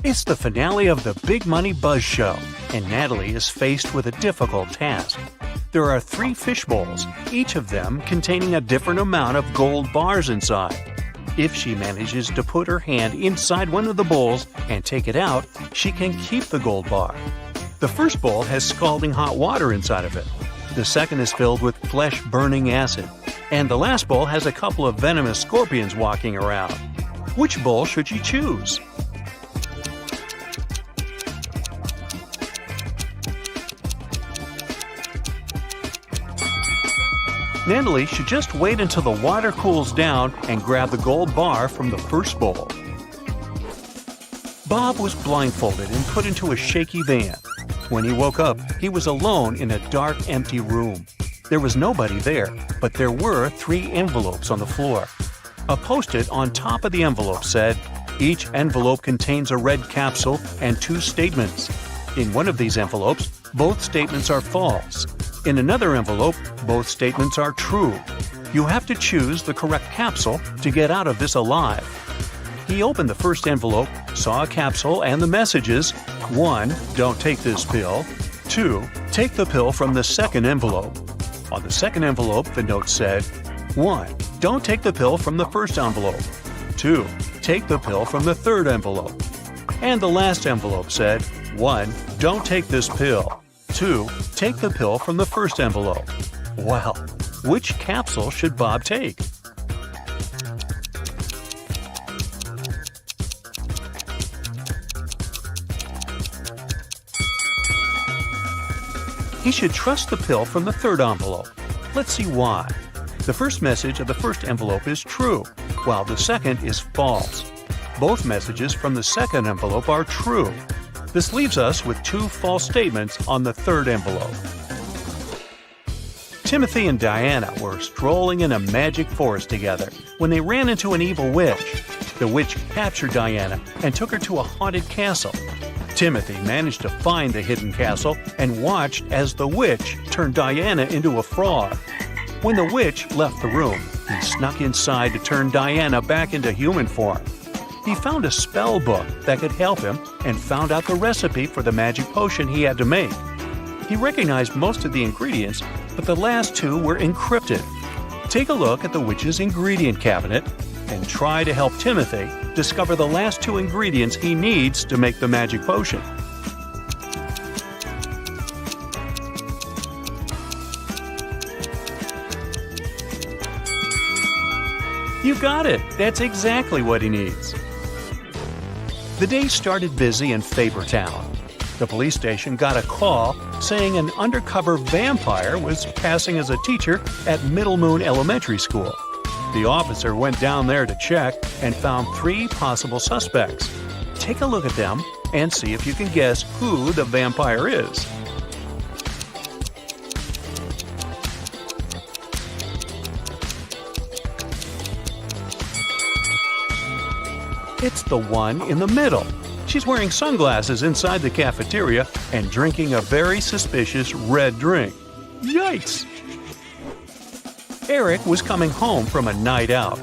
It's the finale of the Big Money Buzz Show, and Natalie is faced with a difficult task. There are 3 fish bowls, each of them containing a different amount of gold bars inside. If she manages to put her hand inside one of the bowls and take it out, she can keep the gold bar. The first bowl has scalding hot water inside of it. The second is filled with flesh-burning acid. And the last bowl has a couple of venomous scorpions walking around. Which bowl should she choose? Natalie should just wait until the water cools down and grab the gold bar from the first bowl. Bob was blindfolded and put into a shaky van. When he woke up, he was alone in a dark, empty room. There was nobody there, but there were 3 envelopes on the floor. A post-it on top of the envelope said, "Each envelope contains a red capsule and 2 statements. In one of these envelopes, both statements are false. In another envelope, both statements are true. You have to choose the correct capsule to get out of this alive." He opened the first envelope, saw a capsule and the messages: 1. Don't take this pill. 2. Take the pill from the second envelope. On the second envelope, the note said: 1. Don't take the pill from the first envelope. 2. Take the pill from the third envelope. And the last envelope said: 1. Don't take this pill. 2. Take the pill from the first envelope. Well, which capsule should Bob take? He should trust the pill from the third envelope. Let's see why. The first message of the first envelope is true, while the second is false. Both messages from the second envelope are true. This leaves us with 2 false statements on the third envelope. Timothy and Diana were strolling in a magic forest together when they ran into an evil witch. The witch captured Diana and took her to a haunted castle. Timothy managed to find the hidden castle and watched as the witch turned Diana into a frog. When the witch left the room, he snuck inside to turn Diana back into human form. He found a spell book that could help him and found out the recipe for the magic potion he had to make. He recognized most of the ingredients, but the last 2 were encrypted. Take a look at the witch's ingredient cabinet and try to help Timothy discover the last 2 ingredients he needs to make the magic potion. You got it! That's exactly what he needs. The day started busy in Fabertown. The police station got a call saying an undercover vampire was passing as a teacher at Middle Moon Elementary School. The officer went down there to check and found 3 possible suspects. Take a look at them and see if you can guess who the vampire is. It's the one in the middle. She's wearing sunglasses inside the cafeteria and drinking a very suspicious red drink. Yikes! Eric was coming home from a night out.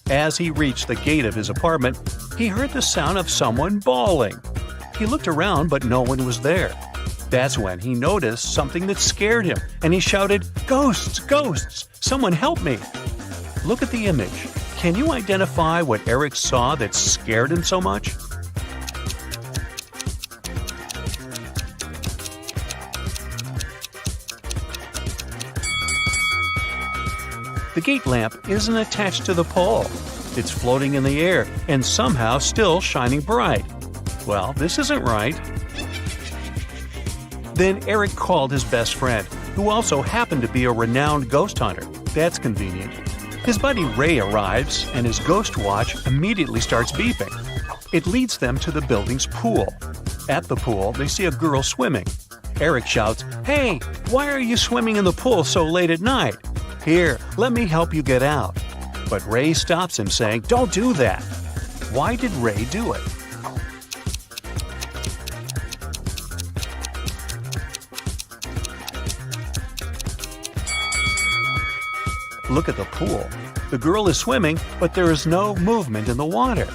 As he reached the gate of his apartment, he heard the sound of someone bawling. He looked around, but no one was there. That's when he noticed something that scared him, and he shouted, "Ghosts! Ghosts! Someone help me!" Look at the image. Can you identify what Eric saw that scared him so much? The gate lamp isn't attached to the pole. It's floating in the air and somehow still shining bright. Well, this isn't right. Then Eric called his best friend, who also happened to be a renowned ghost hunter. That's convenient. His buddy Ray arrives, and his ghost watch immediately starts beeping. It leads them to the building's pool. At the pool, they see a girl swimming. Eric shouts, "Hey, why are you swimming in the pool so late at night? Here, let me help you get out." But Ray stops him, saying, "Don't do that." Why did Ray do it? Look at the pool. The girl is swimming, but there is no movement in the water.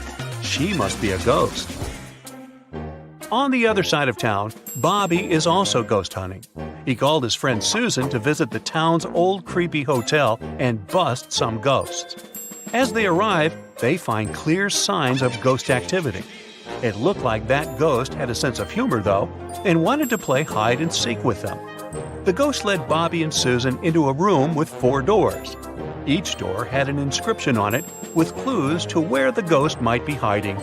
She must be a ghost. On the other side of town, Bobby is also ghost hunting. He called his friend Susan to visit the town's old creepy hotel and bust some ghosts. As they arrive, they find clear signs of ghost activity. It looked like that ghost had a sense of humor, though, and wanted to play hide and seek with them. The ghost led Bobby and Susan into a room with 4 doors. Each door had an inscription on it with clues to where the ghost might be hiding.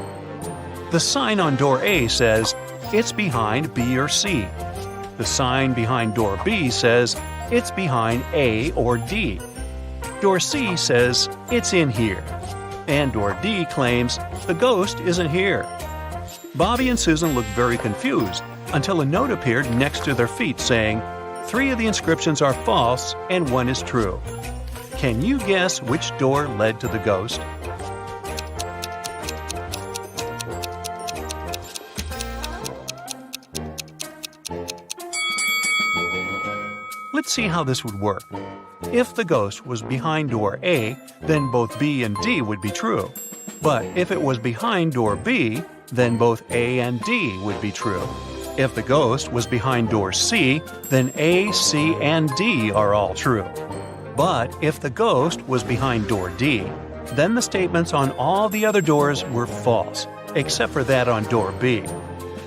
The sign on door A says, "It's behind B or C." The sign behind door B says, "It's behind A or D." Door C says, "It's in here." And door D claims, "The ghost isn't here." Bobby and Susan looked very confused until a note appeared next to their feet saying, "3 of the inscriptions are false and 1 is true." Can you guess which door led to the ghost? Let's see how this would work. If the ghost was behind door A, then both B and D would be true. But if it was behind door B, then both A and D would be true. If the ghost was behind door C, then A, C, and D are all true. But if the ghost was behind door D, then the statements on all the other doors were false, except for that on door B.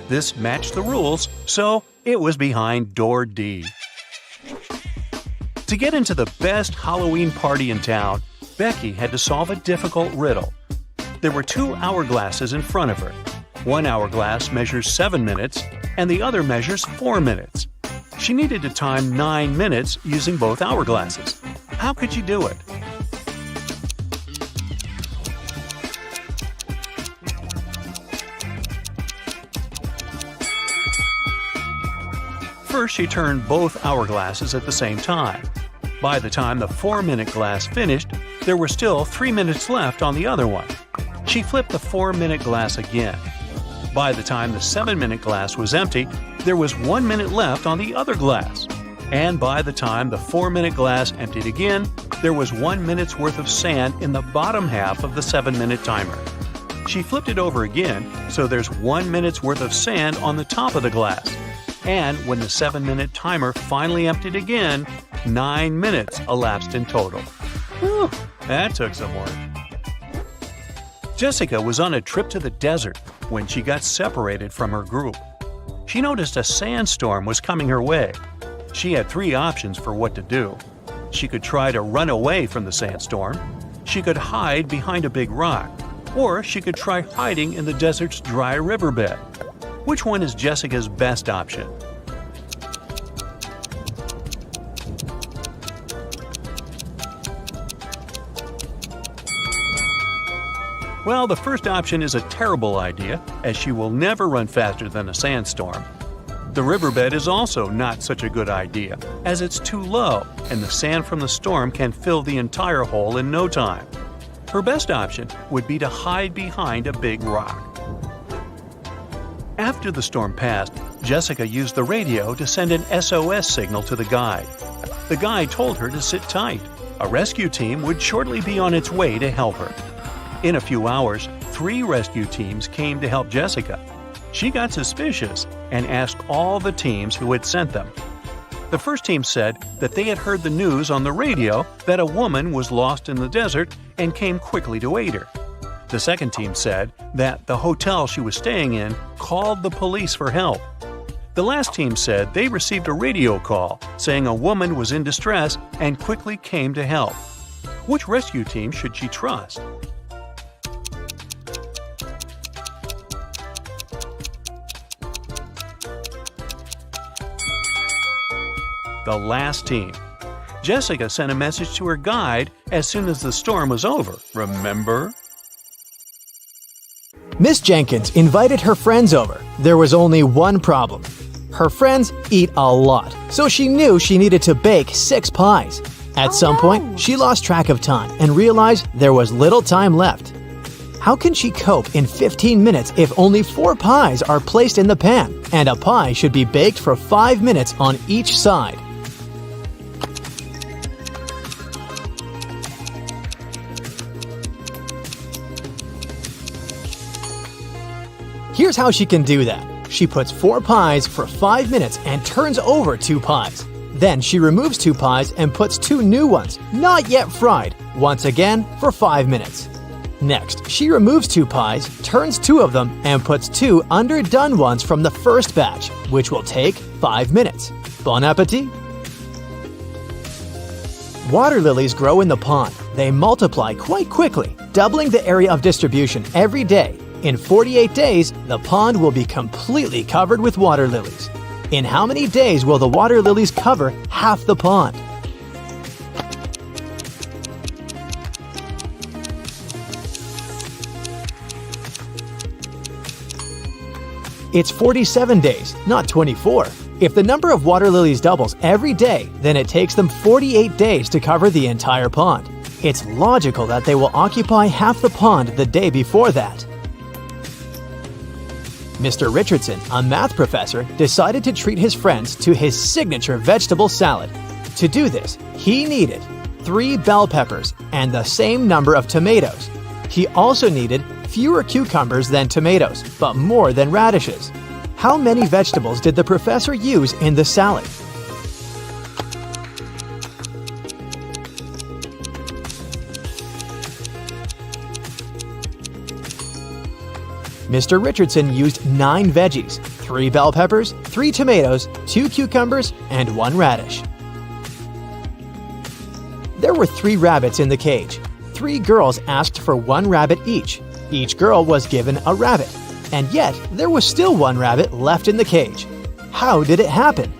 This matched the rules, so it was behind door D. To get into the best Halloween party in town, Becky had to solve a difficult riddle. There were 2 hourglasses in front of her. One hourglass measures 7 minutes, and the other measures 4 minutes. She needed to time 9 minutes using both hourglasses. How could she do it? First, she turned both hourglasses at the same time. By the time the 4-minute glass finished, there were still 3 minutes left on the other one. She flipped the 4-minute glass again. By the time the 7-minute glass was empty, there was 1 minute left on the other glass. And by the time the 4-minute glass emptied again, there was 1 minute's worth of sand in the bottom half of the 7-minute timer. She flipped it over again, so there's 1 minute's worth of sand on the top of the glass. And when the 7-minute timer finally emptied again, 9 minutes elapsed in total. Whew, that took some work. Jessica was on a trip to the desert when she got separated from her group. She noticed a sandstorm was coming her way. She had 3 options for what to do. She could try to run away from the sandstorm, she could hide behind a big rock, or she could try hiding in the desert's dry riverbed. Which one is Jessica's best option? Well, the first option is a terrible idea, as she will never run faster than a sandstorm. The riverbed is also not such a good idea, as it's too low, and the sand from the storm can fill the entire hole in no time. Her best option would be to hide behind a big rock. After the storm passed, Jessica used the radio to send an SOS signal to the guide. The guide told her to sit tight. A rescue team would shortly be on its way to help her. In a few hours, 3 rescue teams came to help Jessica. She got suspicious and asked all the teams who had sent them. The first team said that they had heard the news on the radio that a woman was lost in the desert and came quickly to aid her. The second team said that the hotel she was staying in called the police for help. The last team said they received a radio call saying a woman was in distress and quickly came to help. Which rescue team should she trust? The last team. Jessica sent a message to her guide as soon as the storm was over, remember? Miss Jenkins invited her friends over. There was only one problem. Her friends eat a lot, so she knew she needed to bake 6 pies. At some point, she lost track of time and realized there was little time left. How can she cope in 15 minutes if only 4 pies are placed in the pan, and a pie should be baked for 5 minutes on each side? Here's how she can do that. She puts 4 pies for 5 minutes and turns over 2 pies. Then she removes 2 pies and puts 2 new ones, not yet fried, once again for 5 minutes. Next, she removes 2 pies, turns 2 of them, and puts 2 underdone ones from the first batch, which will take 5 minutes. Bon appetit! Water lilies grow in the pond. They multiply quite quickly, doubling the area of distribution every day. In 48 days, the pond will be completely covered with water lilies. In how many days will the water lilies cover half the pond? It's 47 days, not 24. If the number of water lilies doubles every day, then it takes them 48 days to cover the entire pond. It's logical that they will occupy half the pond the day before that. Mr. Richardson, a math professor, decided to treat his friends to his signature vegetable salad. To do this, he needed 3 bell peppers and the same number of tomatoes. He also needed fewer cucumbers than tomatoes, but more than radishes. How many vegetables did the professor use in the salad? Mr. Richardson used 9 veggies, 3 bell peppers, 3 tomatoes, 2 cucumbers, and 1 radish. There were 3 rabbits in the cage. 3 girls asked for 1 rabbit each. Each girl was given a rabbit, and yet there was still 1 rabbit left in the cage. How did it happen?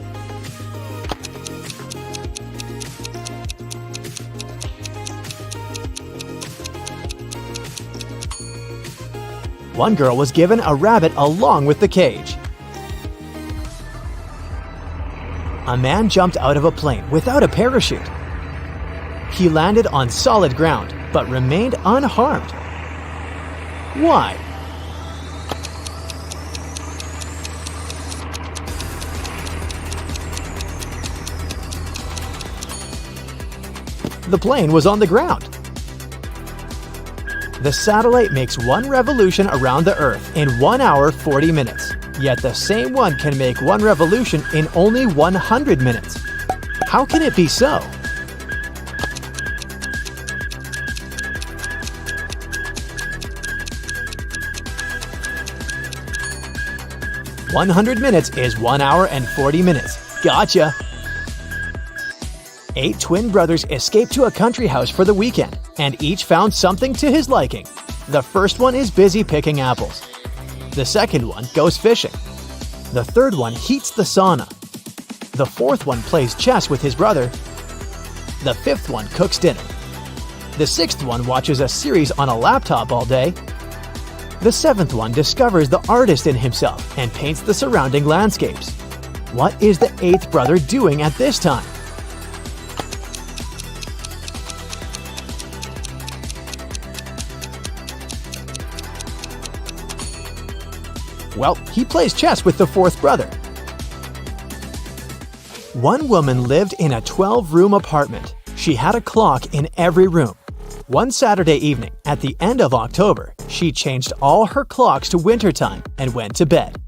One girl was given a rabbit along with the cage. A man jumped out of a plane without a parachute. He landed on solid ground, but remained unharmed. Why? The plane was on the ground. The satellite makes 1 revolution around the Earth in 1 hour 40 minutes. Yet the same one can make 1 revolution in only 100 minutes. How can it be so? "100 minutes is 1 hour and 40 minutes. Gotcha! 8 twin brothers escaped to a country house for the weekend, and each found something to his liking. The first one is busy picking apples. The second one goes fishing. The third one heats the sauna. The fourth one plays chess with his brother. The fifth one cooks dinner. The sixth one watches a series on a laptop all day. The seventh one discovers the artist in himself and paints the surrounding landscapes. What is the eighth brother doing at this time? Well, he plays chess with the fourth brother. One woman lived in a 12-room apartment. She had a clock in every room. One Saturday evening, at the end of October, she changed all her clocks to wintertime and went to bed.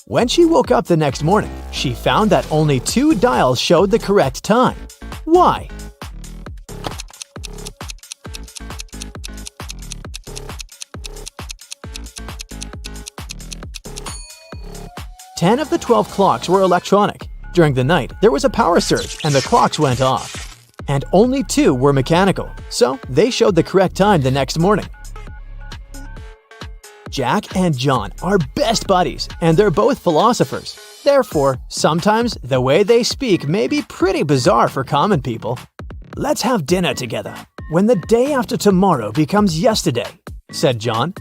When she woke up the next morning, she found that only 2 dials showed the correct time. Why? Ten of the 12 clocks were electronic. During the night, there was a power surge and the clocks went off. And only 2 were mechanical, so they showed the correct time the next morning. Jack and John are best buddies, and they're both philosophers. Therefore, sometimes the way they speak may be pretty bizarre for common people. "Let's have dinner together when the day after tomorrow becomes yesterday," said John.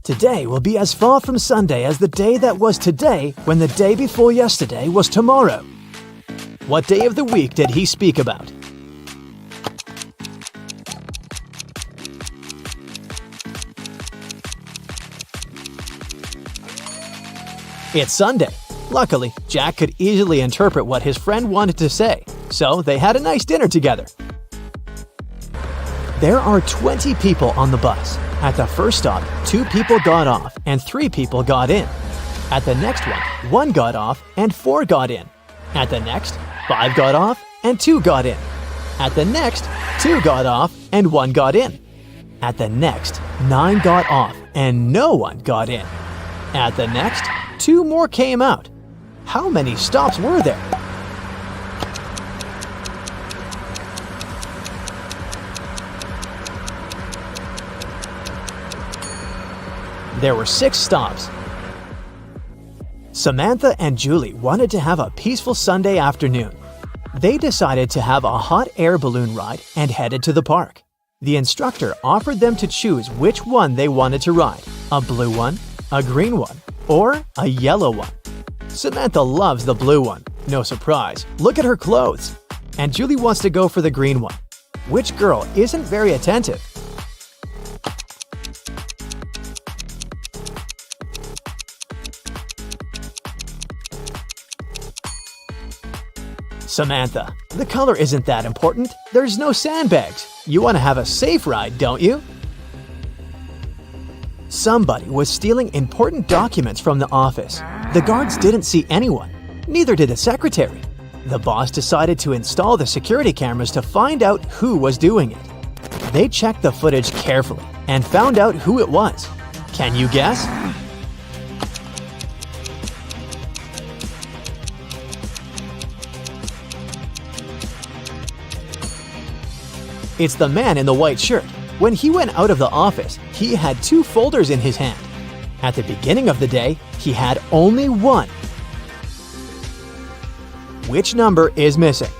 "Today will be as far from Sunday as the day that was today when the day before yesterday was tomorrow." What day of the week did he speak about? It's Sunday. Luckily, Jack could easily interpret what his friend wanted to say, so they had a nice dinner together. There are 20 people on the bus. At the first stop, 2 people got off and 3 people got in. At the next one, 1 got off and 4 got in. At the next, 5 got off and 2 got in. At the next, 2 got off and 1 got in. At the next, 9 got off and no one got in. At the next, 2 more came out. How many stops were there? There were 6 stops. Samantha and Julie wanted to have a peaceful Sunday afternoon. They decided to have a hot air balloon ride and headed to the park. The instructor offered them to choose which one they wanted to ride, a blue one, a green one, or a yellow one. Samantha loves the blue one. No surprise, look at her clothes. And Julie wants to go for the green one. Which girl isn't very attentive? Samantha, the color isn't that important. There's no sandbags. You want to have a safe ride, don't you? Somebody was stealing important documents from the office. The guards didn't see anyone. Neither did the secretary. The boss decided to install the security cameras to find out who was doing it. They checked the footage carefully and found out who it was. Can you guess? It's the man in the white shirt. When he went out of the office, he had 2 folders in his hand. At the beginning of the day, he had only 1. Which number is missing?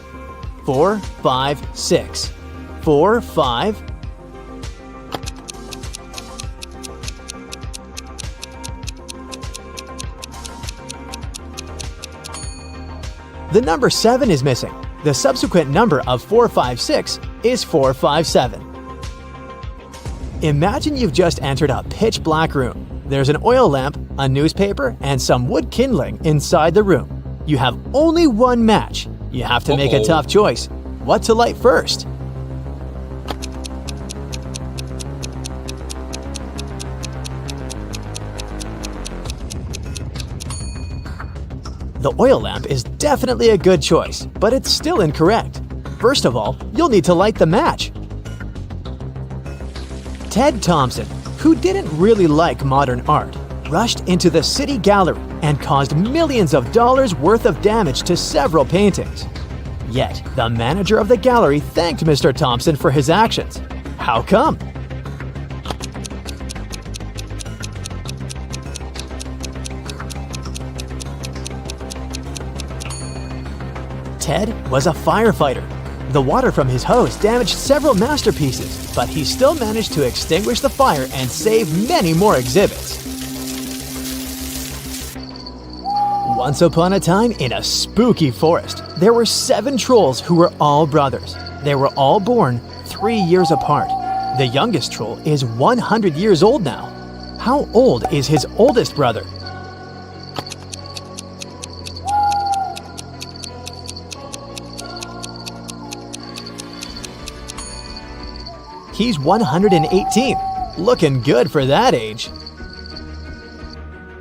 4, 5, 6. 4, 5. The number 7 is missing. The subsequent number of 456 is 457. Imagine you've just entered a pitch-black room. There's an oil lamp, a newspaper, and some wood kindling inside the room. You have only 1 match. You have to make a tough choice. What to light first? The oil lamp is definitely a good choice, but it's still incorrect. First of all, you'll need to light the match. Ted Thompson, who didn't really like modern art, rushed into the city gallery and caused millions of dollars worth of damage to several paintings. Yet, the manager of the gallery thanked Mr. Thompson for his actions. How come? Ted was a firefighter. The water from his hose damaged several masterpieces, but he still managed to extinguish the fire and save many more exhibits. Once upon a time, in a spooky forest, there were 7 trolls who were all brothers. They were all born 3 years apart. The youngest troll is 100 years old now. How old is his oldest brother? He's 118. Looking good for that age.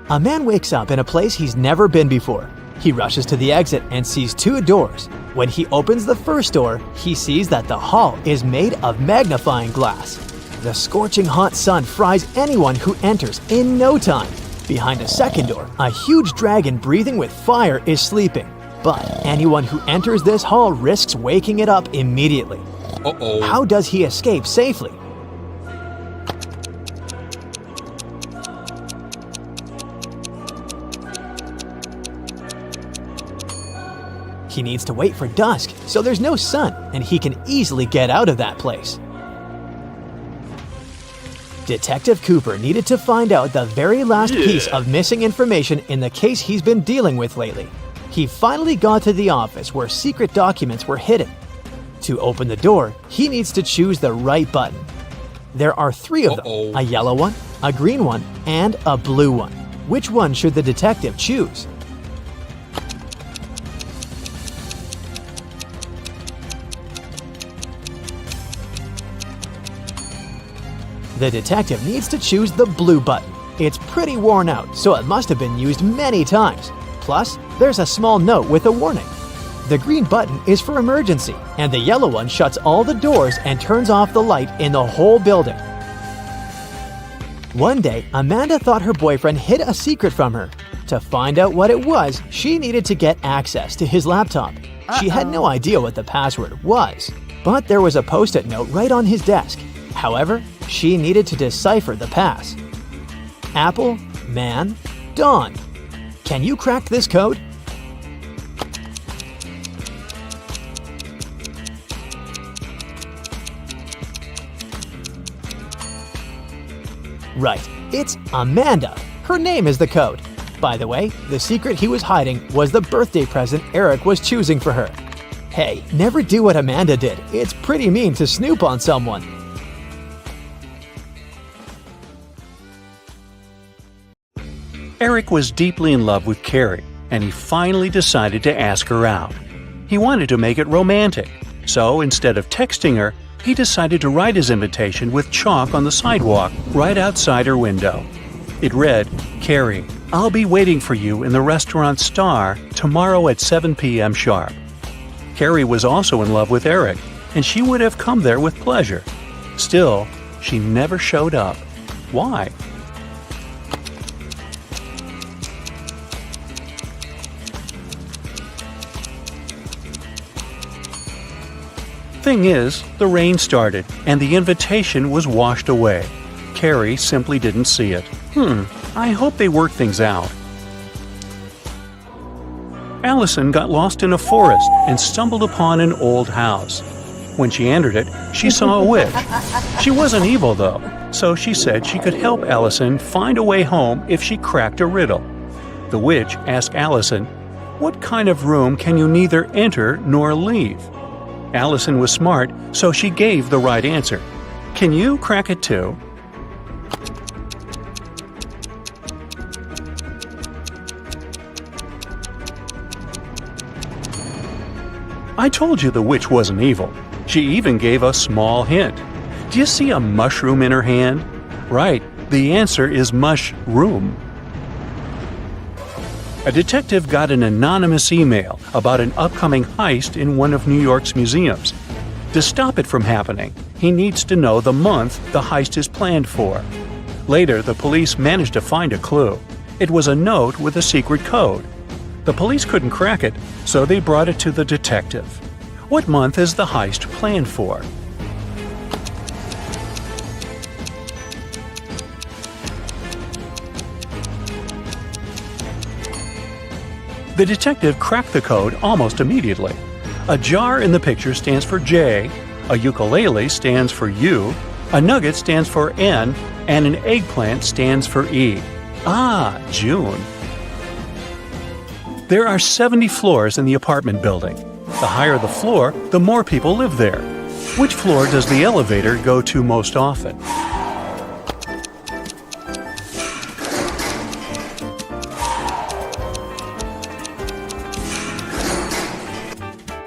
A man wakes up in a place he's never been before. He rushes to the exit and sees 2 doors. When he opens the first door, he sees that the hall is made of magnifying glass. The scorching hot sun fries anyone who enters in no time. Behind a second door, a huge dragon breathing with fire is sleeping. But anyone who enters this hall risks waking it up immediately. How does he escape safely? He needs to wait for dusk, so there's no sun, and he can easily get out of that place. Detective Cooper needed to find out the very last piece of missing information in the case he's been dealing with lately. He finally got to the office where secret documents were hidden. To open the door, he needs to choose the right button. There are 3 of them, a yellow one, a green one, and a blue one. Which one should the detective choose? The detective needs to choose the blue button. It's pretty worn out, so it must have been used many times. Plus, there's a small note with a warning. The green button is for emergency, and the yellow one shuts all the doors and turns off the light in the whole building. One day, Amanda thought her boyfriend hid a secret from her. To find out what it was, she needed to get access to his laptop. She had no idea what the password was, but there was a post-it note right on his desk. However, she needed to decipher the pass. Apple, man, Dawn. Can you crack this code? Right, it's Amanda. Her name is the code. By the way, the secret he was hiding was the birthday present Eric was choosing for her. Hey, never do what Amanda did. It's pretty mean to snoop on someone. Eric was deeply in love with Carrie, and he finally decided to ask her out. He wanted to make it romantic, so instead of texting her, he decided to write his invitation with chalk on the sidewalk right outside her window. It read, "Carrie, I'll be waiting for you in the restaurant Star tomorrow at 7 p.m. sharp." Carrie was also in love with Eric, and she would have come there with pleasure. Still, she never showed up. Why? Thing is, the rain started, and the invitation was washed away. Carrie simply didn't see it. I hope they work things out. Allison got lost in a forest and stumbled upon an old house. When she entered it, she saw a witch. She wasn't evil, though, so she said she could help Allison find a way home if she cracked a riddle. The witch asked Allison, "What kind of room can you neither enter nor leave?" Allison was smart, so she gave the right answer. "Can you crack it too?" I told you the witch wasn't evil. She even gave a small hint. Do you see a mushroom in her hand? Right, the answer is mushroom. A detective got an anonymous email about an upcoming heist in one of New York's museums. To stop it from happening, he needs to know the month the heist is planned for. Later, the police managed to find a clue. It was a note with a secret code. The police couldn't crack it, so they brought it to the detective. What month is the heist planned for? The detective cracked the code almost immediately. A jar in the picture stands for J, a ukulele stands for U, a nugget stands for N, and an eggplant stands for E. Ah, June. There are 70 floors in the apartment building. The higher the floor, the more people live there. Which floor does the elevator go to most often?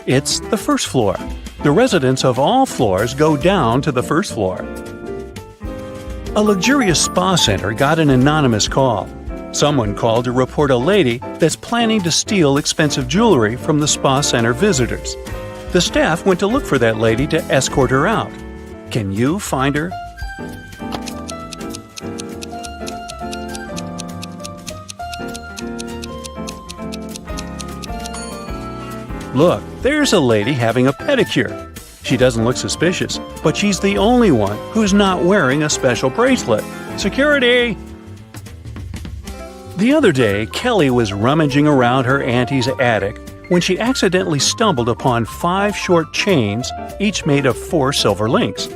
It's the first floor. The residents of all floors go down to the first floor. A luxurious spa center got an anonymous call. Someone called to report a lady that's planning to steal expensive jewelry from the spa center visitors. The staff went to look for that lady to escort her out. Can you find her? Look, there's a lady having a pedicure. She doesn't look suspicious, but she's the only one who's not wearing a special bracelet. Security! The other day, Kelly was rummaging around her auntie's attic when she accidentally stumbled upon 5 short chains, each made of 4 silver links.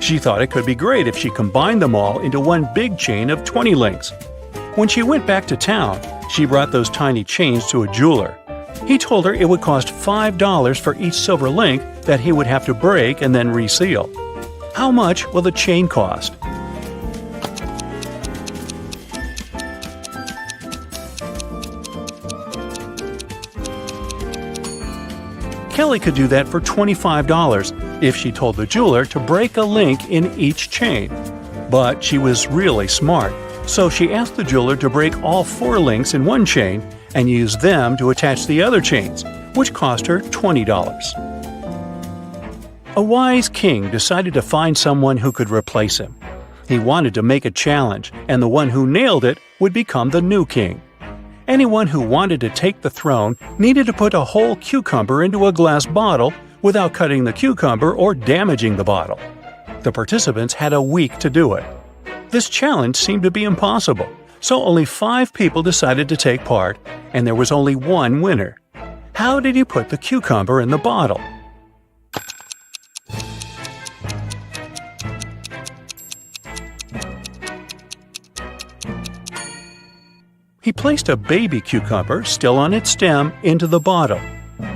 She thought it could be great if she combined them all into one big chain of 20 links. When she went back to town, she brought those tiny chains to a jeweler. He told her it would cost $5 for each silver link that he would have to break and then reseal. How much will the chain cost? Kelly could do that for $25 if she told the jeweler to break a link in each chain. But she was really smart, So she asked the jeweler to break all 4 links in one chain and use them to attach the other chains, which cost her $20. A wise king decided to find someone who could replace him. He wanted to make a challenge, and the one who nailed it would become the new king. Anyone who wanted to take the throne needed to put a whole cucumber into a glass bottle without cutting the cucumber or damaging the bottle. The participants had a week to do it. This challenge seemed to be impossible, so only 5 people decided to take part, and there was only one winner. How did he put the cucumber in the bottle? He placed a baby cucumber, still on its stem, into the bottle.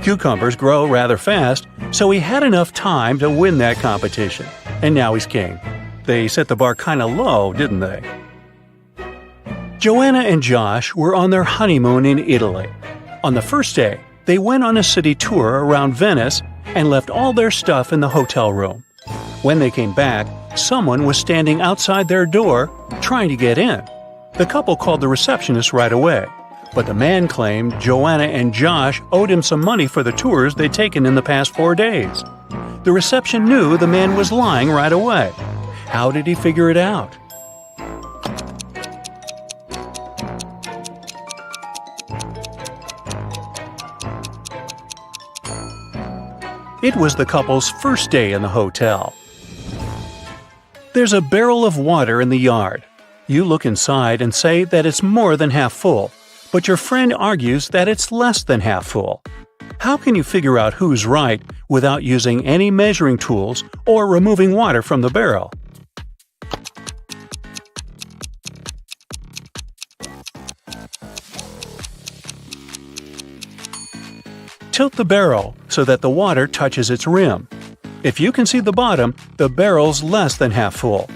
Cucumbers grow rather fast, so he had enough time to win that competition. And now he's king. They set the bar kinda low, didn't they? Joanna and Josh were on their honeymoon in Italy. On the first day, they went on a city tour around Venice and left all their stuff in the hotel room. When they came back, someone was standing outside their door trying to get in. The couple called the receptionist right away, but the man claimed Joanna and Josh owed him some money for the tours they'd taken in the past 4 days. The reception knew the man was lying right away. How did he figure it out? It was the couple's first day in the hotel. There's a barrel of water in the yard. You look inside and say that it's more than half full, but your friend argues that it's less than half full. How can you figure out who's right without using any measuring tools or removing water from the barrel? Tilt the barrel so that the water touches its rim. If you can see the bottom, the barrel's less than half full.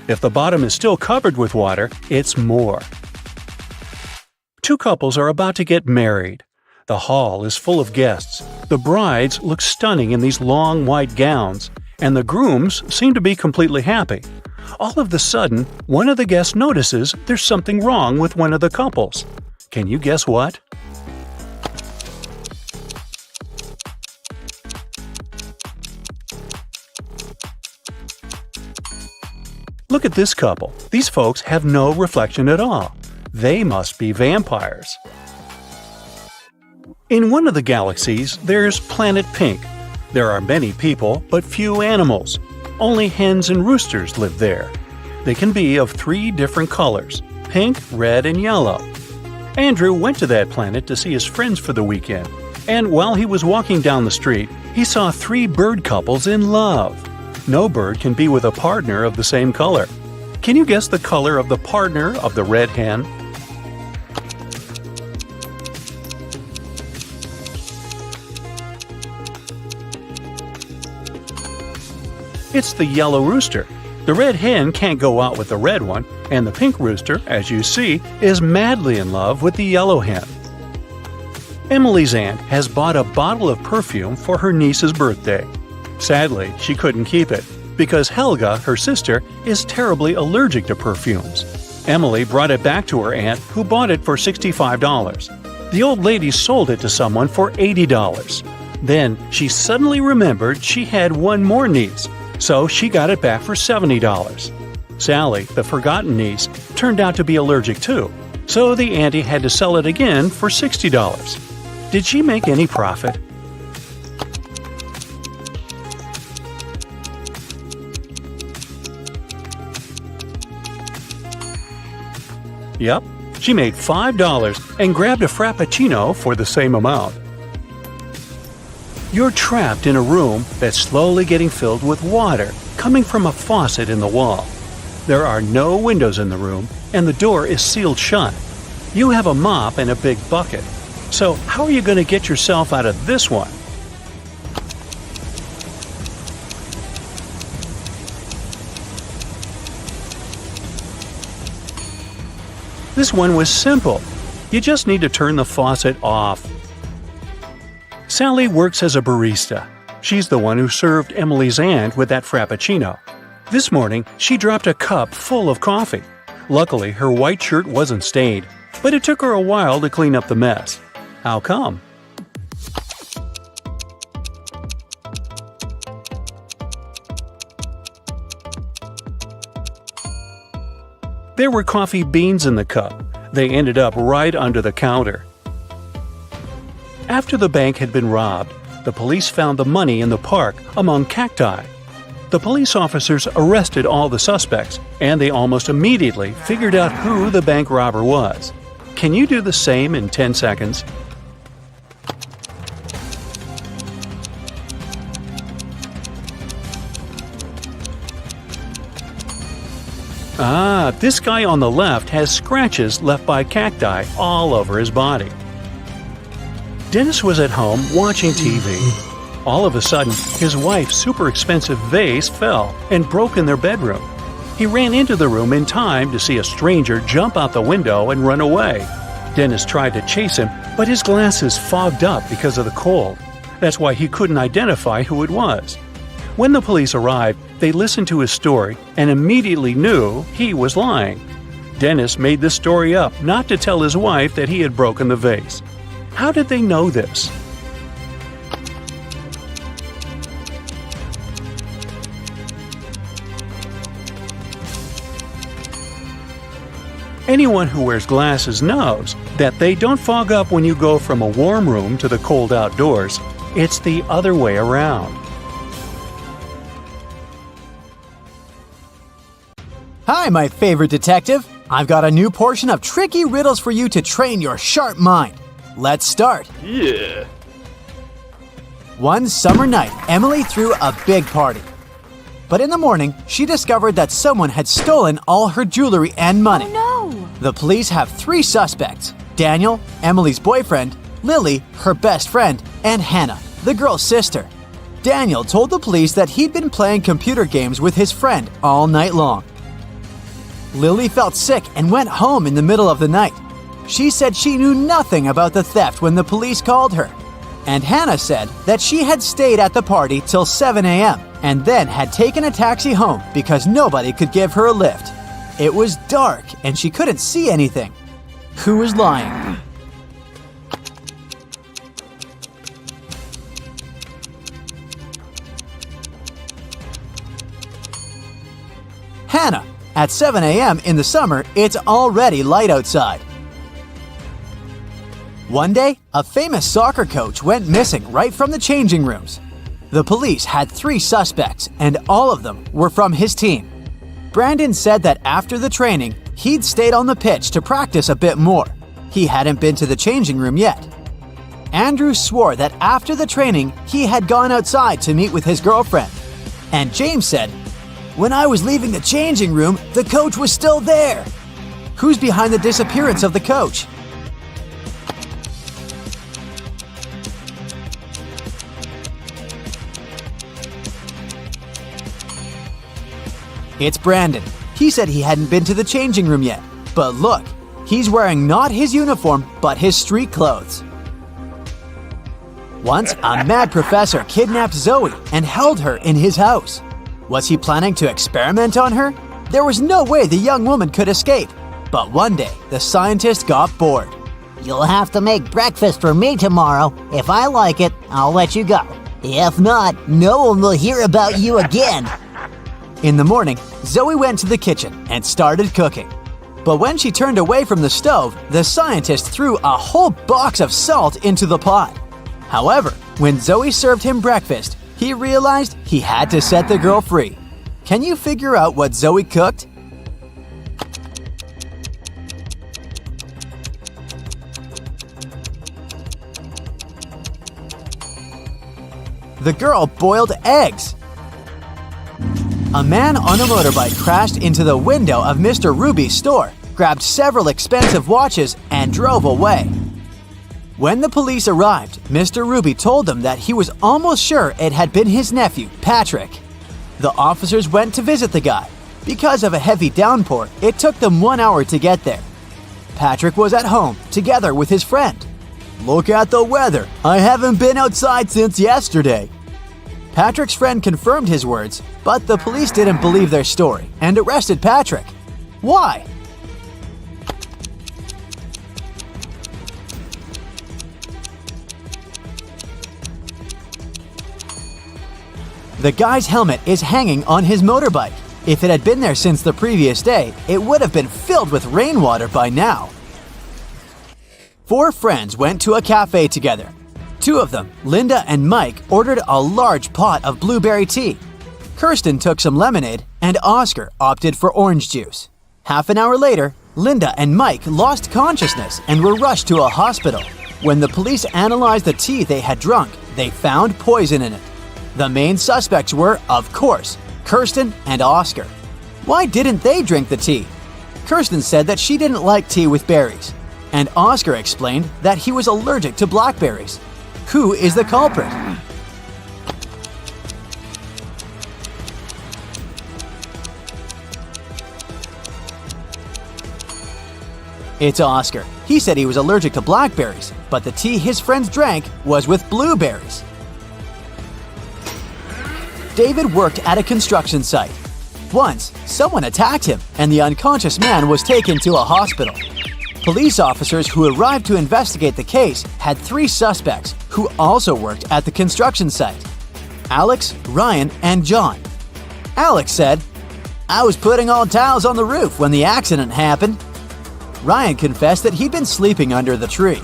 If the bottom is still covered with water, it's more. 2 couples are about to get married. The hall is full of guests. The brides look stunning in these long white gowns, and the grooms seem to be completely happy. All of a sudden, one of the guests notices there's something wrong with one of the couples. Can you guess what? Look at this couple. These folks have no reflection at all. They must be vampires. In one of the galaxies, there's Planet Pink. There are many people, but few animals. Only hens and roosters live there. They can be of 3 different colors: pink, red, and yellow. Andrew went to that planet to see his friends for the weekend, and while he was walking down the street, he saw 3 bird couples in love. No bird can be with a partner of the same color. Can you guess the color of the partner of the red hen? It's the yellow rooster. The red hen can't go out with the red one, and the pink rooster, as you see, is madly in love with the yellow hen. Emily's aunt has bought a bottle of perfume for her niece's birthday. Sadly, she couldn't keep it, because Helga, her sister, is terribly allergic to perfumes. Emily brought it back to her aunt, who bought it for $65. The old lady sold it to someone for $80. Then she suddenly remembered she had one more niece, so she got it back for $70. Sally, the forgotten niece, turned out to be allergic too, so the auntie had to sell it again for $60. Did she make any profit? Yep, she made $5 and grabbed a Frappuccino for the same amount. You're trapped in a room that's slowly getting filled with water coming from a faucet in the wall. There are no windows in the room, and the door is sealed shut. You have a mop and a big bucket. So how are you going to get yourself out of this one? This one was simple. You just need to turn the faucet off. Sally works as a barista. She's the one who served Emily's aunt with that Frappuccino. This morning, she dropped a cup full of coffee. Luckily, her white shirt wasn't stained, but it took her a while to clean up the mess. How come? There were coffee beans in the cup. They ended up right under the counter. After the bank had been robbed, the police found the money in the park among cacti. The police officers arrested all the suspects, and they almost immediately figured out who the bank robber was. Can you do the same in 10 seconds? This guy on the left has scratches left by cacti all over his body. Dennis was at home watching TV. All of a sudden, his wife's super expensive vase fell and broke in their bedroom. He ran into the room in time to see a stranger jump out the window and run away. Dennis tried to chase him, but his glasses fogged up because of the cold. That's why he couldn't identify who it was. When the police arrived, they listened to his story and immediately knew he was lying. Dennis made this story up not to tell his wife that he had broken the vase. How did they know this? Anyone who wears glasses knows that they don't fog up when you go from a warm room to the cold outdoors. It's the other way around. Hi, my favorite detective! I've got a new portion of tricky riddles for you to train your sharp mind. Let's start. Yeah. One summer night, Emily threw a big party. But in the morning, she discovered that someone had stolen all her jewelry and money. Oh no! The police have 3 suspects: Daniel, Emily's boyfriend, Lily, her best friend, and Hannah, the girl's sister. Daniel told the police that he'd been playing computer games with his friend all night long. Lily felt sick and went home in the middle of the night. She said she knew nothing about the theft when the police called her. And Hannah said that she had stayed at the party till 7 a.m. and then had taken a taxi home because nobody could give her a lift. It was dark and she couldn't see anything. Who was lying? Hannah. At 7 a.m. in the summer, it's already light outside. One day, a famous soccer coach went missing right from the changing rooms. The police had 3 suspects, and all of them were from his team. Brandon said that after the training, he'd stayed on the pitch to practice a bit more. He hadn't been to the changing room yet. Andrew swore that after the training, he had gone outside to meet with his girlfriend. And James said, "When I was leaving the changing room, the coach was still there." Who's behind the disappearance of the coach? It's Brandon. He said he hadn't been to the changing room yet. But look, he's wearing not his uniform, but his street clothes. Once, a mad professor kidnapped Zoe and held her in his house. Was he planning to experiment on her? There was no way the young woman could escape. But one day, the scientist got bored. "You'll have to make breakfast for me tomorrow. If I like it, I'll let you go. If not, no one will hear about you again." In the morning, Zoe went to the kitchen and started cooking. But when she turned away from the stove, the scientist threw a whole box of salt into the pot. However, when Zoe served him breakfast, he realized he had to set the girl free. Can you figure out what Zoe cooked? The girl boiled eggs. A man on a motorbike crashed into the window of Mr. Ruby's store, grabbed several expensive watches, and drove away. When the police arrived, Mr. Ruby told them that he was almost sure it had been his nephew, Patrick. The officers went to visit the guy. Because of a heavy downpour, it took them 1 hour to get there. Patrick was at home, together with his friend. "Look at the weather. I haven't been outside since yesterday." Patrick's friend confirmed his words, but the police didn't believe their story and arrested Patrick. Why? The guy's helmet is hanging on his motorbike. If it had been there since the previous day, it would have been filled with rainwater by now. 4 friends went to a cafe together. 2 of them, Linda and Mike, ordered a large pot of blueberry tea. Kirsten took some lemonade, and Oscar opted for orange juice. Half an hour later, Linda and Mike lost consciousness and were rushed to a hospital. When the police analyzed the tea they had drunk, they found poison in it. The main suspects were, of course, Kirsten and Oscar. Why didn't they drink the tea? Kirsten said that she didn't like tea with berries, and Oscar explained that he was allergic to blackberries. Who is the culprit? It's Oscar. He said he was allergic to blackberries, but the tea his friends drank was with blueberries. David worked at a construction site. Once, someone attacked him, and the unconscious man was taken to a hospital. Police officers who arrived to investigate the case had 3 suspects who also worked at the construction site: Alex, Ryan, and John. Alex said, "I was putting all towels on the roof when the accident happened." Ryan confessed that he'd been sleeping under the tree,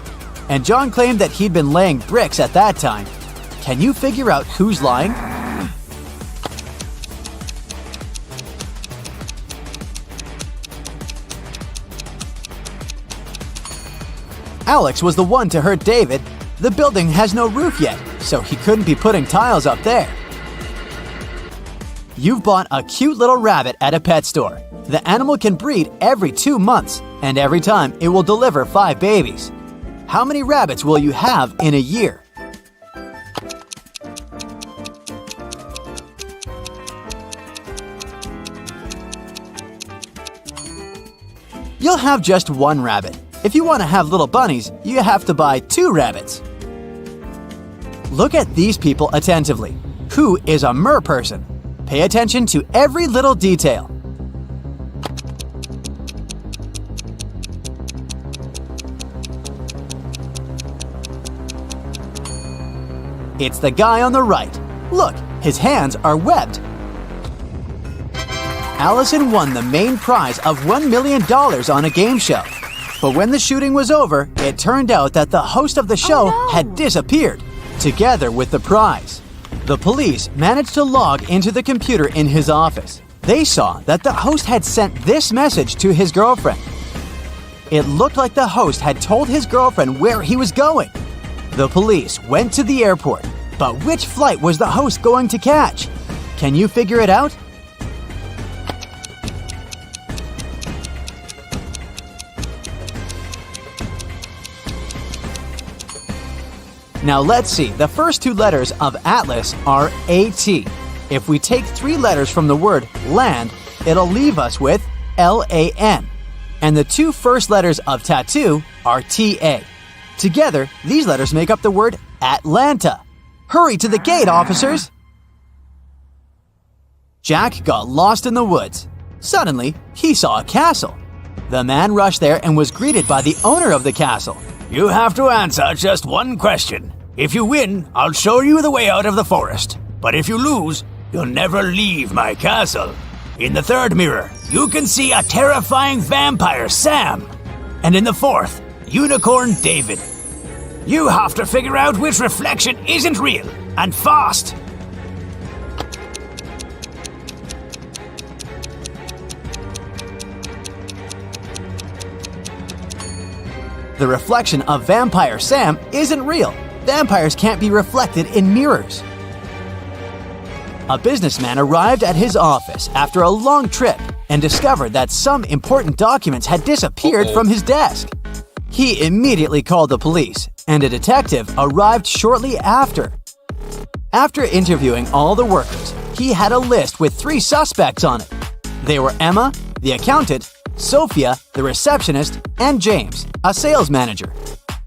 and John claimed that he'd been laying bricks at that time. Can you figure out who's lying? Alex was the one to hurt David. The building has no roof yet, so he couldn't be putting tiles up there. You've bought a cute little rabbit at a pet store. The animal can breed every 2 months, and every time it will deliver 5 babies. How many rabbits will you have in a year? You'll have just 1 rabbit. If you want to have little bunnies, you have to buy 2 rabbits. Look at these people attentively. Who is a mer person? Pay attention to every little detail. It's the guy on the right. Look, his hands are webbed. Allison won the main prize of $1 million on a game show. But when the shooting was over, it turned out that the host of the show had disappeared, together with the prize. The police managed to log into the computer in his office. They saw that the host had sent this message to his girlfriend. It looked like the host had told his girlfriend where he was going. The police went to the airport, but which flight was the host going to catch? Can you figure it out? Now let's see, the first 2 letters of Atlas are A-T. If we take 3 letters from the word land, it'll leave us with L-A-N. And the 2 first letters of tattoo are T-A. Together, these letters make up the word Atlanta. Hurry to the gate, officers! Jack got lost in the woods. Suddenly, he saw a castle. The man rushed there and was greeted by the owner of the castle. You have to answer just 1 question. If you win, I'll show you the way out of the forest. But if you lose, you'll never leave my castle. In the 3rd mirror, you can see a terrifying vampire, Sam. And in the 4th, unicorn David. You have to figure out which reflection isn't real, and fast. The reflection of Vampire Sam isn't real. Vampires can't be reflected in mirrors. A businessman arrived at his office after a long trip and discovered that some important documents had disappeared from his desk. He immediately called the police, and a detective arrived shortly after. After interviewing all the workers, he had a list with 3 suspects on it. They were Emma, the accountant, Sophia, the receptionist, and James, a sales manager.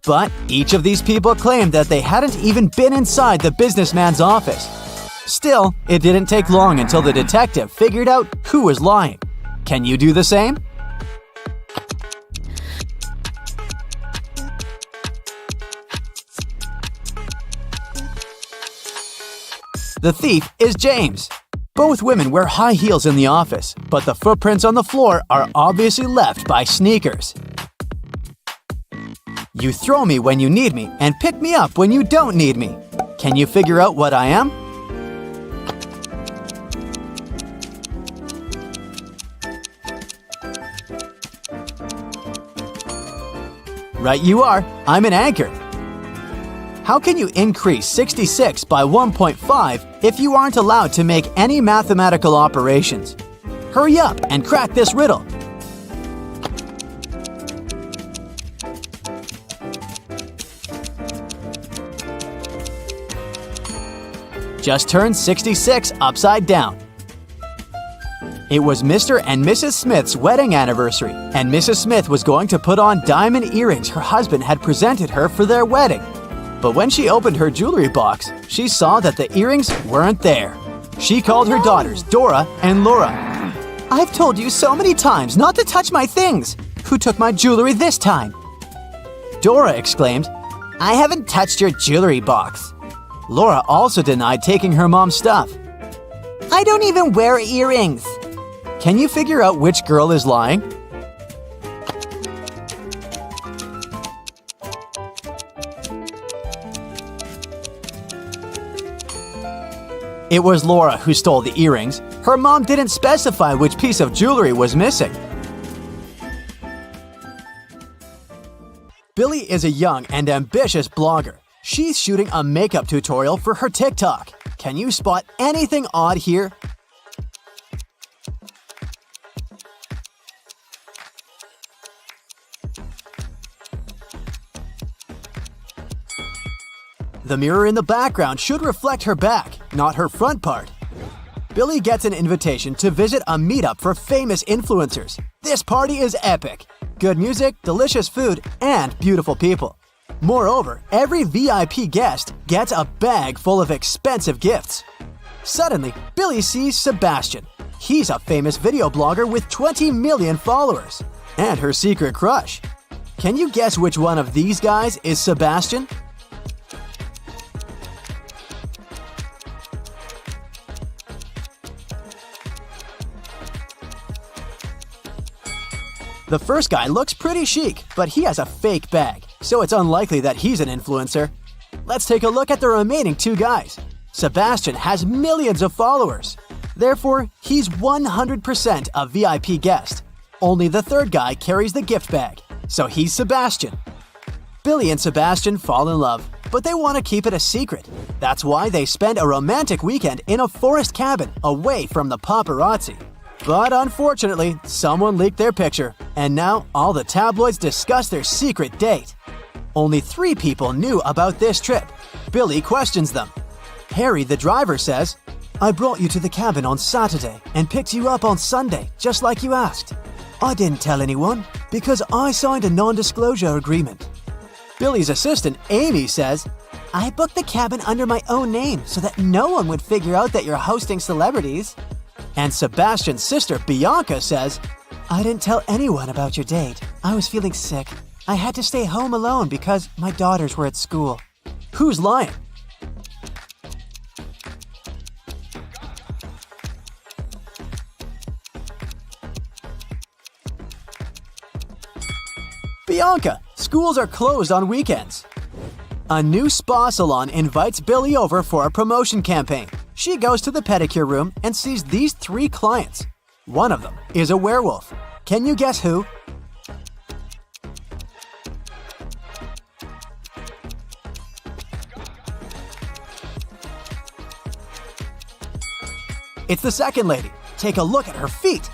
But each of these people claimed that they hadn't even been inside the businessman's office. Still, it didn't take long until the detective figured out who was lying. Can you do the same? The thief is James. Both women wear high heels in the office, but the footprints on the floor are obviously left by sneakers. You throw me when you need me and pick me up when you don't need me. Can you figure out what I am? Right you are. I'm an anchor. How can you increase 66 by 1.5 if you aren't allowed to make any mathematical operations? Hurry up and crack this riddle. Just turn 66 upside down. It was Mr. and Mrs. Smith's wedding anniversary, and Mrs. Smith was going to put on diamond earrings her husband had presented her for their wedding. But when she opened her jewelry box, she saw that the earrings weren't there. She called her daughters, Dora and Laura. "I've told you so many times not to touch my things. Who took my jewelry this time?" Dora exclaimed, "I haven't touched your jewelry box." Laura also denied taking her mom's stuff. "I don't even wear earrings." Can you figure out which girl is lying? It was Laura who stole the earrings. Her mom didn't specify which piece of jewelry was missing. Billy is a young and ambitious blogger. She's shooting a makeup tutorial for her TikTok. Can you spot anything odd here? The mirror in the background should reflect her back, not her front part. Billy gets an invitation to visit a meetup for famous influencers. This party is epic. Good music, delicious food, and beautiful people. Moreover, every VIP guest gets a bag full of expensive gifts. Suddenly, Billy sees Sebastian. He's a famous video blogger with 20 million followers. And her secret crush. Can you guess which one of these guys is Sebastian? The first guy looks pretty chic, but he has a fake bag, so it's unlikely that he's an influencer. Let's take a look at the remaining two guys. Sebastian has millions of followers. Therefore, he's 100% a VIP guest. Only the third guy carries the gift bag, so he's Sebastian. Billy and Sebastian fall in love, but they want to keep it a secret. That's why they spend a romantic weekend in a forest cabin away from the paparazzi. But unfortunately, someone leaked their picture, and now all the tabloids discuss their secret date. Only 3 people knew about this trip. Billy questions them. Harry, the driver, says, "I brought you to the cabin on Saturday and picked you up on Sunday, just like you asked. I didn't tell anyone because I signed a non-disclosure agreement." Billy's assistant, Amy, says, "I booked the cabin under my own name so that no one would figure out that you're hosting celebrities." And Sebastian's sister, Bianca, says, "I didn't tell anyone about your date. I was feeling sick. I had to stay home alone because my daughters were at school." Who's lying? Bianca, schools are closed on weekends. A new spa salon invites Billy over for a promotion campaign. She goes to the pedicure room and sees these 3 clients. One of them is a werewolf. Can you guess who? It's the second lady. Take a look at her feet.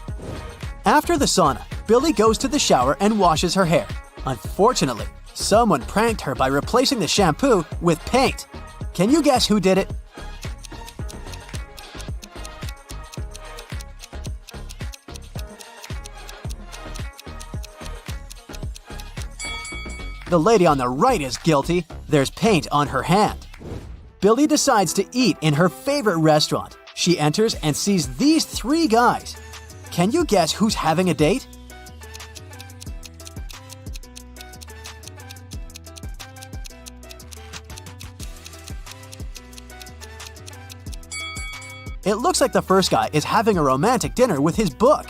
After the sauna, Billy goes to the shower and washes her hair. Unfortunately, someone pranked her by replacing the shampoo with paint. Can you guess who did it? The lady on the right is guilty. There's paint on her hand. Billy decides to eat in her favorite restaurant. She enters and sees these 3 guys. Can you guess who's having a date? It looks like the first guy is having a romantic dinner with his book.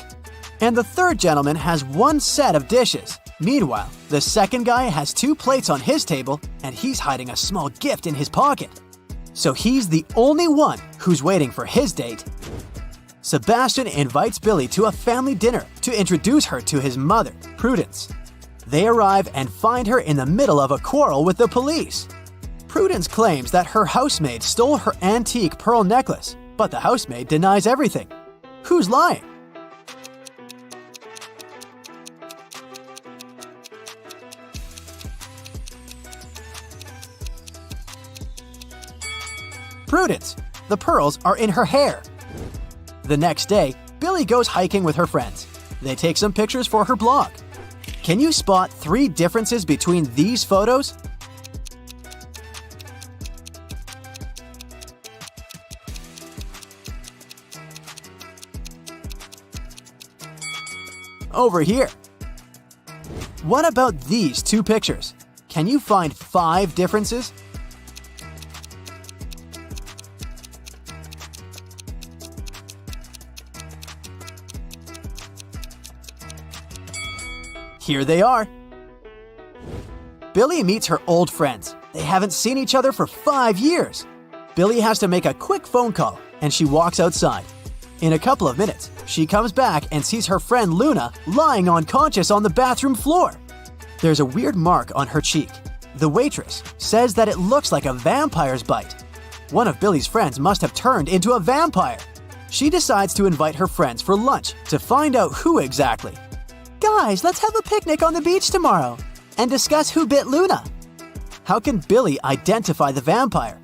And the third gentleman has one set of dishes. Meanwhile, the second guy has 2 plates on his table and he's hiding a small gift in his pocket. So he's the only one who's waiting for his date. Sebastian invites Billy to a family dinner to introduce her to his mother, Prudence. They arrive and find her in the middle of a quarrel with the police. Prudence claims that her housemaid stole her antique pearl necklace, but the housemaid denies everything. Who's lying? Prudence. The pearls are in her hair. The next day, Billy goes hiking with her friends. They take some pictures for her blog. Can you spot 3 differences between these photos? Over here. What about these 2 pictures? Can you find 5 differences? Here they are. Billy meets her old friends. They haven't seen each other for 5 years. Billy has to make a quick phone call, and she walks outside. In a couple of minutes, she comes back and sees her friend Luna lying unconscious on the bathroom floor. There's a weird mark on her cheek. The waitress says that it looks like a vampire's bite. One of Billy's friends must have turned into a vampire. She decides to invite her friends for lunch to find out who exactly. Guys, let's have a picnic on the beach tomorrow and discuss who bit Luna. How can Billy identify the vampire?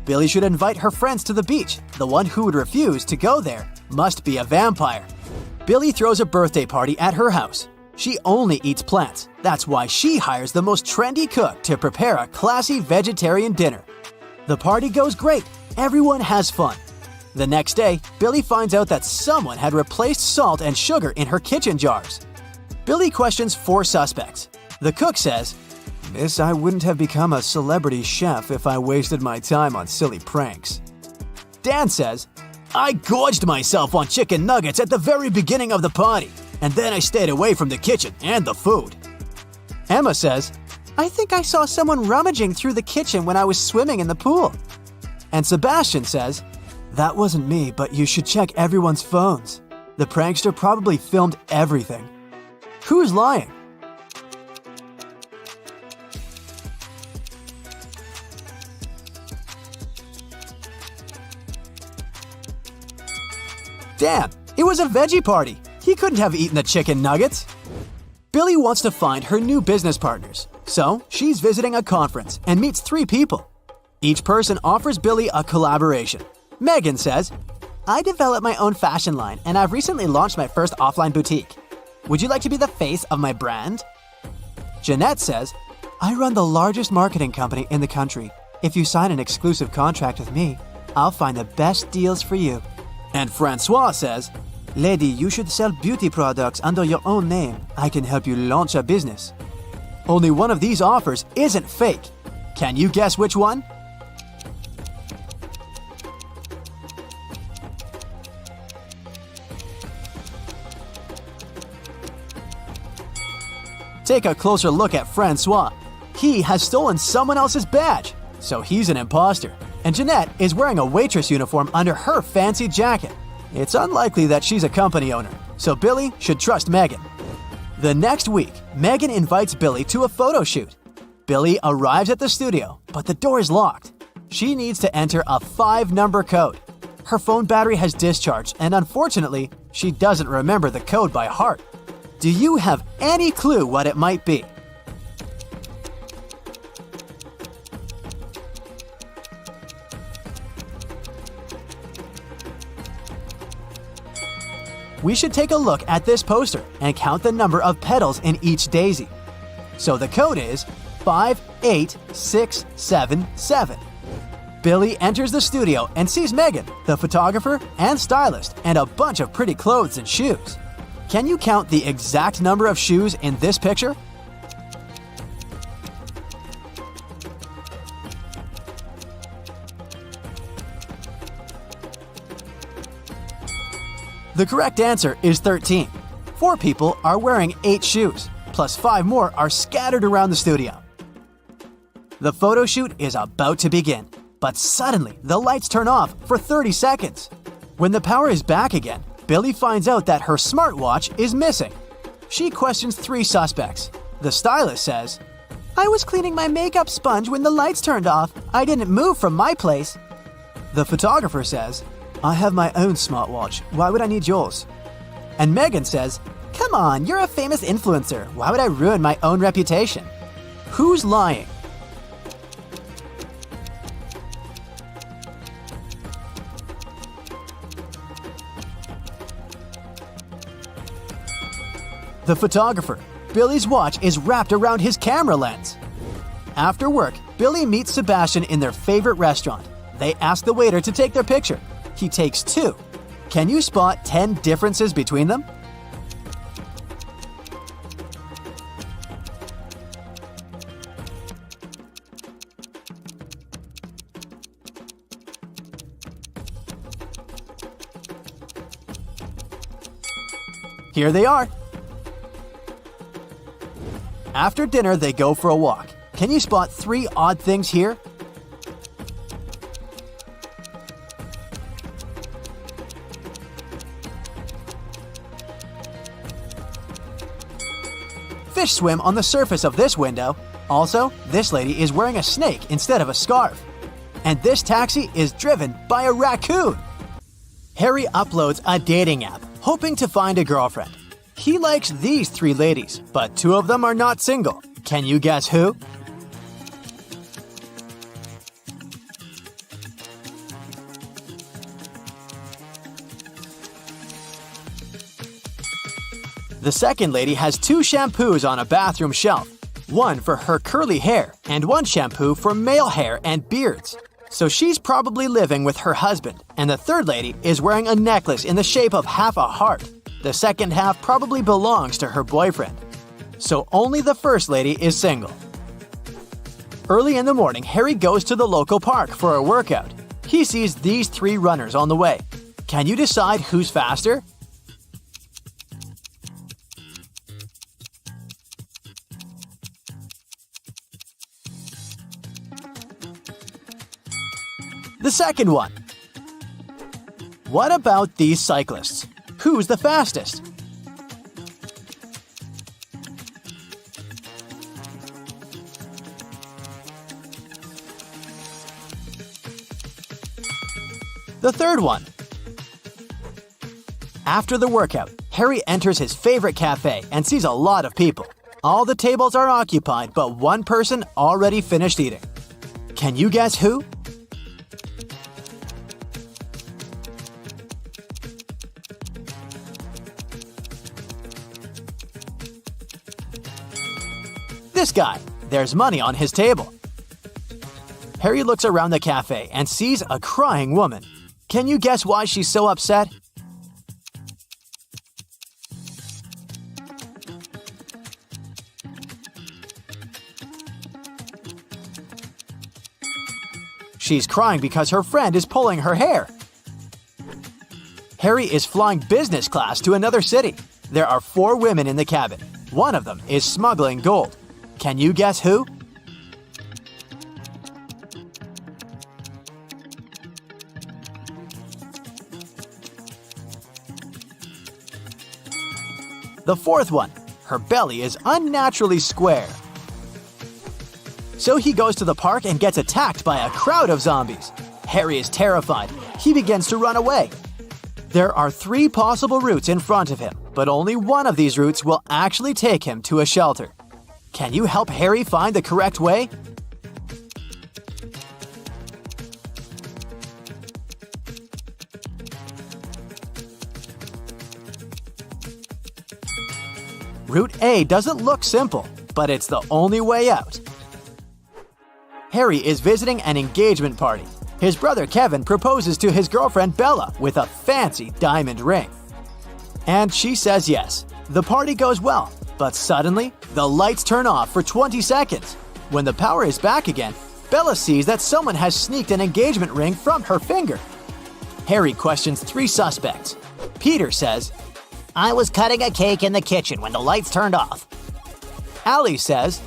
Billy should invite her friends to the beach. The one who would refuse to go there must be a vampire. Billy throws a birthday party at her house. She only eats plants. That's why she hires the most trendy cook to prepare a classy vegetarian dinner. The party goes great. Everyone has fun. The next day, Billy finds out that someone had replaced salt and sugar in her kitchen jars. Billy questions 4 suspects. The cook says, "Miss, I wouldn't have become a celebrity chef if I wasted my time on silly pranks." Dan says, "I gorged myself on chicken nuggets at the very beginning of the party, and then I stayed away from the kitchen and the food." Emma says, "I think I saw someone rummaging through the kitchen when I was swimming in the pool." And Sebastian says, "That wasn't me, but you should check everyone's phones. The prankster probably filmed everything." Who's lying? Damn, it was a veggie party. He couldn't have eaten the chicken nuggets. Billy wants to find her new business partners, so she's visiting a conference and meets 3 people. Each person offers Billy a collaboration. Megan says, "I developed my own fashion line and I've recently launched my first offline boutique. Would you like to be the face of my brand?" Jeanette says, "I run the largest marketing company in the country. If you sign an exclusive contract with me, I'll find the best deals for you." And Francois says, "Lady, you should sell beauty products under your own name. I can help you launch a business." Only one of these offers isn't fake. Can you guess which one? Take a closer look at Francois. He has stolen someone else's badge, so he's an imposter. And Jeanette is wearing a waitress uniform under her fancy jacket. It's unlikely that she's a company owner, so Billy should trust Megan. The next week, Megan invites Billy to a photo shoot. Billy arrives at the studio, but the door is locked. She needs to enter a 5-number code. Her phone battery has discharged, and unfortunately, she doesn't remember the code by heart. Do you have any clue what it might be? We should take a look at this poster and count the number of petals in each daisy. So the code is 58677. Billy enters the studio and sees Megan, the photographer and stylist, and a bunch of pretty clothes and shoes. Can you count the exact number of shoes in this picture? The correct answer is 13. 4 people are wearing 8 shoes, plus 5 more are scattered around the studio. The photo shoot is about to begin, but suddenly the lights turn off for 30 seconds. When the power is back again, Billy finds out that her smartwatch is missing. She questions 3 suspects. The stylist says, "I was cleaning my makeup sponge when the lights turned off. I didn't move from my place." The photographer says, "I have my own smartwatch. Why would I need yours?" And Megan says, "Come on, you're a famous influencer. Why would I ruin my own reputation?" Who's lying? The photographer. Billy's watch is wrapped around his camera lens. After work, Billy meets Sebastian in their favorite restaurant. They ask the waiter to take their picture. He takes 2. Can you spot 10 differences between them? Here they are. After dinner, they go for a walk. Can you spot 3 odd things here? Fish swim on the surface of this window. Also, this lady is wearing a snake instead of a scarf. And this taxi is driven by a raccoon. Harry uploads a dating app, hoping to find a girlfriend. He likes these 3 ladies, but 2 of them are not single. Can you guess who? The second lady has 2 shampoos on a bathroom shelf. One for her curly hair and 1 shampoo for male hair and beards. So she's probably living with her husband. And the third lady is wearing a necklace in the shape of half a heart. The second half probably belongs to her boyfriend. So only the first lady is single. Early in the morning, Harry goes to the local park for a workout. He sees these 3 runners on the way. Can you decide who's faster? The second one. What about these cyclists? Who's the fastest? The third one. After the workout, Harry enters his favorite cafe and sees a lot of people. All the tables are occupied, but one person already finished eating. Can you guess who? This guy. There's money on his table. Harry looks around the cafe and sees a crying woman. Can you guess why she's so upset? She's crying because her friend is pulling her hair. Harry is flying business class to another city. There are 4 women in the cabin. One of them is smuggling gold. Can you guess who? The fourth one. Her belly is unnaturally square. So he goes to the park and gets attacked by a crowd of zombies. Harry is terrified. He begins to run away. There are 3 possible routes in front of him, but only one of these routes will actually take him to a shelter. Can you help Harry find the correct way? Route A doesn't look simple, but it's the only way out. Harry is visiting an engagement party. His brother Kevin proposes to his girlfriend Bella with a fancy diamond ring. And she says yes. The party goes well, but suddenly, the lights turn off for 20 seconds. When the power is back again, Bella sees that someone has sneaked an engagement ring from her finger. Harry questions 3 suspects. Peter says, I was cutting a cake in the kitchen when the lights turned off. Allie says,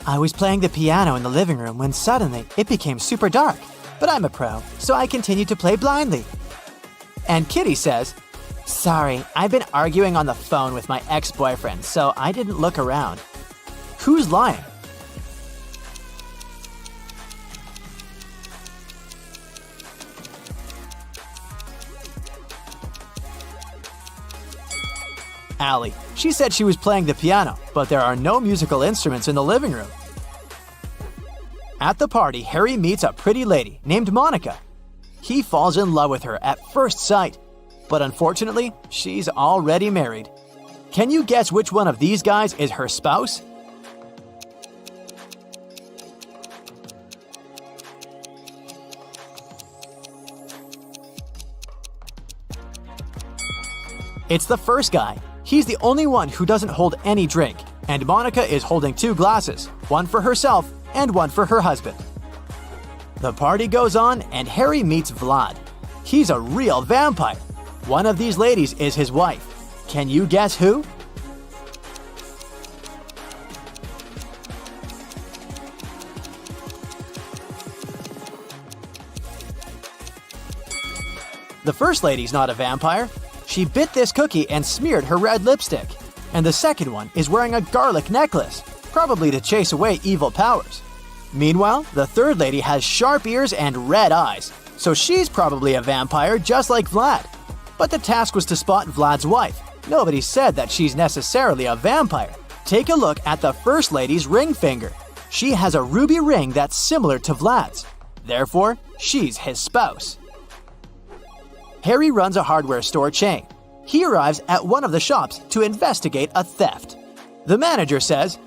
I was playing the piano in the living room when suddenly it became super dark, but I'm a pro, so I continued to play blindly. And Kitty says, sorry, I've been arguing on the phone with my ex-boyfriend, so I didn't look around. Who's lying? Allie. She said she was playing the piano, but there are no musical instruments in the living room. At the party, Harry meets a pretty lady named Monica. He falls in love with her at first sight, but unfortunately, she's already married. Can you guess which one of these guys is her spouse? It's the first guy. He's the only one who doesn't hold any drink, and Monica is holding 2 glasses, one for herself and one for her husband. The party goes on, and Harry meets Vlad. He's a real vampire. One of these ladies is his wife. Can you guess who? The first lady's not a vampire. She bit this cookie and smeared her red lipstick. And the second one is wearing a garlic necklace, probably to chase away evil powers. Meanwhile, the third lady has sharp ears and red eyes, so she's probably a vampire just like Vlad. But the task was to spot Vlad's wife. Nobody said that she's necessarily a vampire. Take a look at the first lady's ring finger. She has a ruby ring that's similar to Vlad's. Therefore, she's his spouse. Harry runs a hardware store chain. He arrives at one of the shops to investigate a theft. The manager says,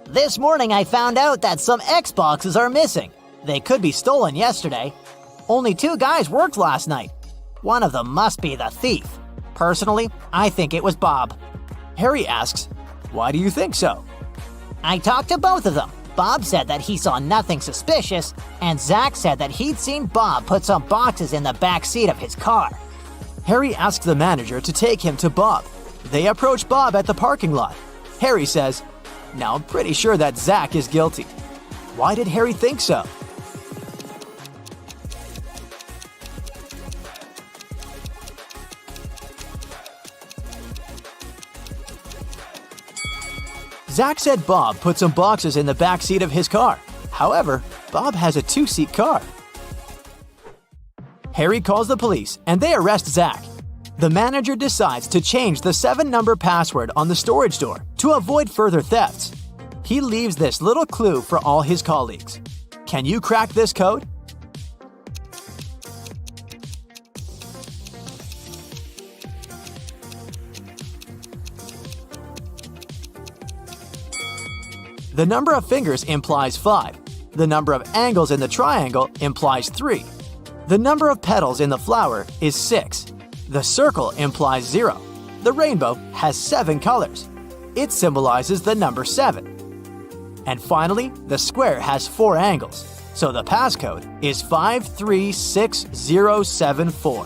This morning I found out that some Xboxes are missing. They could be stolen yesterday. Only 2 guys worked last night. One of them must be the thief. Personally, I think it was Bob. Harry asks, why do you think so? I talked to both of them. Bob said that he saw nothing suspicious, and Zach said that he'd seen Bob put some boxes in the back seat of his car. Harry asks the manager to take him to Bob. They approach Bob at the parking lot. Harry says, now I'm pretty sure that Zach is guilty. Why did Harry think so? Zach said Bob put some boxes in the back seat of his car. However, Bob has a 2-seat car. Harry calls the police and they arrest Zach. The manager decides to change the 7-number password on the storage door to avoid further thefts. He leaves this little clue for all his colleagues. Can you crack this code? The number of fingers implies 5. The number of angles in the triangle implies 3. The number of petals in the flower is 6. The circle implies 0. The rainbow has 7 colors. It symbolizes the number 7. And finally, the square has 4 angles, so the passcode is 536074.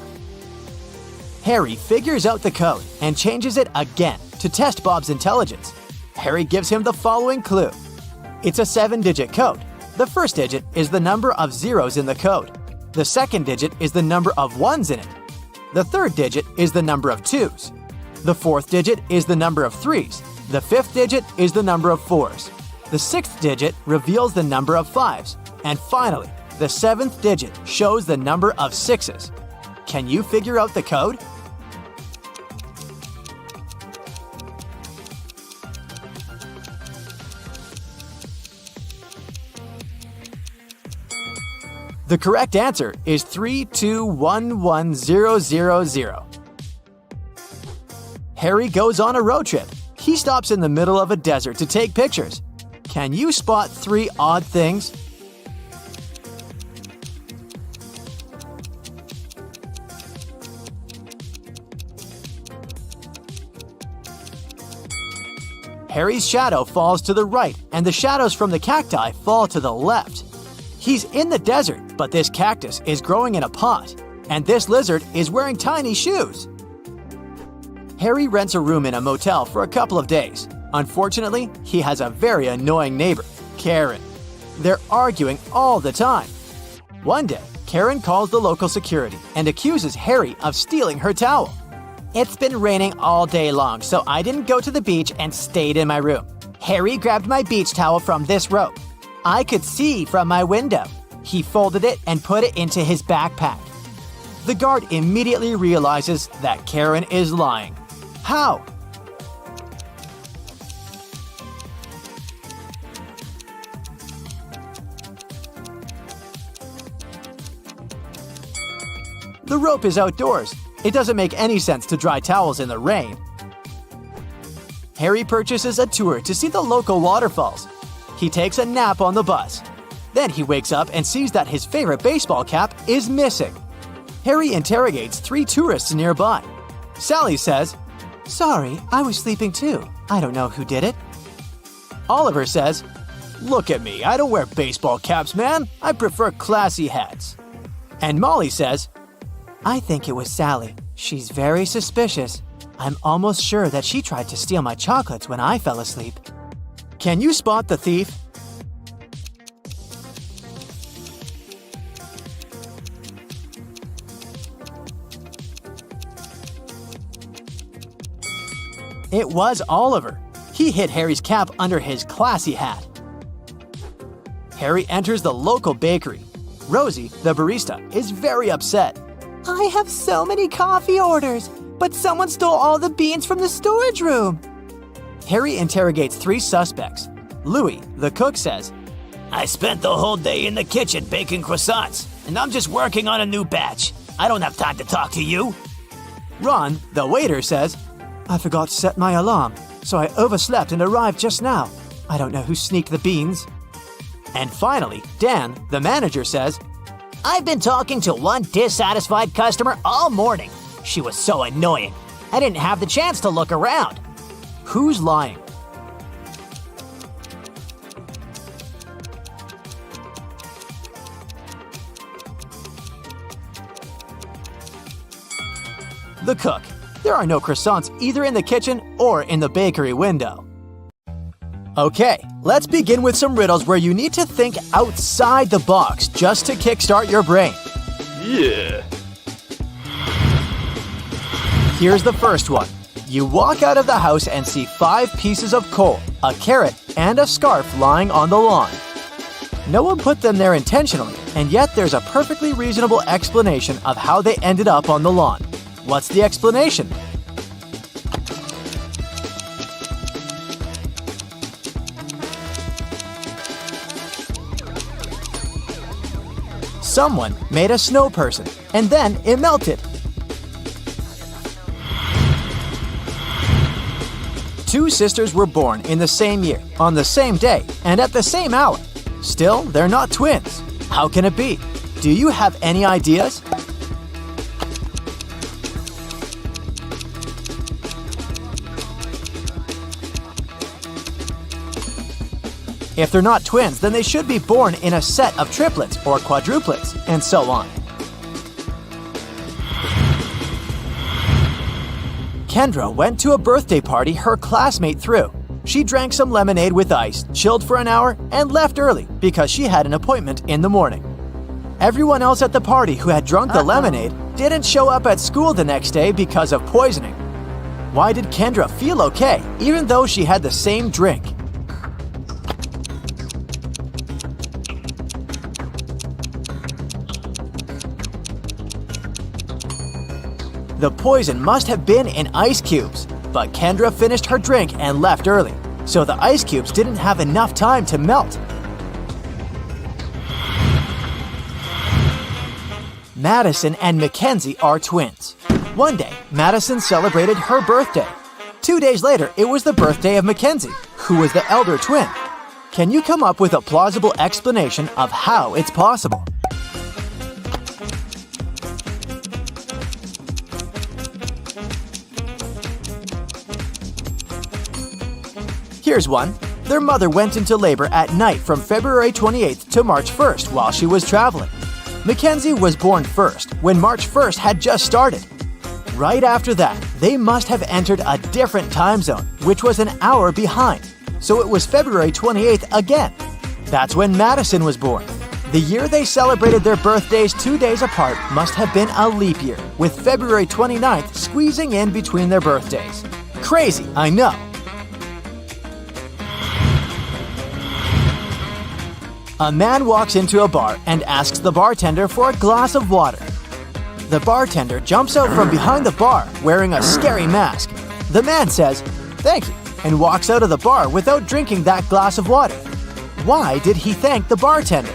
Harry figures out the code and changes it again to test Bob's intelligence. Harry gives him the following clue. It's a 7-digit code. The first digit is the number of zeros in the code. The second digit is the number of ones in it. The third digit is the number of 2s. The fourth digit is the number of 3s. The fifth digit is the number of 4s. The sixth digit reveals the number of 5s. And finally, the 7th digit shows the number of 6s. Can you figure out the code? The correct answer is 3211000. Harry goes on a road trip. He stops in the middle of a desert to take pictures. Can you spot 3 odd things? Harry's shadow falls to the right, and the shadows from the cacti fall to the left. He's in the desert, but this cactus is growing in a pot, and this lizard is wearing tiny shoes. Harry rents a room in a motel for a couple of days. Unfortunately, he has a very annoying neighbor, Karen. They're arguing all the time. One day, Karen calls the local security and accuses Harry of stealing her towel. It's been raining all day long, so I didn't go to the beach and stayed in my room. Harry grabbed my beach towel from this rope. I could see from my window. He folded it and put it into his backpack. The guard immediately realizes that Karen is lying. How? The rope is outdoors. It doesn't make any sense to dry towels in the rain. Harry purchases a tour to see the local waterfalls. He takes a nap on the bus. Then he wakes up and sees that his favorite baseball cap is missing. Harry interrogates 3 tourists nearby. Sally says, "Sorry, I was sleeping too. I don't know who did it." Oliver says, "Look at me, I don't wear baseball caps, man. I prefer classy hats." And Molly says, "I think it was Sally. She's very suspicious. I'm almost sure that she tried to steal my chocolates when I fell asleep." Can you spot the thief? It was Oliver. He hid Harry's cap under his classy hat. Harry enters the local bakery. Rosie, the barista, is very upset. "I have so many coffee orders, but someone stole all the beans from the storage room." Harry interrogates 3 suspects. Louis, the cook, says, I spent the whole day in the kitchen baking croissants, and I'm just working on a new batch. I don't have time to talk to you. Ron, the waiter, says, "I forgot to set my alarm, so I overslept and arrived just now. I don't know who sneaked the beans." And finally, Dan, the manager, says, I've been talking to one dissatisfied customer all morning. She was so annoying. I didn't have the chance to look around. who's lying? The cook. There are no croissants either in the kitchen or in the bakery window. Okay, let's begin with some riddles where you need to think outside the box just to kickstart your brain. Yeah. Here's the first one. You walk out of the house and see 5 pieces of coal, a carrot, and a scarf lying on the lawn. No one put them there intentionally, and yet there's a perfectly reasonable explanation of how they ended up on the lawn. What's the explanation? Someone made a snow person, and then it melted. 2 sisters were born in the same year, on the same day, and at the same hour. Still, they're not twins. How can it be? Do you have any ideas? If they're not twins, then they should be born in a set of triplets or quadruplets, and so on. Kendra went to a birthday party her classmate threw. She drank some lemonade with ice, chilled for an hour, and left early because she had an appointment in the morning. Everyone else at the party who had drunk the lemonade didn't show up at school the next day because of poisoning. Why did Kendra feel okay, even though she had the same drink? The poison must have been in ice cubes, but Kendra finished her drink and left early, so the ice cubes didn't have enough time to melt. Madison and Mackenzie are twins. One day, Madison celebrated her birthday. 2 days later, it was the birthday of Mackenzie, who was the elder twin. Can you come up with a plausible explanation of how it's possible? Here's one. Their mother went into labor at night from February 28th to March 1st while she was traveling. Mackenzie was born first when March 1st had just started. Right after that, they must have entered a different time zone, which was an hour behind. So it was February 28th again. That's when Madison was born. The year they celebrated their birthdays 2 days apart must have been a leap year, with February 29th squeezing in between their birthdays. Crazy, I know. A man walks into a bar and asks the bartender for a glass of water. The bartender jumps out from behind the bar wearing a scary mask. The man says, "Thank you," and walks out of the bar without drinking that glass of water. Why did he thank the bartender?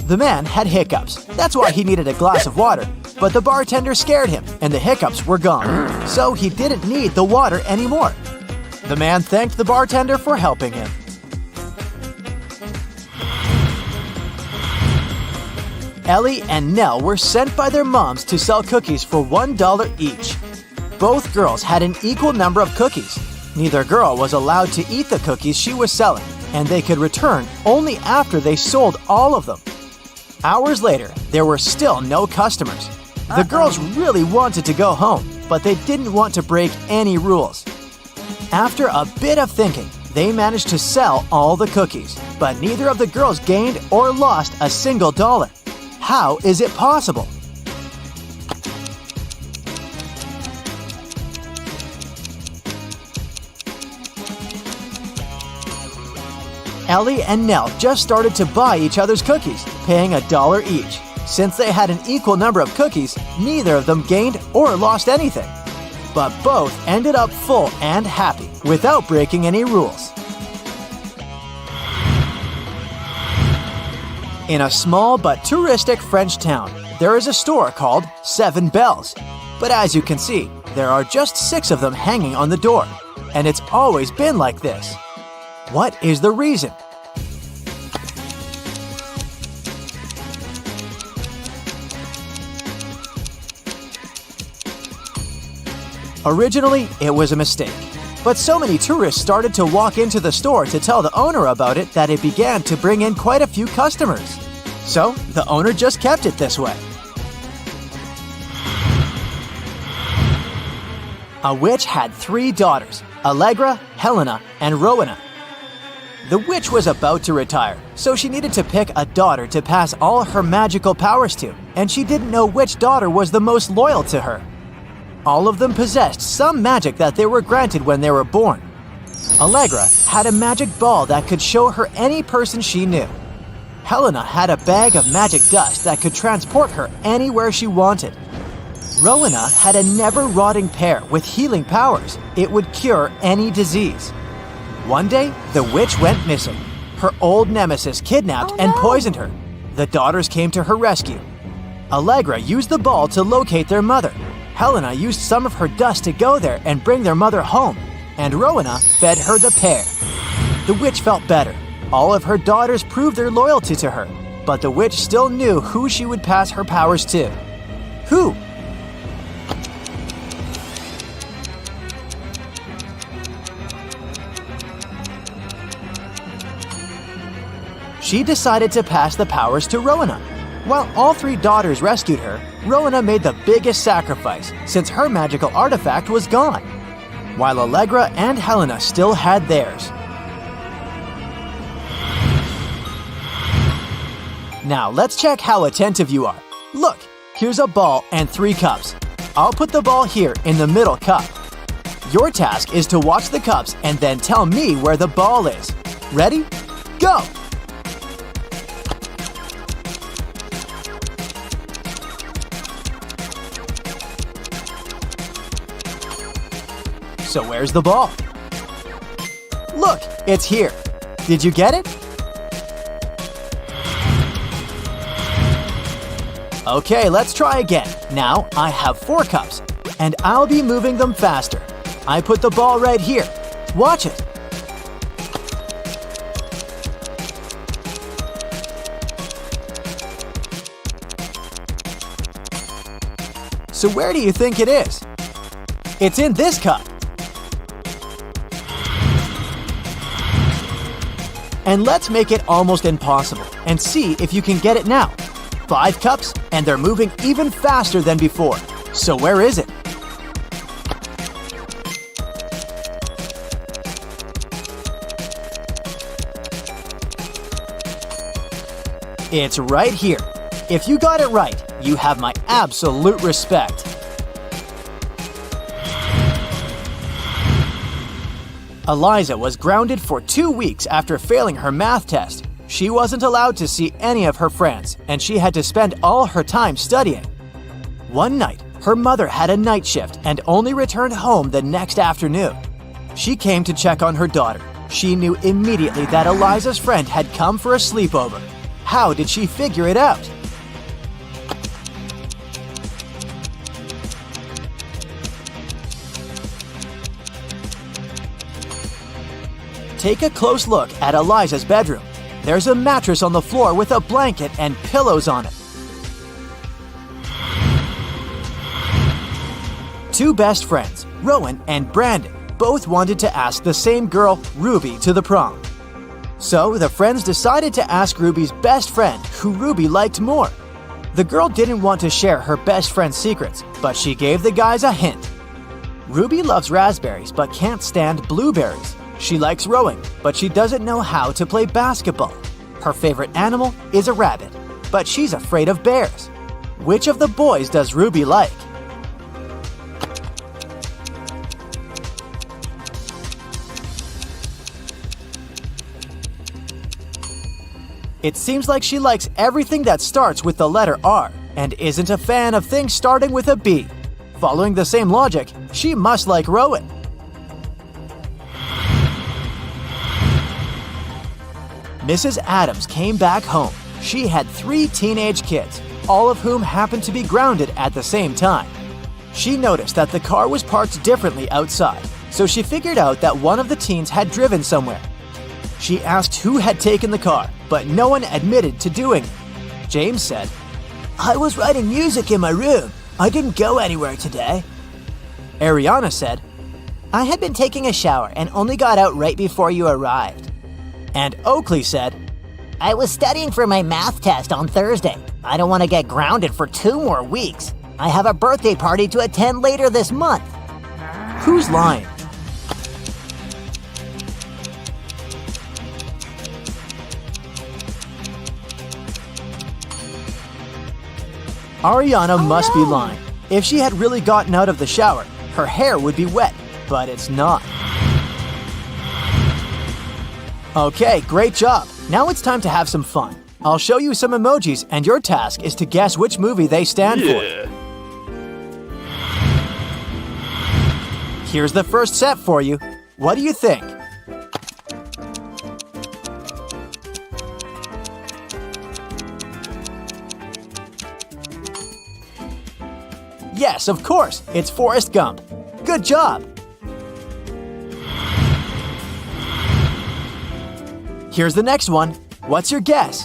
The man had hiccups. That's why he needed a glass of water. But the bartender scared him, and the hiccups were gone. So he didn't need the water anymore. The man thanked the bartender for helping him. Ellie and Nell were sent by their moms to sell cookies for $1 each. Both girls had an equal number of cookies. Neither girl was allowed to eat the cookies she was selling, and they could return only after they sold all of them. Hours later, there were still no customers. The girls really wanted to go home, but they didn't want to break any rules. After a bit of thinking, they managed to sell all the cookies, but neither of the girls gained or lost a single dollar. How is it possible? Ellie and Nell just started to buy each other's cookies, paying $1 each. Since they had an equal number of cookies, neither of them gained or lost anything. But both ended up full and happy, without breaking any rules. In a small but touristic French town, there is a store called 7 Bells. But as you can see, there are just 6 of them hanging on the door. And it's always been like this. What is the reason? Originally, it was a mistake. But so many tourists started to walk into the store to tell the owner about it that it began to bring in quite a few customers. So, the owner just kept it this way. A witch had 3 daughters, Allegra, Helena, and Rowena. The witch was about to retire, so she needed to pick a daughter to pass all her magical powers to, and she didn't know which daughter was the most loyal to her. All of them possessed some magic that they were granted when they were born. Allegra had a magic ball that could show her any person she knew. Helena had a bag of magic dust that could transport her anywhere she wanted. Rowena had a never-rotting pear with healing powers. It would cure any disease. One day, the witch went missing. Her old nemesis kidnapped and poisoned her. The daughters came to her rescue. Allegra used the ball to locate their mother. Helena used some of her dust to go there and bring their mother home, and Rowena fed her the pear. The witch felt better. All of her daughters proved their loyalty to her, but the witch still knew who she would pass her powers to. Who? She decided to pass the powers to Rowena. While all 3 daughters rescued her, Rowena made the biggest sacrifice since her magical artifact was gone, while Allegra and Helena still had theirs. Now let's check how attentive you are. Look, here's a ball and 3 cups. I'll put the ball here in the middle cup. Your task is to watch the cups and then tell me where the ball is. Ready? Go! So where's the ball? Look, it's here. Did you get it? Okay, let's try again. Now I have 4 cups, and I'll be moving them faster. I put the ball right here. Watch it. So where do you think it is? It's in this cup. And let's make it almost impossible and see if you can get it now. 5 cups, and they're moving even faster than before. So where is it? It's right here. If you got it right, you have my absolute respect. Eliza was grounded for 2 weeks after failing her math test. She wasn't allowed to see any of her friends, and she had to spend all her time studying. One night, her mother had a night shift and only returned home the next afternoon. She came to check on her daughter. She knew immediately that Eliza's friend had come for a sleepover. How did she figure it out? Take a close look at Eliza's bedroom. There's a mattress on the floor with a blanket and pillows on it. 2 best friends, Rowan and Brandon, both wanted to ask the same girl, Ruby, to the prom. So the friends decided to ask Ruby's best friend who Ruby liked more. The girl didn't want to share her best friend's secrets, but she gave the guys a hint. Ruby loves raspberries but can't stand blueberries. She likes rowing, but she doesn't know how to play basketball. Her favorite animal is a rabbit, but she's afraid of bears. Which of the boys does Ruby like? It seems like she likes everything that starts with the letter R and isn't a fan of things starting with a B. Following the same logic, she must like Rowan. Mrs. Adams came back home. She had 3 teenage kids, all of whom happened to be grounded at the same time. She noticed that the car was parked differently outside, so she figured out that one of the teens had driven somewhere. She asked who had taken the car, but no one admitted to doing it. James said, "I was writing music in my room. I didn't go anywhere today." Ariana said, "I had been taking a shower and only got out right before you arrived." And Oakley said, I was studying for my math test on Thursday. I don't want to get grounded for 2 more weeks. I have a birthday party to attend later this month. "Who's lying?" Ariana must be lying. If she had really gotten out of the shower, her hair would be wet, but it's not. Okay, great job. Now it's time to have some fun. I'll show you some emojis, and your task is to guess which movie they stand for. Here's the first set for you. What do you think? Yes, of course, it's Forrest Gump. Good job! Here's the next one. What's your guess?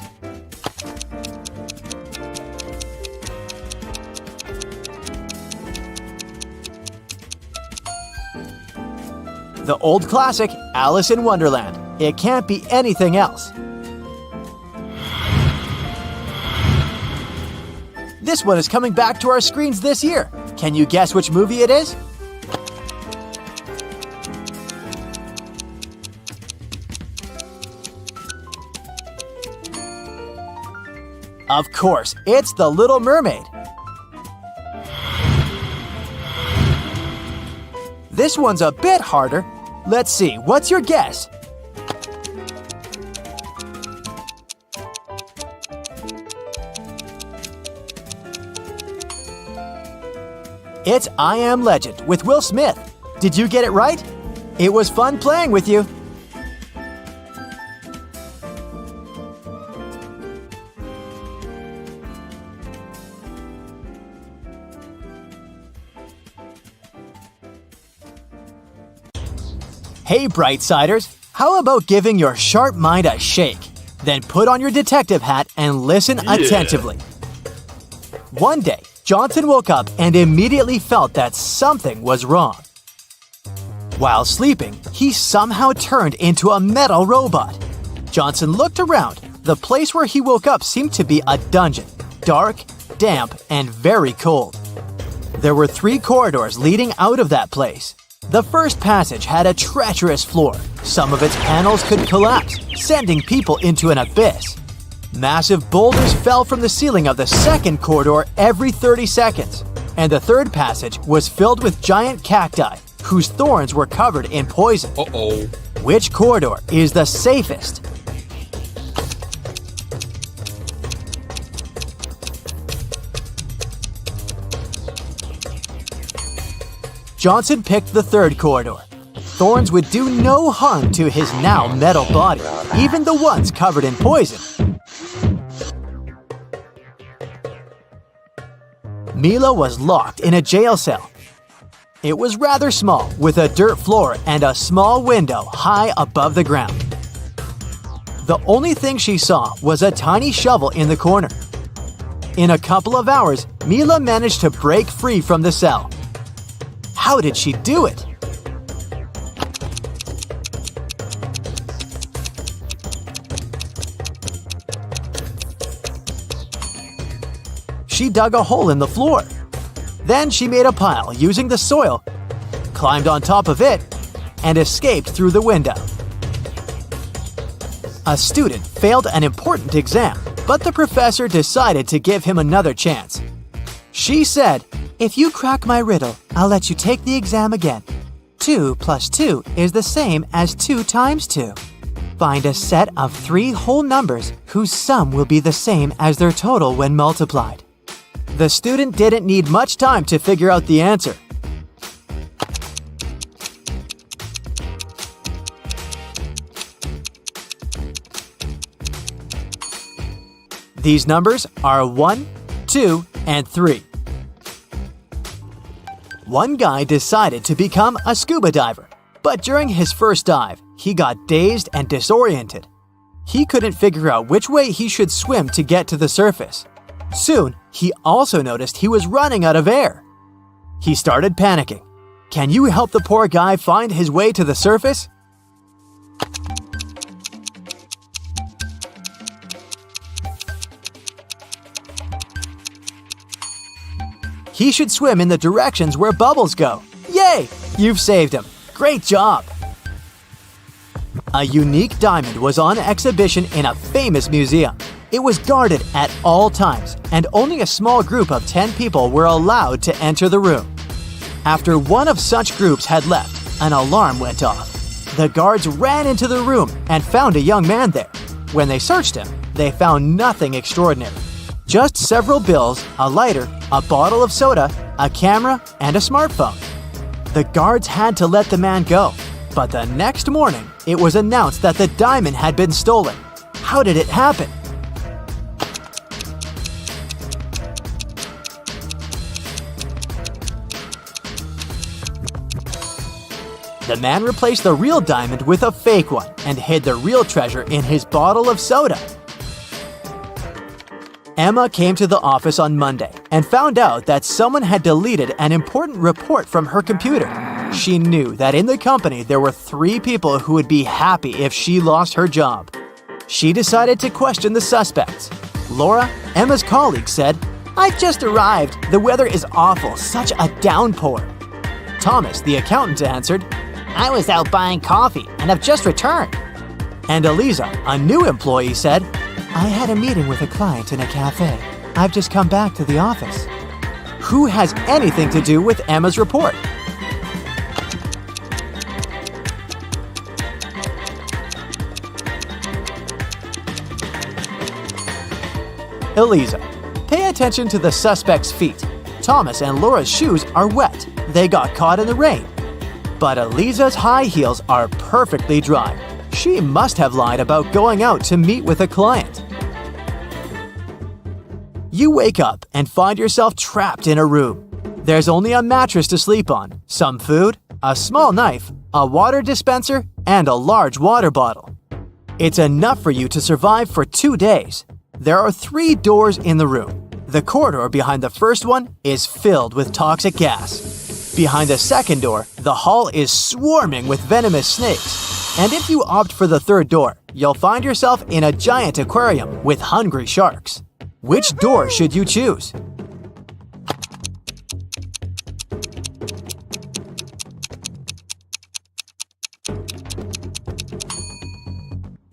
The old classic, Alice in Wonderland. It can't be anything else. This one is coming back to our screens this year. Can you guess which movie it is? Of course, it's The Little Mermaid. This one's a bit harder. Let's see, what's your guess? It's I Am Legend with Will Smith. Did you get it right? It was fun playing with you. Hey, Brightsiders, how about giving your sharp mind a shake? Then put on your detective hat and listen attentively. One day, Johnson woke up and immediately felt that something was wrong. While sleeping, he somehow turned into a metal robot. Johnson looked around. The place where he woke up seemed to be a dungeon, dark, damp, and very cold. There were 3 corridors leading out of that place. The first passage had a treacherous floor. Some of its panels could collapse, sending people into an abyss. Massive boulders fell from the ceiling of the second corridor every 30 seconds. And the third passage was filled with giant cacti, whose thorns were covered in poison. Uh-oh. Which corridor is the safest? Johnson picked the third corridor. Thorns would do no harm to his now metal body, even the ones covered in poison. Mila was locked in a jail cell. It was rather small, with a dirt floor and a small window high above the ground. The only thing she saw was a tiny shovel in the corner. In a couple of hours, Mila managed to break free from the cell. How did she do it? She dug a hole in the floor. Then she made a pile using the soil, climbed on top of it, and escaped through the window. A student failed an important exam, but the professor decided to give him another chance. She said, "If you crack my riddle, I'll let you take the exam again. 2 plus 2 is the same as 2 times 2. Find a set of 3 whole numbers whose sum will be the same as their total when multiplied." The student didn't need much time to figure out the answer. These numbers are 1, 2, and 3. One guy decided to become a scuba diver, but during his first dive, he got dazed and disoriented. He couldn't figure out which way he should swim to get to the surface. Soon, he also noticed he was running out of air. He started panicking. Can you help the poor guy find his way to the surface? He should swim in the directions where bubbles go. Yay! You've saved him. Great job! A unique diamond was on exhibition in a famous museum. It was guarded at all times, and only a small group of 10 people were allowed to enter the room. After one of such groups had left, an alarm went off. The guards ran into the room and found a young man there. When they searched him, they found nothing extraordinary. Just several bills, a lighter, a bottle of soda, a camera, and a smartphone. The guards had to let the man go, but the next morning, it was announced that the diamond had been stolen. How did it happen? The man replaced the real diamond with a fake one and hid the real treasure in his bottle of soda. Emma came to the office on Monday and found out that someone had deleted an important report from her computer. She knew that in the company there were 3 people who would be happy if she lost her job. She decided to question the suspects. Laura, Emma's colleague, said, "I've just arrived. The weather is awful, such a downpour." Thomas, the accountant, answered, I was out buying coffee and have just returned. And Eliza, a new employee, said, "I had a meeting with a client in a cafe. I've just come back to the office." Who has anything to do with Emma's report? Eliza. Pay attention to the suspect's feet. Thomas and Laura's shoes are wet. They got caught in the rain. But Eliza's high heels are perfectly dry. She must have lied about going out to meet with a client. You wake up and find yourself trapped in a room. There's only a mattress to sleep on, some food, a small knife, a water dispenser, and a large water bottle. It's enough for you to survive for 2 days. There are 3 doors in the room. The corridor behind the first one is filled with toxic gas. Behind the second door, the hall is swarming with venomous snakes. And if you opt for the third door, you'll find yourself in a giant aquarium with hungry sharks. Which door should you choose?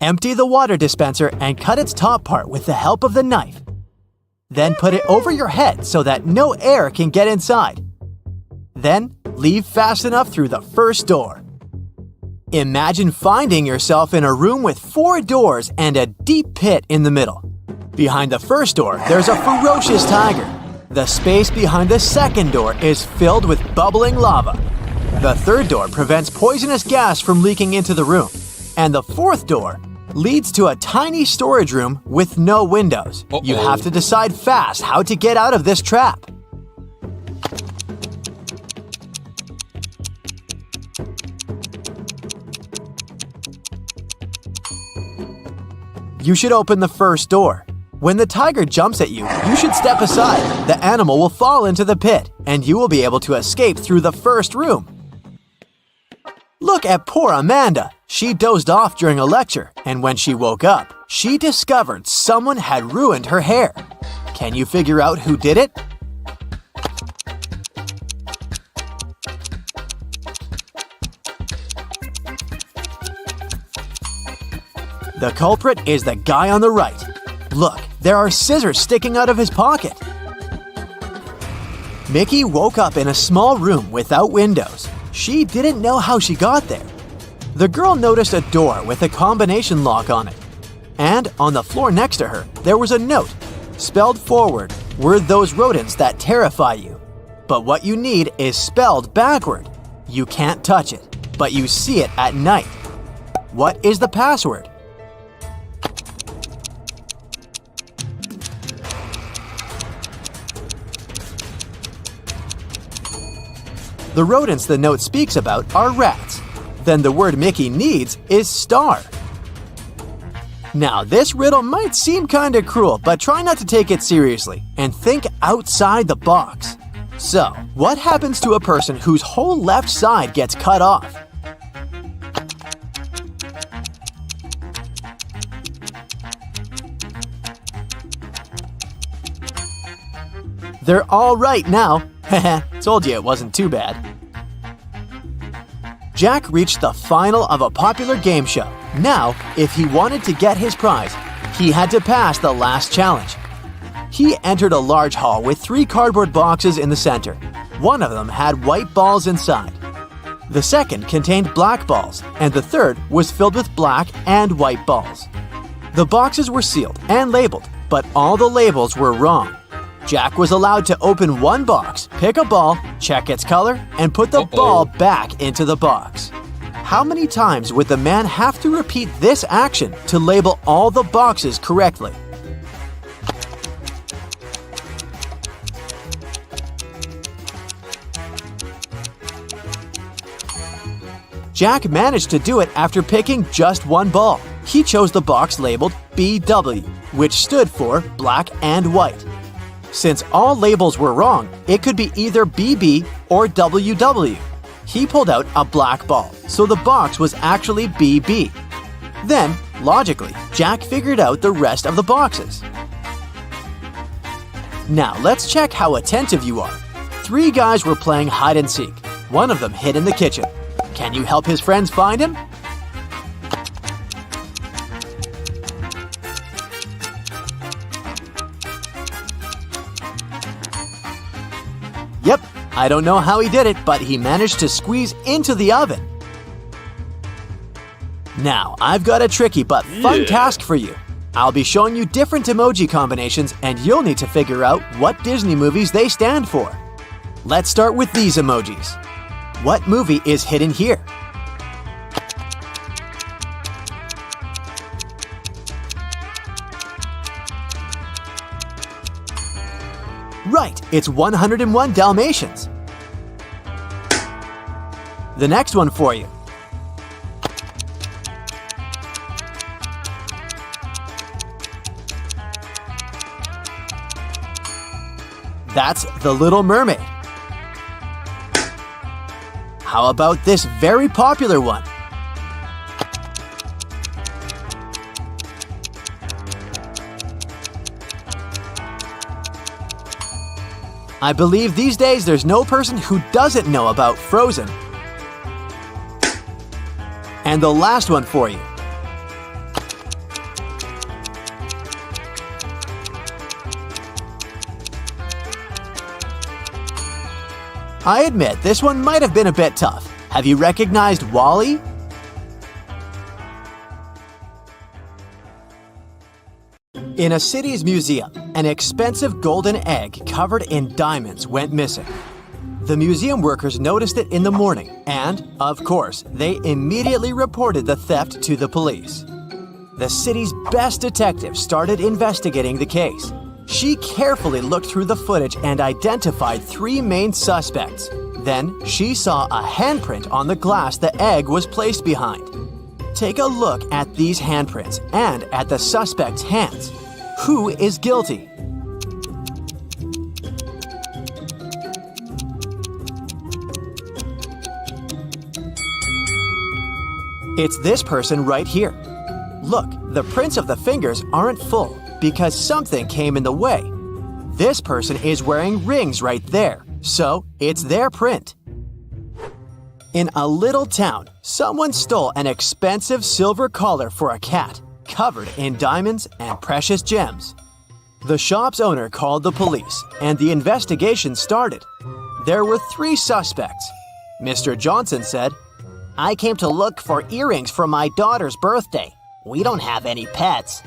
Empty the water dispenser and cut its top part with the help of the knife. Then put it over your head so that no air can get inside. Then leave fast enough through the first door. Imagine finding yourself in a room with 4 doors and a deep pit in the middle. Behind the first door, there's a ferocious tiger. The space behind the second door is filled with bubbling lava. The third door prevents poisonous gas from leaking into the room. And the fourth door leads to a tiny storage room with no windows. You have to decide fast how to get out of this trap. You should open the first door. When the tiger jumps at you, you should step aside. The animal will fall into the pit, and you will be able to escape through the first room. Look at poor Amanda. She dozed off during a lecture, and when she woke up, she discovered someone had ruined her hair. Can you figure out who did it? The culprit is the guy on the right. Look, there are scissors sticking out of his pocket. Mickey woke up in a small room without windows. She didn't know how she got there. The girl noticed a door with a combination lock on it. And on the floor next to her, there was a note. Spelled forward were those rodents that terrify you. But what you need is spelled backward. You can't touch it, but you see it at night. What is the password? The rodents the note speaks about are rats. Then the word Mickey needs is star. Now, this riddle might seem kinda cruel, but try not to take it seriously and think outside the box. So, what happens to a person whose whole left side gets cut off? They're all right now. Heh, told you it wasn't too bad. Jack reached the final of a popular game show. Now, if he wanted to get his prize, he had to pass the last challenge. He entered a large hall with 3 cardboard boxes in the center. One of them had white balls inside. The second contained black balls, and the third was filled with black and white balls. The boxes were sealed and labeled, but all the labels were wrong. Jack was allowed to open one box, pick a ball, check its color, and put the ball back into the box. How many times would the man have to repeat this action to label all the boxes correctly? Jack managed to do it after picking just one ball. He chose the box labeled BW, which stood for black and white. Since all labels were wrong, it could be either BB or WW. He pulled out a black ball, so the box was actually BB. Then, logically, Jack figured out the rest of the boxes. Now, let's check how attentive you are. 3 guys were playing hide and seek. One of them hid in the kitchen. Can you help his friends find him? Yep, I don't know how he did it, but he managed to squeeze into the oven. Now, I've got a tricky but fun task for you. I'll be showing you different emoji combinations, and you'll need to figure out what Disney movies they stand for. Let's start with these emojis. What movie is hidden here? Right, it's 101 Dalmatians. The next one for you. That's The Little Mermaid. How about this very popular one? I believe these days there's no person who doesn't know about Frozen. And the last one for you. I admit, this one might have been a bit tough. Have you recognized WALL-E? In a city's museum, an expensive golden egg covered in diamonds went missing. The museum workers noticed it in the morning and, of course, they immediately reported the theft to the police. The city's best detective started investigating the case. She carefully looked through the footage and identified 3 main suspects. Then she saw a handprint on the glass the egg was placed behind. Take a look at these handprints and at the suspect's hands. Who is guilty? It's this person right here. Look, the prints of the fingers aren't full because something came in the way. This person is wearing rings right there, so it's their print. In a little town, someone stole an expensive silver collar for a cat, covered in diamonds and precious gems. The shop's owner called the police, and the investigation started. There were 3 suspects. Mr. Johnson said, I came to look for earrings for my daughter's birthday. We don't have any pets.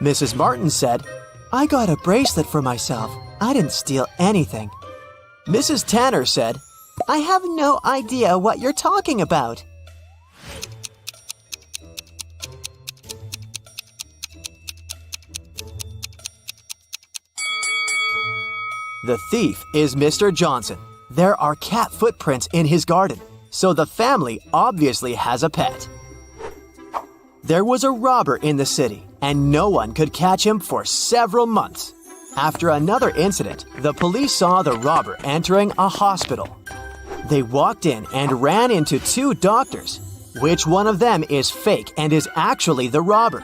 Mrs. Martin said, I got a bracelet for myself. I didn't steal anything. Mrs. Tanner said, I have no idea what you're talking about. The thief is Mr. Johnson. There are cat footprints in his garden, so the family obviously has a pet. There was a robber in the city, and no one could catch him for several months. After another incident, the police saw the robber entering a hospital. They walked in and ran into 2 doctors. Which one of them is fake and is actually the robber?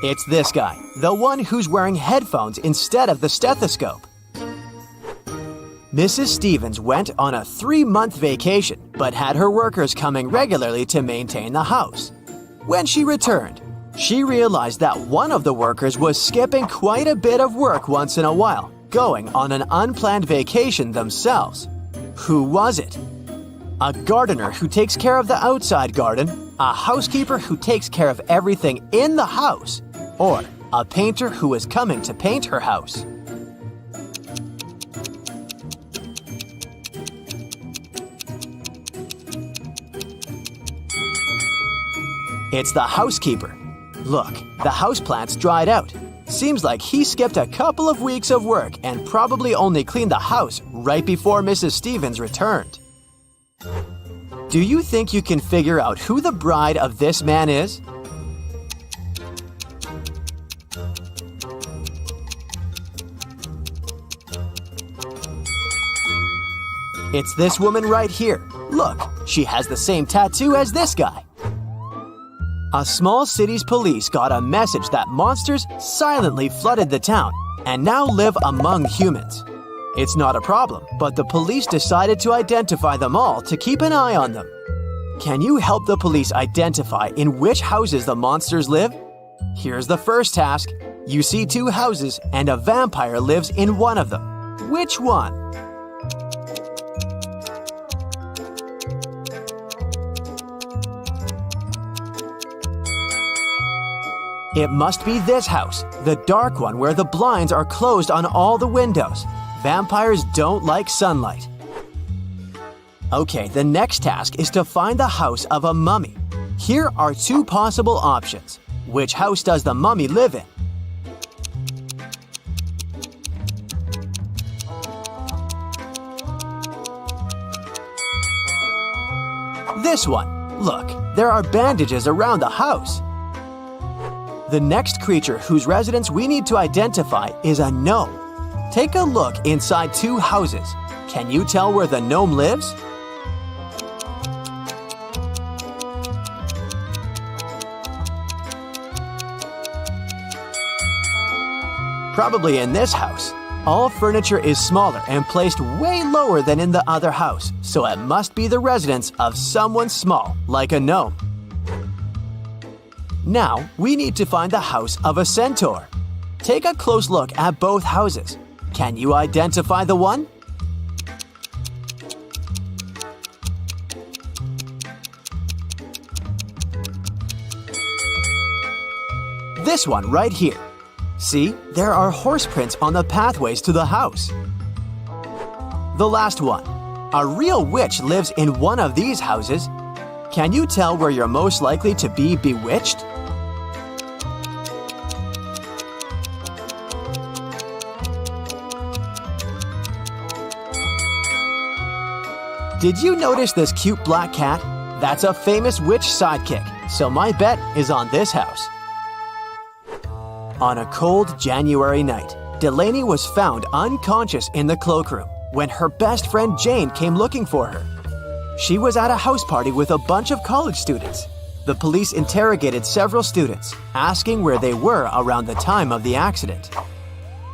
It's this guy, the one who's wearing headphones instead of the stethoscope. Mrs. Stevens went on a 3-month vacation, but had her workers coming regularly to maintain the house. When she returned, she realized that one of the workers was skipping quite a bit of work once in a while, going on an unplanned vacation themselves. Who was it? A gardener who takes care of the outside garden, a housekeeper who takes care of everything in the house, or a painter who is coming to paint her house. It's the housekeeper. Look, the houseplants dried out. Seems like he skipped a couple of weeks of work and probably only cleaned the house right before Mrs. Stevens returned. Do you think you can figure out who the bride of this man is? It's this woman right here. Look, she has the same tattoo as this guy. A small city's police got a message that monsters silently flooded the town and now live among humans. It's not a problem, but the police decided to identify them all to keep an eye on them. Can you help the police identify in which houses the monsters live? Here's the first task. You see 2 houses and a vampire lives in one of them. Which one? It must be this house, the dark one where the blinds are closed on all the windows. Vampires don't like sunlight. Okay, the next task is to find the house of a mummy. Here are 2 possible options. Which house does the mummy live in? This one. Look, there are bandages around the house. The next creature whose residence we need to identify is a gnome. Take a look inside 2 houses. Can you tell where the gnome lives? Probably in this house. All furniture is smaller and placed way lower than in the other house, so it must be the residence of someone small, like a gnome. Now, we need to find the house of a centaur. Take a close look at both houses. Can you identify the one? This one right here. See, there are horse prints on the pathways to the house. The last one. A real witch lives in one of these houses. Can you tell where you're most likely to be bewitched? Did you notice this cute black cat? That's a famous witch sidekick, so my bet is on this house. On a cold January night, Delaney was found unconscious in the cloakroom when her best friend Jane came looking for her. She was at a house party with a bunch of college students. The police interrogated several students, asking where they were around the time of the accident.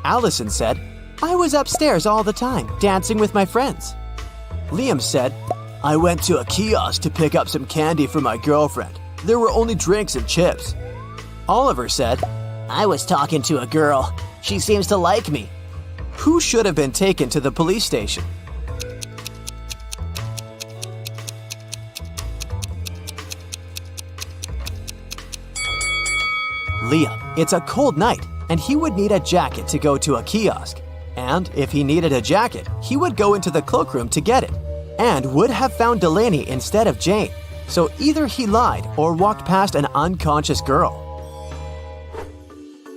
Allison said, "I was upstairs all the time, dancing with my friends." Liam said, "I went to a kiosk to pick up some candy for my girlfriend. There were only drinks and chips." Oliver said, I was talking to a girl. She seems to like me. Who should have been taken to the police station? Liam. It's a cold night, and he would need a jacket to go to a kiosk. And if he needed a jacket, he would go into the cloakroom to get it, and would have found Delaney instead of Jane. So either he lied or walked past an unconscious girl.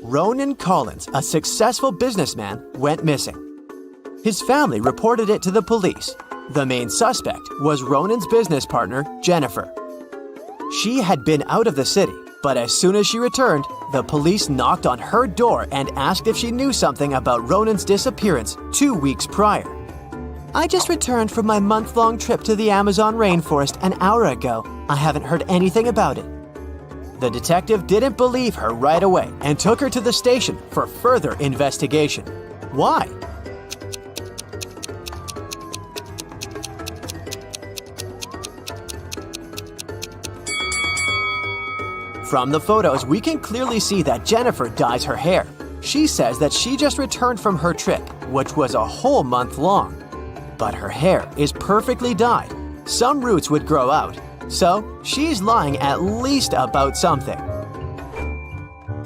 Ronan Collins, a successful businessman, went missing. His family reported it to the police. The main suspect was Ronan's business partner, Jennifer. She had been out of the city, but as soon as she returned, the police knocked on her door and asked if she knew something about Ronan's disappearance 2 weeks prior. "I just returned from my month-long trip to the Amazon rainforest an hour ago. I haven't heard anything about it." The detective didn't believe her right away and took her to the station for further investigation. Why? From the photos, we can clearly see that Jennifer dyes her hair. She says that she just returned from her trip, which was a whole month long. But her hair is perfectly dyed. Some roots would grow out. So, she's lying at least about something.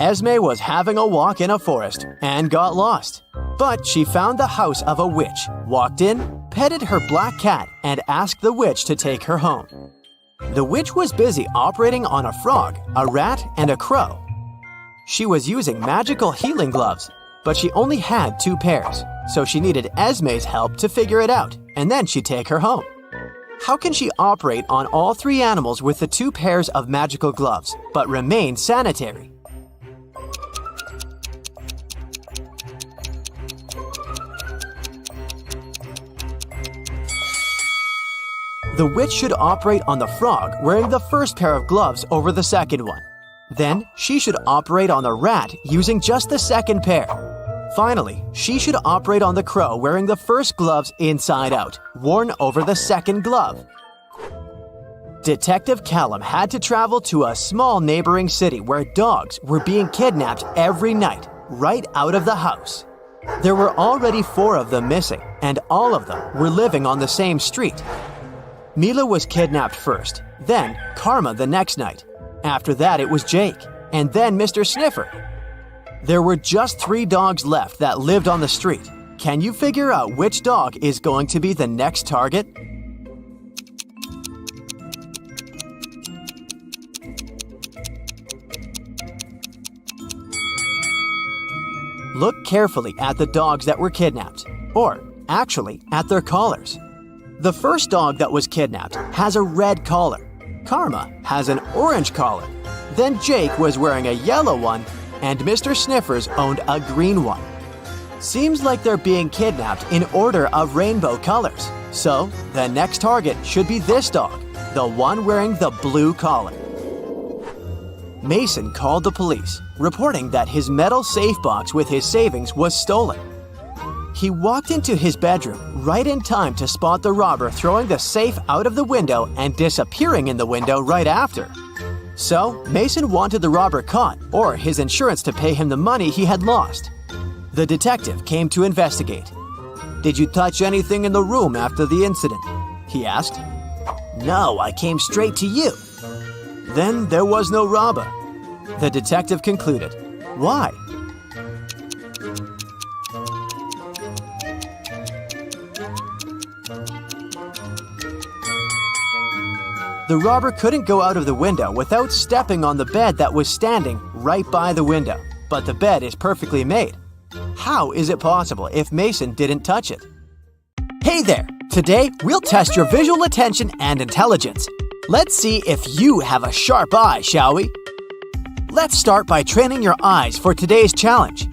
Esme was having a walk in a forest and got lost. But she found the house of a witch, walked in, petted her black cat, and asked the witch to take her home. The witch was busy operating on a frog, a rat, and a crow. She was using magical healing gloves, but she only had 2 pairs, so she needed Esme's help to figure it out, and then she'd take her home. How can she operate on all 3 animals with the 2 pairs of magical gloves, but remain sanitary? The witch should operate on the frog wearing the first pair of gloves over the second one. Then, she should operate on the rat using just the second pair. Finally, she should operate on the crow wearing the first gloves inside out, worn over the second glove. Detective Callum had to travel to a small neighboring city where dogs were being kidnapped every night, right out of the house. There were already 4 of them missing, and all of them were living on the same street. Mila was kidnapped first, then Karma the next night. After that, it was Jake, and then Mr. Sniffer. There were just 3 dogs left that lived on the street. Can you figure out which dog is going to be the next target? Look carefully at the dogs that were kidnapped, or actually at their collars. The first dog that was kidnapped has a red collar. Karma has an orange collar. Then Jake was wearing a yellow one, and Mr. Sniffers owned a green one. Seems like they're being kidnapped in order of rainbow colors. So, the next target should be this dog, the one wearing the blue collar. Mason called the police, reporting that his metal safe box with his savings was stolen. He walked into his bedroom right in time to spot the robber throwing the safe out of the window and disappearing in the window right after. So, Mason wanted the robber caught, or his insurance to pay him the money he had lost. The detective came to investigate. "Did you touch anything in the room after the incident?" he asked. "No, I came straight to you." "Then there was no robber," the detective concluded. "Why?" The robber couldn't go out of the window without stepping on the bed that was standing right by the window, but the bed is perfectly made. How is it possible if Mason didn't touch it? Hey there! Today, we'll test your visual attention and intelligence. Let's see if you have a sharp eye, shall we? Let's start by training your eyes for today's challenge.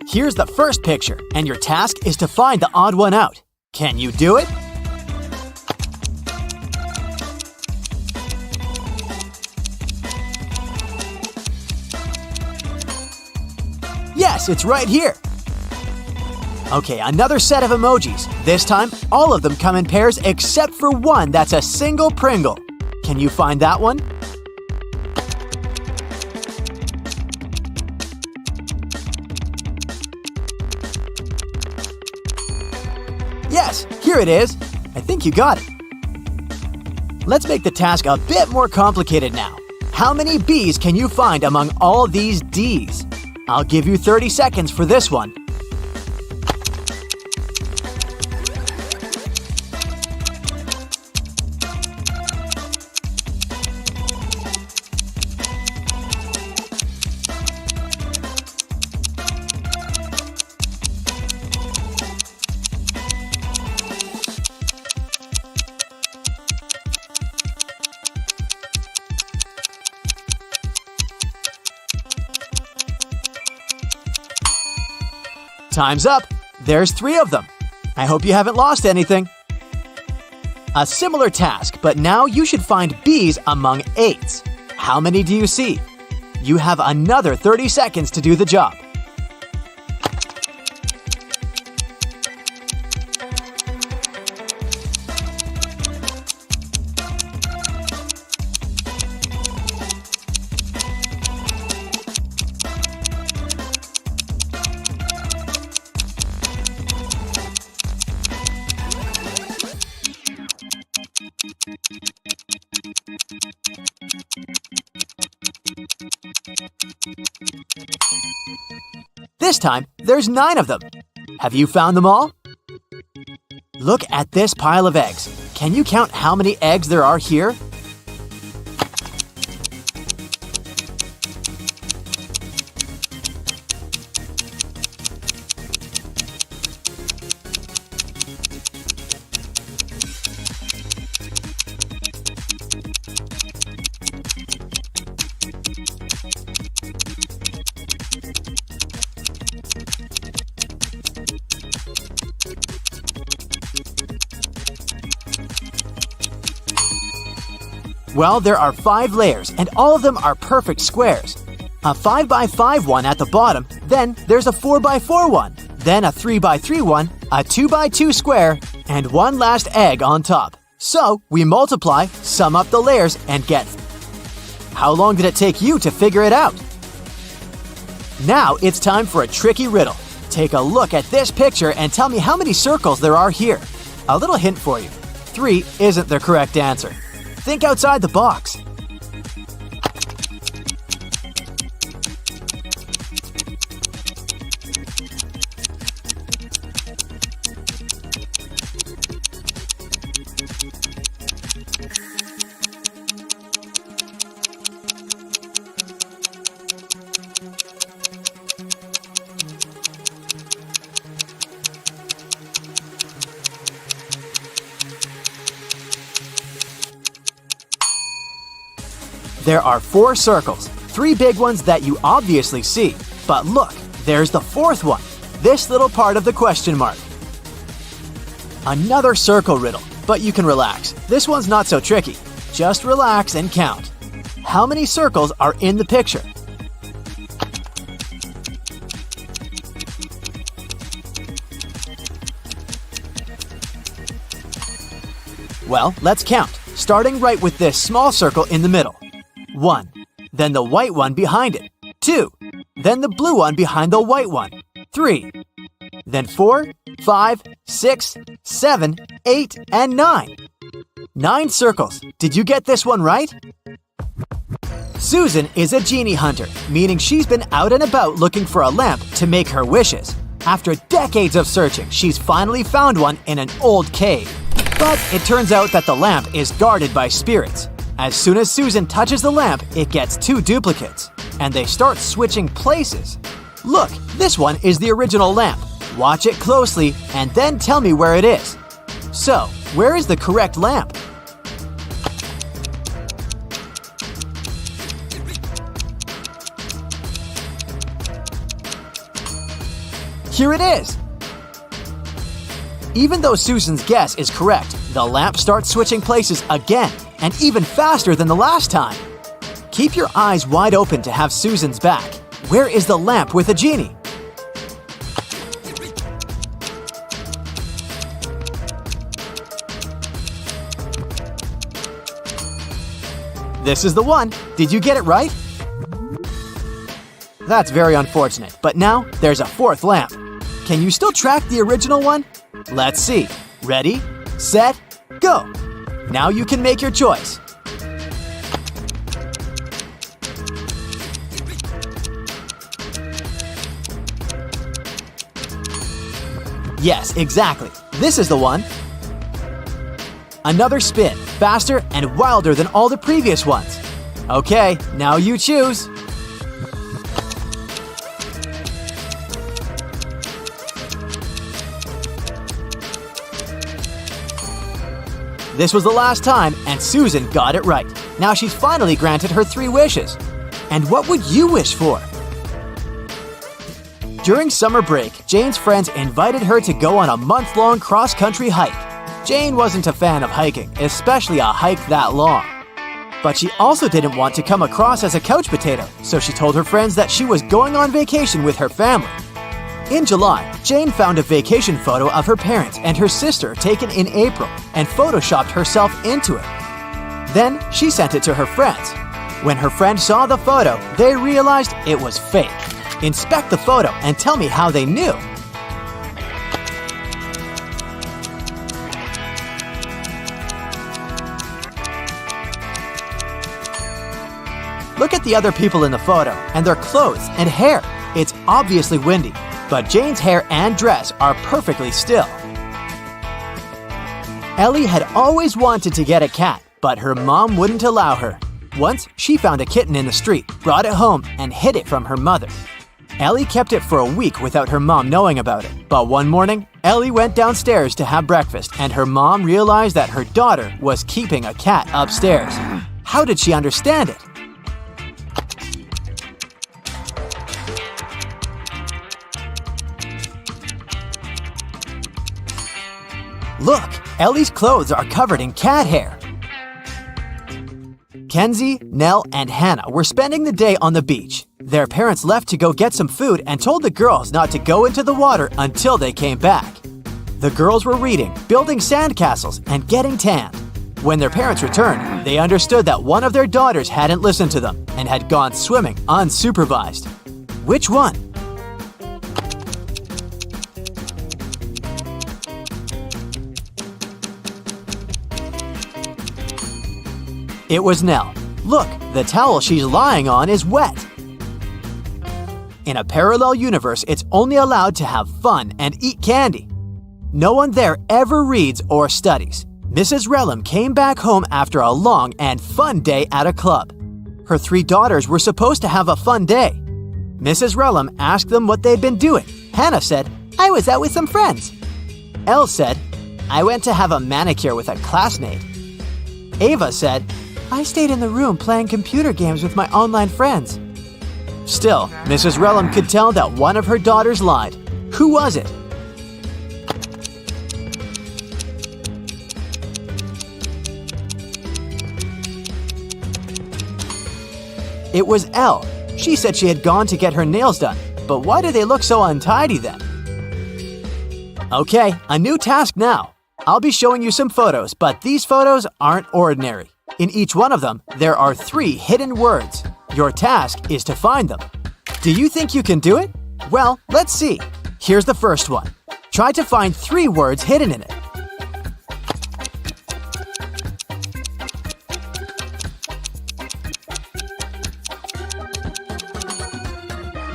Here's the first picture, and your task is to find the odd one out. Can you do it? Yes, it's right here. Okay, another set of emojis. This time, all of them come in pairs except for one that's a single Pringle. Can you find that one? Yes, here it is. I think you got it. Let's make the task a bit more complicated now. How many B's can you find among all these D's? I'll give you 30 seconds for this one. Time's up. There's 3 of them. I hope you haven't lost anything. A similar task, but now you should find B's among 8s. How many do you see? You have another 30 seconds to do the job. This time, there's 9 of them. Have you found them all? Look at this pile of eggs. Can you count how many eggs there are here? Well, there are 5 layers, and all of them are perfect squares. A 5x5 one at the bottom, then there's a 4x4 one, then a 3x3 one, a 2x2 square, and one last egg on top. So, we multiply, sum up the layers, and get. How long did it take you to figure it out? Now it's time for a tricky riddle. Take a look at this picture and tell me how many circles there are here. A little hint for you. 3 isn't the correct answer. Think outside the box. There are 4 circles, 3 big ones that you obviously see. But look, there's the 4th one, this little part of the question mark. Another circle riddle, but you can relax. This one's not so tricky. Just relax and count. How many circles are in the picture? Well, let's count, starting right with this small circle in the middle. 1. Then the white one behind it. 2. Then the blue one behind the white one. 3. Then 4, 5, 6, 7, 8, and 9. 9 circles. Did you get this one right? Susan is a genie hunter, meaning she's been out and about looking for a lamp to make her wishes. After decades of searching, she's finally found one in an old cave. But it turns out that the lamp is guarded by spirits. As soon as Susan touches the lamp, it gets 2 duplicates, and they start switching places. Look, this one is the original lamp. Watch it closely and then tell me where it is. So, where is the correct lamp? Here it is! Even though Susan's guess is correct, the lamp starts switching places again, and even faster than the last time. Keep your eyes wide open to have Susan's back. Where is the lamp with a genie? This is the one. Did you get it right? That's very unfortunate, but now there's a 4th lamp. Can you still track the original one? Let's see. Ready, set, go! Now you can make your choice. Yes, exactly. This is the one. Another spin, faster and wilder than all the previous ones. Okay, now you choose. This was the last time, and Susan got it right. Now she's finally granted her 3 wishes. And what would you wish for? During summer break, Jane's friends invited her to go on a month-long cross-country hike. Jane wasn't a fan of hiking, especially a hike that long. But she also didn't want to come across as a couch potato, so she told her friends that she was going on vacation with her family. In July, Jane found a vacation photo of her parents and her sister taken in April and photoshopped herself into it. Then she sent it to her friends. When her friends saw the photo, they realized it was fake. Inspect the photo and tell me how they knew. Look at the other people in the photo and their clothes and hair. It's obviously windy, but Jane's hair and dress are perfectly still. Ellie had always wanted to get a cat, but her mom wouldn't allow her. Once, she found a kitten in the street, brought it home, and hid it from her mother. Ellie kept it for a week without her mom knowing about it. But one morning, Ellie went downstairs to have breakfast, and her mom realized that her daughter was keeping a cat upstairs. How did she understand it? Look, Ellie's clothes are covered in cat hair. Kenzie, Nell, and Hannah were spending the day on the beach. Their parents left to go get some food and told the girls not to go into the water until they came back. The girls were reading, building sandcastles, and getting tanned. When their parents returned, they understood that one of their daughters hadn't listened to them and had gone swimming unsupervised. Which one? It was Nell. Look, the towel she's lying on is wet. In a parallel universe, it's only allowed to have fun and eat candy. No one there ever reads or studies. Mrs. Relham came back home after a long and fun day at a club. Her 3 daughters were supposed to have a fun day. Mrs. Relham asked them what they'd been doing. Hannah said, "I was out with some friends." Elle said, "I went to have a manicure with a classmate." Ava said, I stayed in the room playing computer games with my online friends. Still, Mrs. Rellum could tell that one of her daughters lied. Who was it? It was Elle. She said she had gone to get her nails done, but why do they look so untidy then? Okay, a new task now. I'll be showing you some photos, but these photos aren't ordinary. In each one of them, there are 3 hidden words. Your task is to find them. Do you think you can do it? Well, let's see. Here's the first one. Try to find 3 words hidden in it.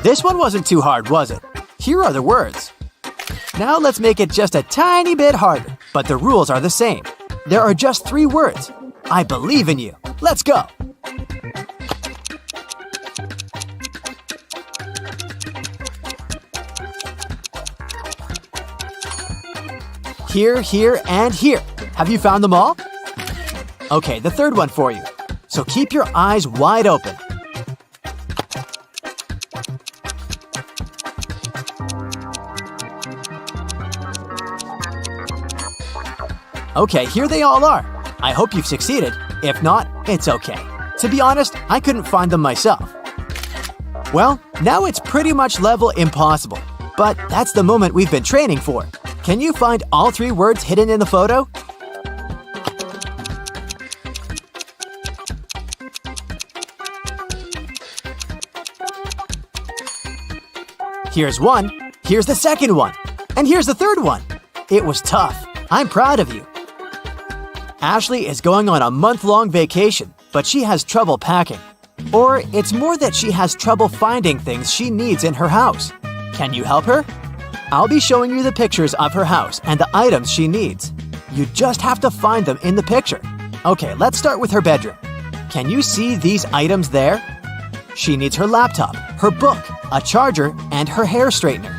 This one wasn't too hard, was it? Here are the words. Now let's make it just a tiny bit harder, but the rules are the same. There are just 3 words. I believe in you. Let's go. Here, here, and here. Have you found them all? Okay, the third one for you. So keep your eyes wide open. Okay, here they all are. I hope you've succeeded. If not, it's okay. To be honest, I couldn't find them myself. Well, now it's pretty much level impossible. But that's the moment we've been training for. Can you find all 3 words hidden in the photo? Here's one, here's the second one, and here's the third one. It was tough. I'm proud of you. Ashley is going on a month-long vacation, but she has trouble packing. Or it's more that she has trouble finding things she needs in her house. Can you help her? I'll be showing you the pictures of her house and the items she needs. You just have to find them in the picture. Okay, let's start with her bedroom. Can you see these items there? She needs her laptop, her book, a charger, and her hair straightener.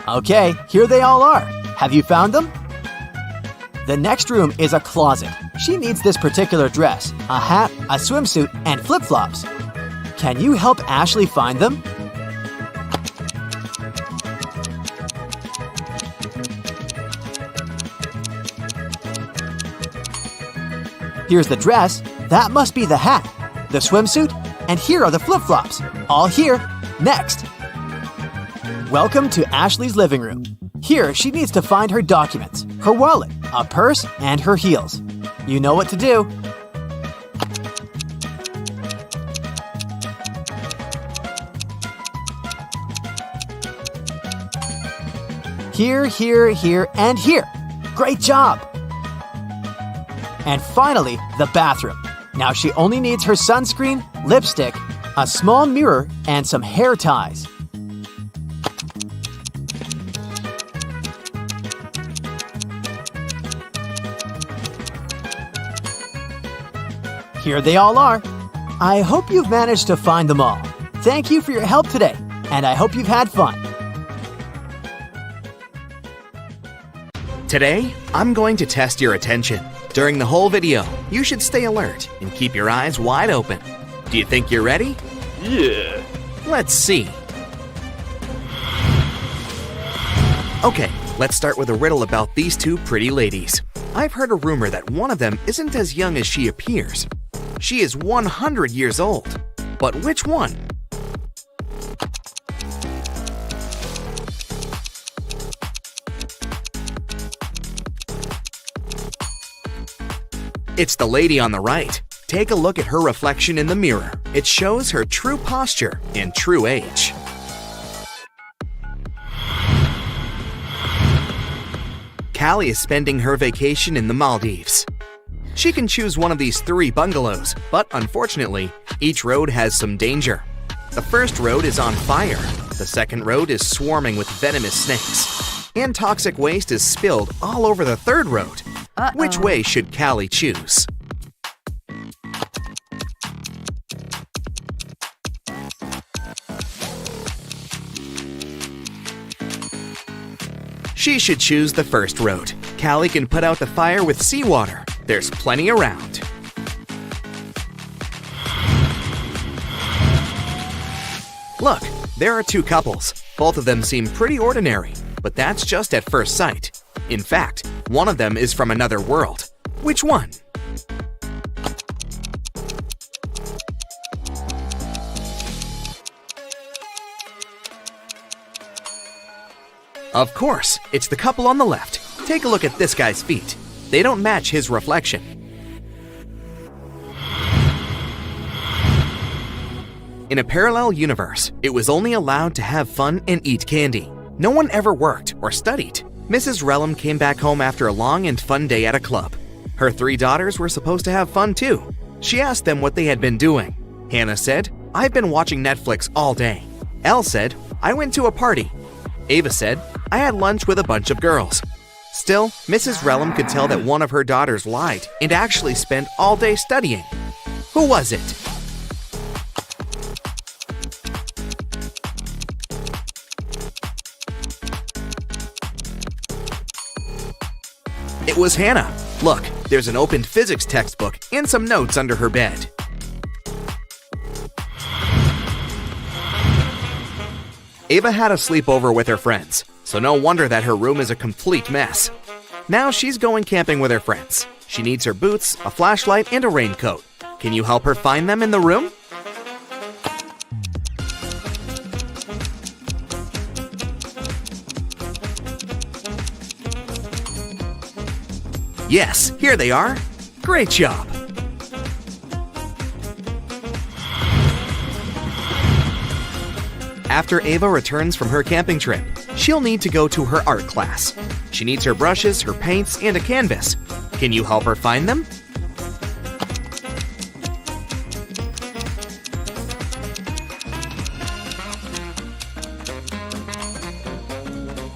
Okay, here they all are. Have you found them? The next room is a closet. She needs this particular dress, a hat, a swimsuit, and flip-flops. Can you help Ashley find them? Here's the dress. That must be the hat, the swimsuit, and here are the flip-flops. All here. Next. Welcome to Ashley's living room. Here, she needs to find her documents, her wallet, a purse, and her heels. You know what to do. Here, here, here, and here. Great job! And finally, the bathroom. Now she only needs her sunscreen, lipstick, a small mirror, and some hair ties. Here they all are. I hope you've managed to find them all. Thank you for your help today, and I hope you've had fun. Today, I'm going to test your attention. During the whole video, you should stay alert and keep your eyes wide open. Do you think you're ready? Yeah. Let's see. Okay, let's start with a riddle about these 2 pretty ladies. I've heard a rumor that one of them isn't as young as she appears. She is 100 years old. But which one? It's the lady on the right. Take a look at her reflection in the mirror. It shows her true posture and true age. Callie is spending her vacation in the Maldives. She can choose one of these 3 bungalows, but unfortunately, each road has some danger. The first road is on fire. The second road is swarming with venomous snakes. And toxic waste is spilled all over the third road. Which way should Callie choose? She should choose the first road. Callie can put out the fire with seawater. There's plenty around. Look, there are two couples. Both of them seem pretty ordinary, but that's just at first sight. In fact, one of them is from another world. Which one? Of course, it's the couple on the left. Take a look at this guy's feet. They don't match his reflection. In a parallel universe, it was only allowed to have fun and eat candy. No one ever worked or studied. Mrs. Relum came back home after a long and fun day at a club. Her 3 daughters were supposed to have fun too. She asked them what they had been doing. Hannah said, "I've been watching Netflix all day." Elle said, "I went to a party." Ava said, "I had lunch with a bunch of girls." Still, Mrs. Relum could tell that one of her daughters lied and actually spent all day studying. Who was it? It was Hannah. Look, there's an opened physics textbook and some notes under her bed. Ava had a sleepover with her friends, so no wonder that her room is a complete mess. Now she's going camping with her friends. She needs her boots, a flashlight, and a raincoat. Can you help her find them in the room? Yes, here they are. Great job. After Ava returns from her camping trip, she'll need to go to her art class. She needs her brushes, her paints, and a canvas. Can you help her find them?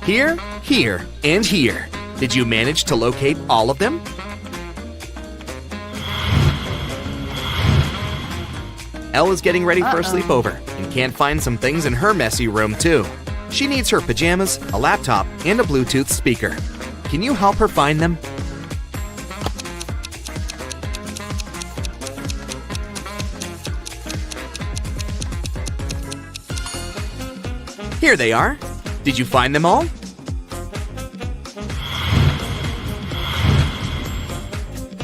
Here, here, and here. Did you manage to locate all of them? Elle is getting ready for a sleepover and can't find some things in her messy room too. She needs her pajamas, a laptop, and a Bluetooth speaker. Can you help her find them? Here they are. Did you find them all?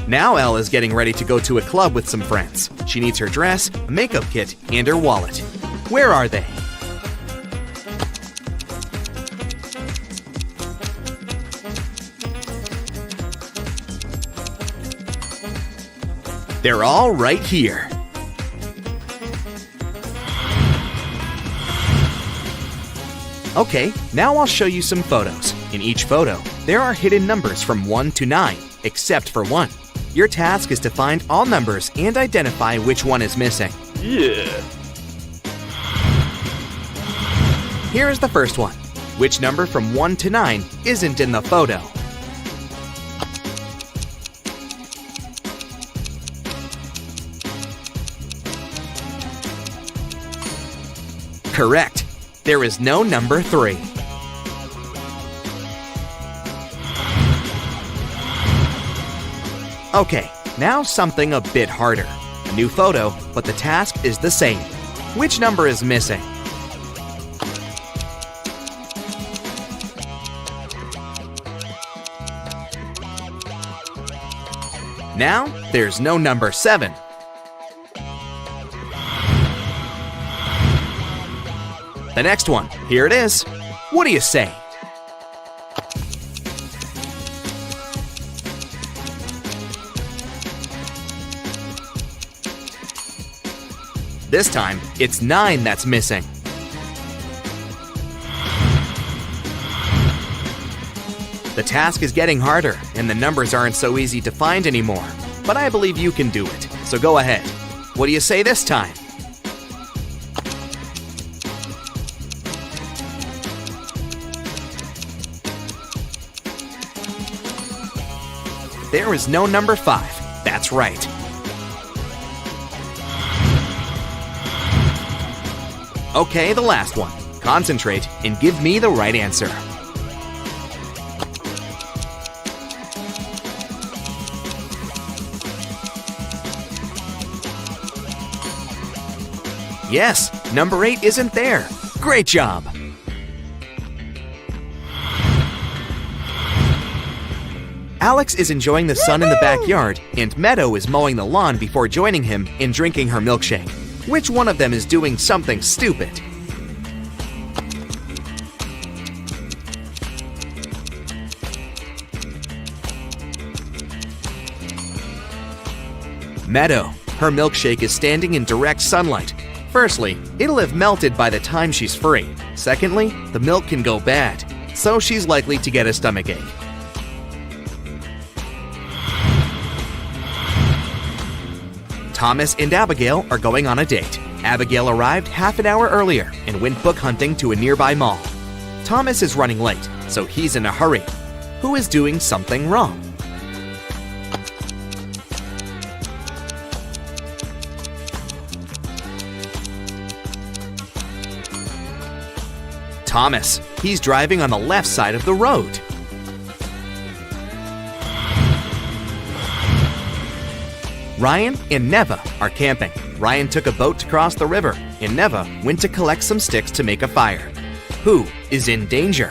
Now Elle is getting ready to go to a club with some friends. She needs her dress, a makeup kit, and her wallet. Where are they? They're all right here. Okay, now I'll show you some photos. In each photo, there are hidden numbers from 1 to 9, except for 1. Your task is to find all numbers and identify which one is missing. Yeah. Here is the first one. Which number from 1 to 9 isn't in the photo? Correct. There is no number 3. Okay, now something a bit harder. A new photo, but the task is the same. Which number is missing? Now, there's no number 7. The next one, here it is. What do you say? This time, it's 9 that's missing. The task is getting harder, and the numbers aren't so easy to find anymore. But I believe you can do it, so go ahead. What do you say this time? There is no number 5. That's right. Okay, the last one. Concentrate and give me the right answer. Yes, number 8 isn't there. Great job! Alex is enjoying the sun in the backyard, and Meadow is mowing the lawn before joining him in drinking her milkshake. Which one of them is doing something stupid? Meadow. Her milkshake is standing in direct sunlight. Firstly, it'll have melted by the time she's free. Secondly, the milk can go bad, so she's likely to get a stomachache. Thomas and Abigail are going on a date. Abigail arrived half an hour earlier and went book hunting to a nearby mall. Thomas is running late, so he's in a hurry. Who is doing something wrong? Thomas. He's driving on the left side of the road. Ryan and Neva are camping. Ryan took a boat to cross the river, and Neva went to collect some sticks to make a fire. Who is in danger?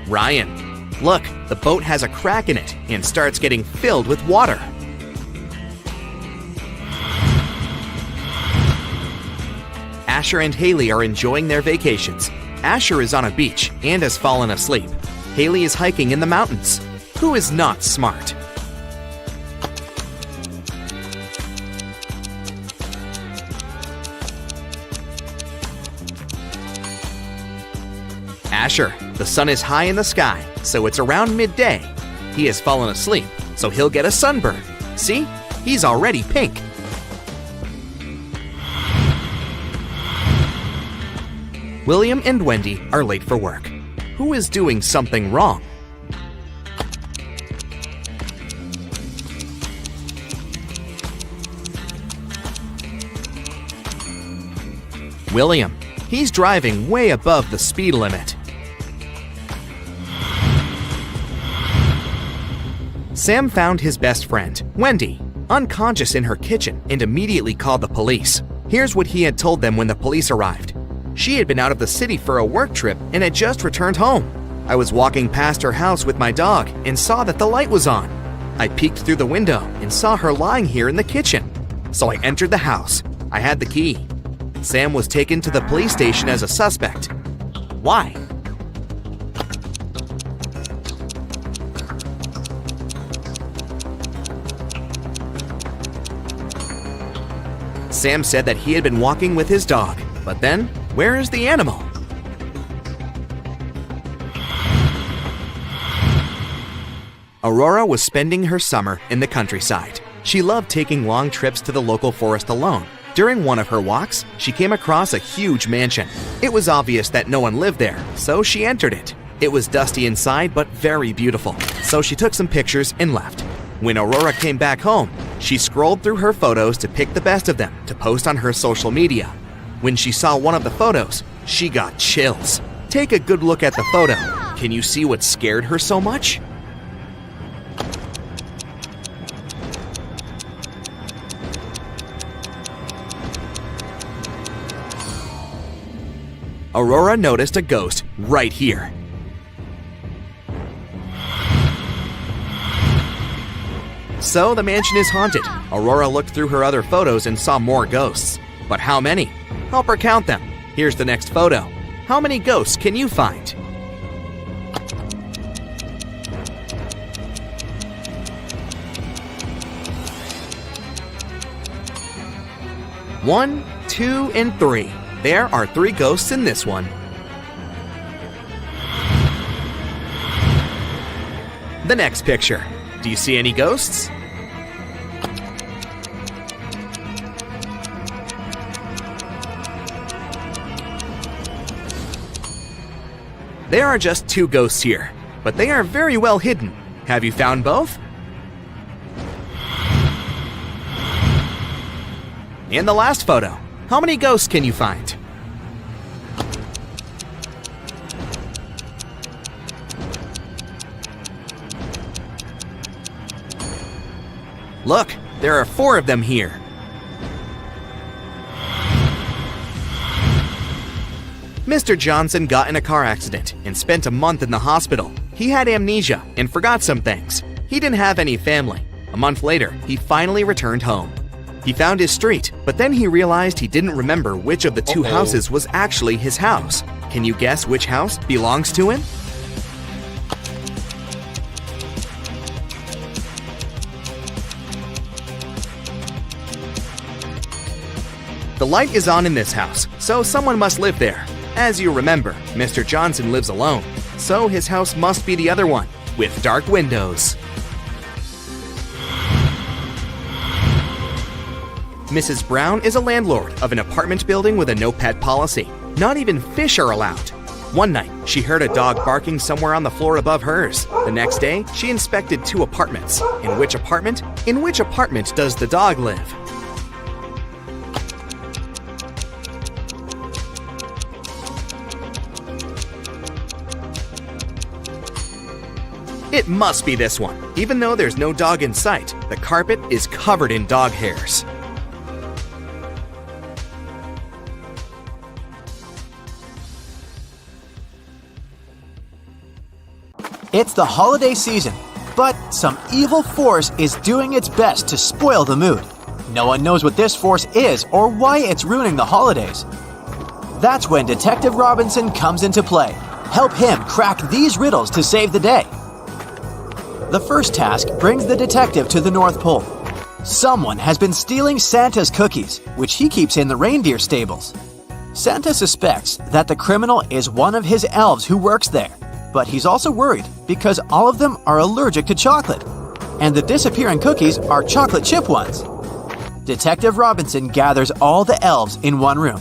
Ryan. Look, the boat has a crack in it and starts getting filled with water. Asher and Haley are enjoying their vacations. Asher is on a beach and has fallen asleep. Haley is hiking in the mountains. Who is not smart? Asher. The sun is high in the sky, so it's around midday. He has fallen asleep, so he'll get a sunburn. See? He's already pink. William and Wendy are late for work. Who is doing something wrong? William. He's driving way above the speed limit. Sam found his best friend, Wendy, unconscious in her kitchen and immediately called the police. Here's what he had told them when the police arrived. She had been out of the city for a work trip and had just returned home. I was walking past her house with my dog and saw that the light was on. I peeked through the window and saw her lying here in the kitchen. So I entered the house. I had the key. Sam was taken to the police station as a suspect. Why? Sam said that he had been walking with his dog, but then, where is the animal? Aurora was spending her summer in the countryside. She loved taking long trips to the local forest alone. During one of her walks, she came across a huge mansion. It was obvious that no one lived there, so she entered it. It was dusty inside, but very beautiful, so she took some pictures and left. When Aurora came back home, she scrolled through her photos to pick the best of them to post on her social media. When she saw one of the photos, she got chills. Take a good look at the photo. Can you see what scared her so much? Aurora noticed a ghost right here. So the mansion is haunted. Aurora looked through her other photos and saw more ghosts. But how many? Help her count them. Here's the next photo. How many ghosts can you find? One, 2, and 3. There are 3 ghosts in this one. The next picture. Do you see any ghosts? There are just 2 ghosts here, but they are very well hidden. Have you found both? And the last photo. How many ghosts can you find? Look, there are 4 of them here. Mr. Johnson got in a car accident and spent a month in the hospital. He had amnesia and forgot some things. He didn't have any family. A month later, he finally returned home. He found his street, but then he realized he didn't remember which of the 2 houses was actually his house. Can you guess which house belongs to him? The light is on in this house, so someone must live there. As you remember, Mr. Johnson lives alone, so his house must be the other one, with dark windows. Mrs. Brown is a landlord of an apartment building with a no-pet policy. Not even fish are allowed. One night, she heard a dog barking somewhere on the floor above hers. The next day, she inspected 2 apartments. In which apartment does the dog live? It must be this one. Even though there's no dog in sight, the carpet is covered in dog hairs. It's the holiday season, but some evil force is doing its best to spoil the mood. No one knows what this force is or why it's ruining the holidays. That's when Detective Robinson comes into play. Help him crack these riddles to save the day. The first task brings the detective to the North Pole. Someone has been stealing Santa's cookies, which he keeps in the reindeer stables. Santa suspects that the criminal is one of his elves who works there, but he's also worried because all of them are allergic to chocolate, and the disappearing cookies are chocolate chip ones. Detective Robinson gathers all the elves in one room.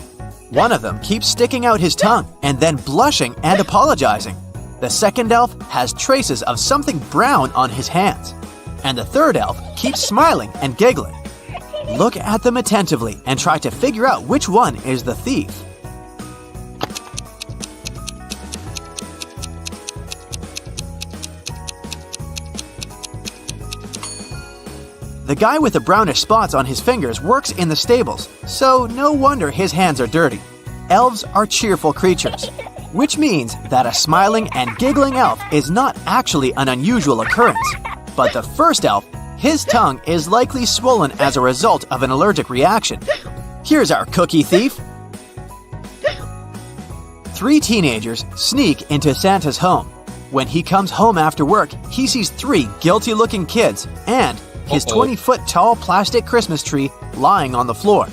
One of them keeps sticking out his tongue and then blushing and apologizing. The second elf has traces of something brown on his hands, and the third elf keeps smiling and giggling. Look at them attentively and try to figure out which one is the thief. The guy with the brownish spots on his fingers works in the stables, so no wonder his hands are dirty. Elves are cheerful creatures, which means that a smiling and giggling elf is not actually an unusual occurrence. But the first elf, his tongue is likely swollen as a result of an allergic reaction. Here's our cookie thief. 3 teenagers sneak into Santa's home. When he comes home after work, he sees 3 guilty-looking kids and his 20-foot-tall plastic Christmas tree lying on the floor.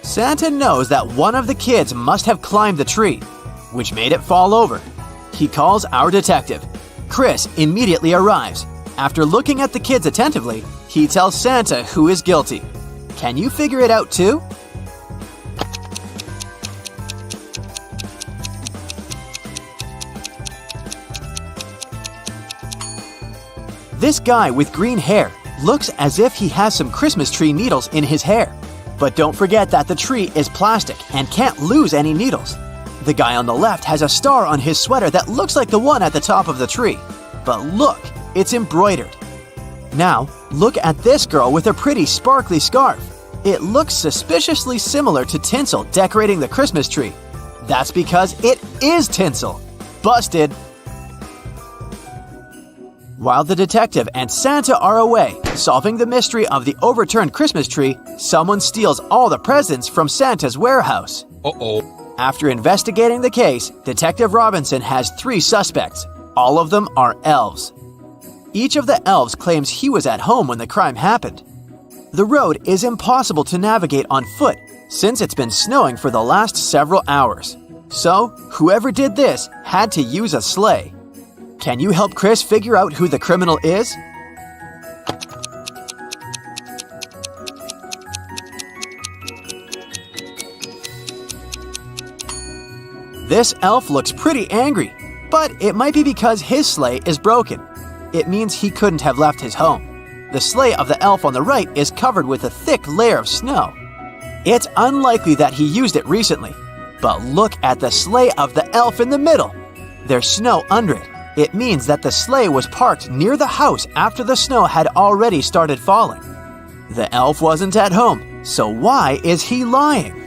Santa knows that one of the kids must have climbed the tree, which made it fall over. He calls our detective. Chris immediately arrives. After looking at the kids attentively, he tells Santa who is guilty. Can you figure it out too? This guy with green hair looks as if he has some Christmas tree needles in his hair. But don't forget that the tree is plastic and can't lose any needles. The guy on the left has a star on his sweater that looks like the one at the top of the tree. But look, it's embroidered. Now, look at this girl with a pretty sparkly scarf. It looks suspiciously similar to tinsel decorating the Christmas tree. That's because it is tinsel. Busted! While the detective and Santa are away, solving the mystery of the overturned Christmas tree, someone steals all the presents from Santa's warehouse. After investigating the case, Detective Robinson has 3 suspects. All of them are elves. Each of the elves claims he was at home when the crime happened. The road is impossible to navigate on foot since it's been snowing for the last several hours. So, whoever did this had to use a sleigh. Can you help Chris figure out who the criminal is? This elf looks pretty angry, but it might be because his sleigh is broken. It means he couldn't have left his home. The sleigh of the elf on the right is covered with a thick layer of snow. It's unlikely that he used it recently, but look at the sleigh of the elf in the middle. There's snow under it. It means that the sleigh was parked near the house after the snow had already started falling. The elf wasn't at home, so why is he lying?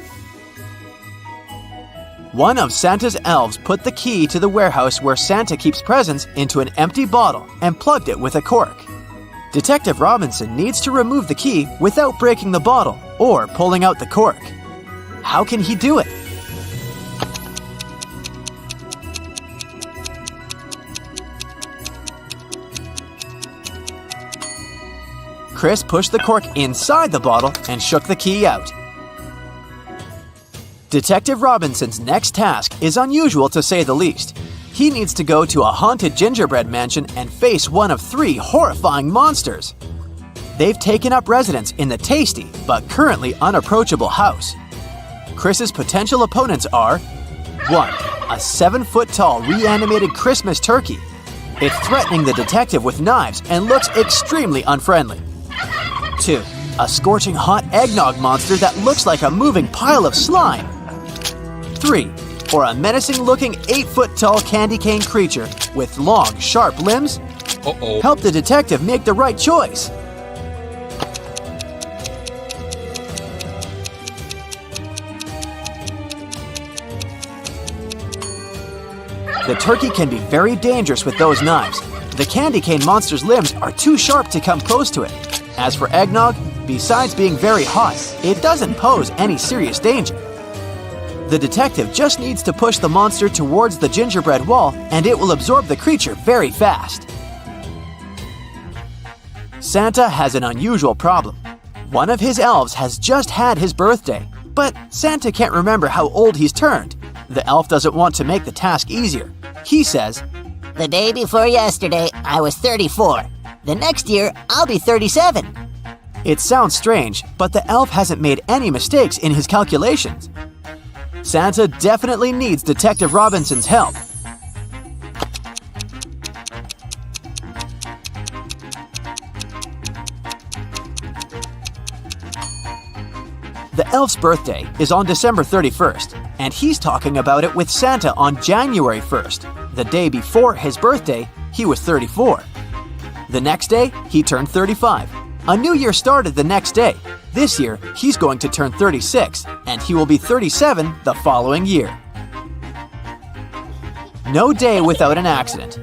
One of Santa's elves put the key to the warehouse where Santa keeps presents into an empty bottle and plugged it with a cork. Detective Robinson needs to remove the key without breaking the bottle or pulling out the cork. How can he do it? Chris pushed the cork inside the bottle and shook the key out. Detective Robinson's next task is unusual to say the least. He needs to go to a haunted gingerbread mansion and face one of 3 horrifying monsters. They've taken up residence in the tasty but currently unapproachable house. Chris's potential opponents are 1. A 7-foot-tall reanimated Christmas turkey. It's threatening the detective with knives and looks extremely unfriendly. 2. A scorching hot eggnog monster that looks like a moving pile of slime. 3. Or a menacing-looking 8-foot-tall candy cane creature with long, sharp limbs? Help the detective make the right choice. The turkey can be very dangerous with those knives. The candy cane monster's limbs are too sharp to come close to it. As for eggnog, besides being very hot, it doesn't pose any serious danger. The detective just needs to push the monster towards the gingerbread wall and it will absorb the creature very fast. Santa has an unusual problem. One of his elves has just had his birthday, but Santa can't remember how old he's turned. The elf doesn't want to make the task easier. He says, The day before yesterday, I was 34. The next year, I'll be 37. It sounds strange, but the elf hasn't made any mistakes in his calculations. Santa definitely needs Detective Robinson's help. The elf's birthday is on December 31st, and he's talking about it with Santa on January 1st. The day before his birthday, he was 34. The next day, he turned 35. A new year started the next day. This year, he's going to turn 36, and he will be 37 the following year. No day without an accident.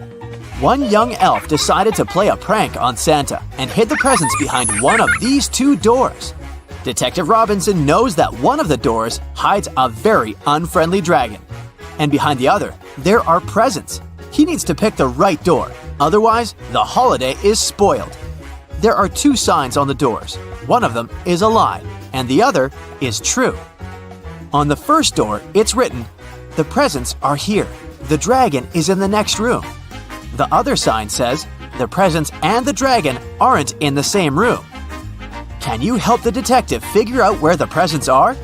One young elf decided to play a prank on Santa and hid the presents behind one of these 2 doors. Detective Robinson knows that one of the doors hides a very unfriendly dragon, and behind the other, there are presents. He needs to pick the right door, otherwise, the holiday is spoiled. There are 2 signs on the doors. One of them is a lie, and the other is true. On the first door, it's written, "The presents are here. The dragon is in the next room." The other sign says, "The presents and the dragon aren't in the same room." Can you help the detective figure out where the presents are?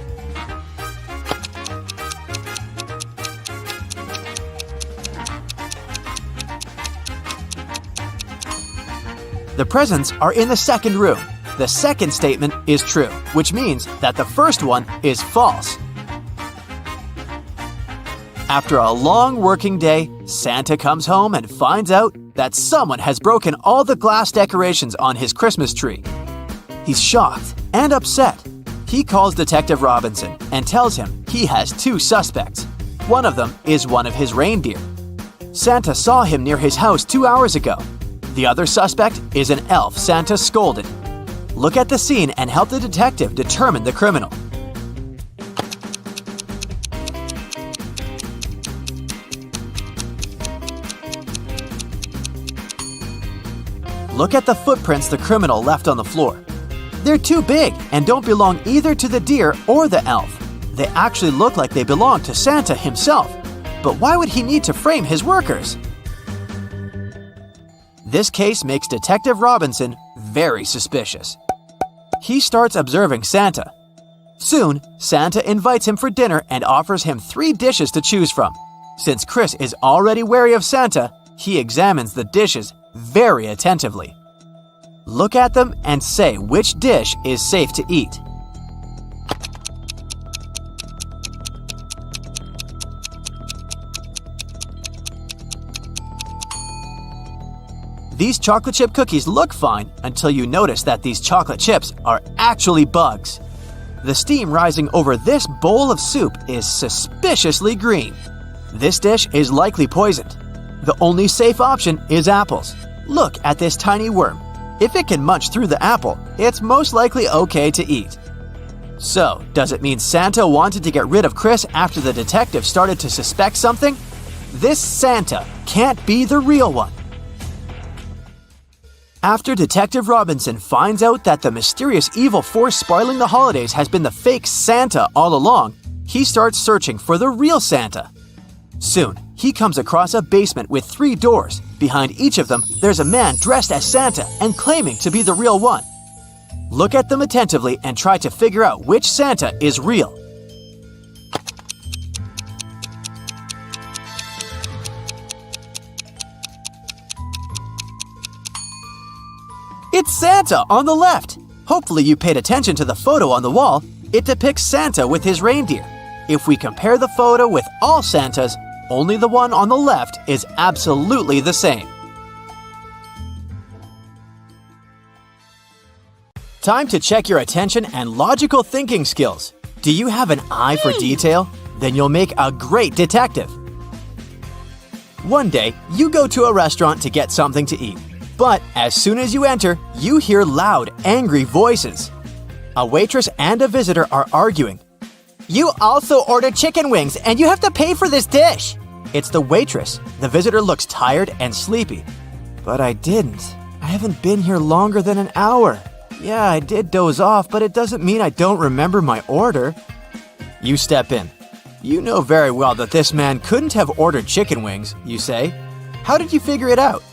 The presents are in the second room. The second statement is true, which means that the first one is false. After a long working day, Santa comes home and finds out that someone has broken all the glass decorations on his Christmas tree. He's shocked and upset. He calls Detective Robinson and tells him he has 2 suspects. One of them is one of his reindeer. Santa saw him near his house 2 hours ago. The other suspect is an elf Santa scolded. Look at the scene and help the detective determine the criminal. Look at the footprints the criminal left on the floor. They're too big and don't belong either to the deer or the elf. They actually look like they belong to Santa himself. But why would he need to frame his workers? This case makes Detective Robinson very suspicious. He starts observing Santa. Soon, Santa invites him for dinner and offers him 3 dishes to choose from. Since Chris is already wary of Santa, he examines the dishes very attentively. Look at them and say which dish is safe to eat. These chocolate chip cookies look fine until you notice that these chocolate chips are actually bugs. The steam rising over this bowl of soup is suspiciously green. This dish is likely poisoned. The only safe option is apples. Look at this tiny worm. If it can munch through the apple, it's most likely okay to eat. So, does it mean Santa wanted to get rid of Chris after the detective started to suspect something? This Santa can't be the real one. After Detective Robinson finds out that the mysterious evil force spoiling the holidays has been the fake Santa all along, he starts searching for the real Santa. Soon, he comes across a basement with 3 doors. Behind each of them, there's a man dressed as Santa and claiming to be the real one. Look at them attentively and try to figure out which Santa is real. It's Santa on the left. Hopefully you paid attention to the photo on the wall. It depicts Santa with his reindeer. If we compare the photo with all Santas, only the one on the left is absolutely the same. Time to check your attention and logical thinking skills. Do you have an eye for detail? Then you'll make a great detective. One day, you go to a restaurant to get something to eat. But as soon as you enter, you hear loud, angry voices. A waitress and a visitor are arguing. You also ordered chicken wings and you have to pay for this dish. It's the waitress. The visitor looks tired and sleepy. But I didn't. I haven't been here longer than an hour. Yeah, I did doze off, but it doesn't mean I don't remember my order. You step in. You know very well that this man couldn't have ordered chicken wings, you say. How did you figure it out?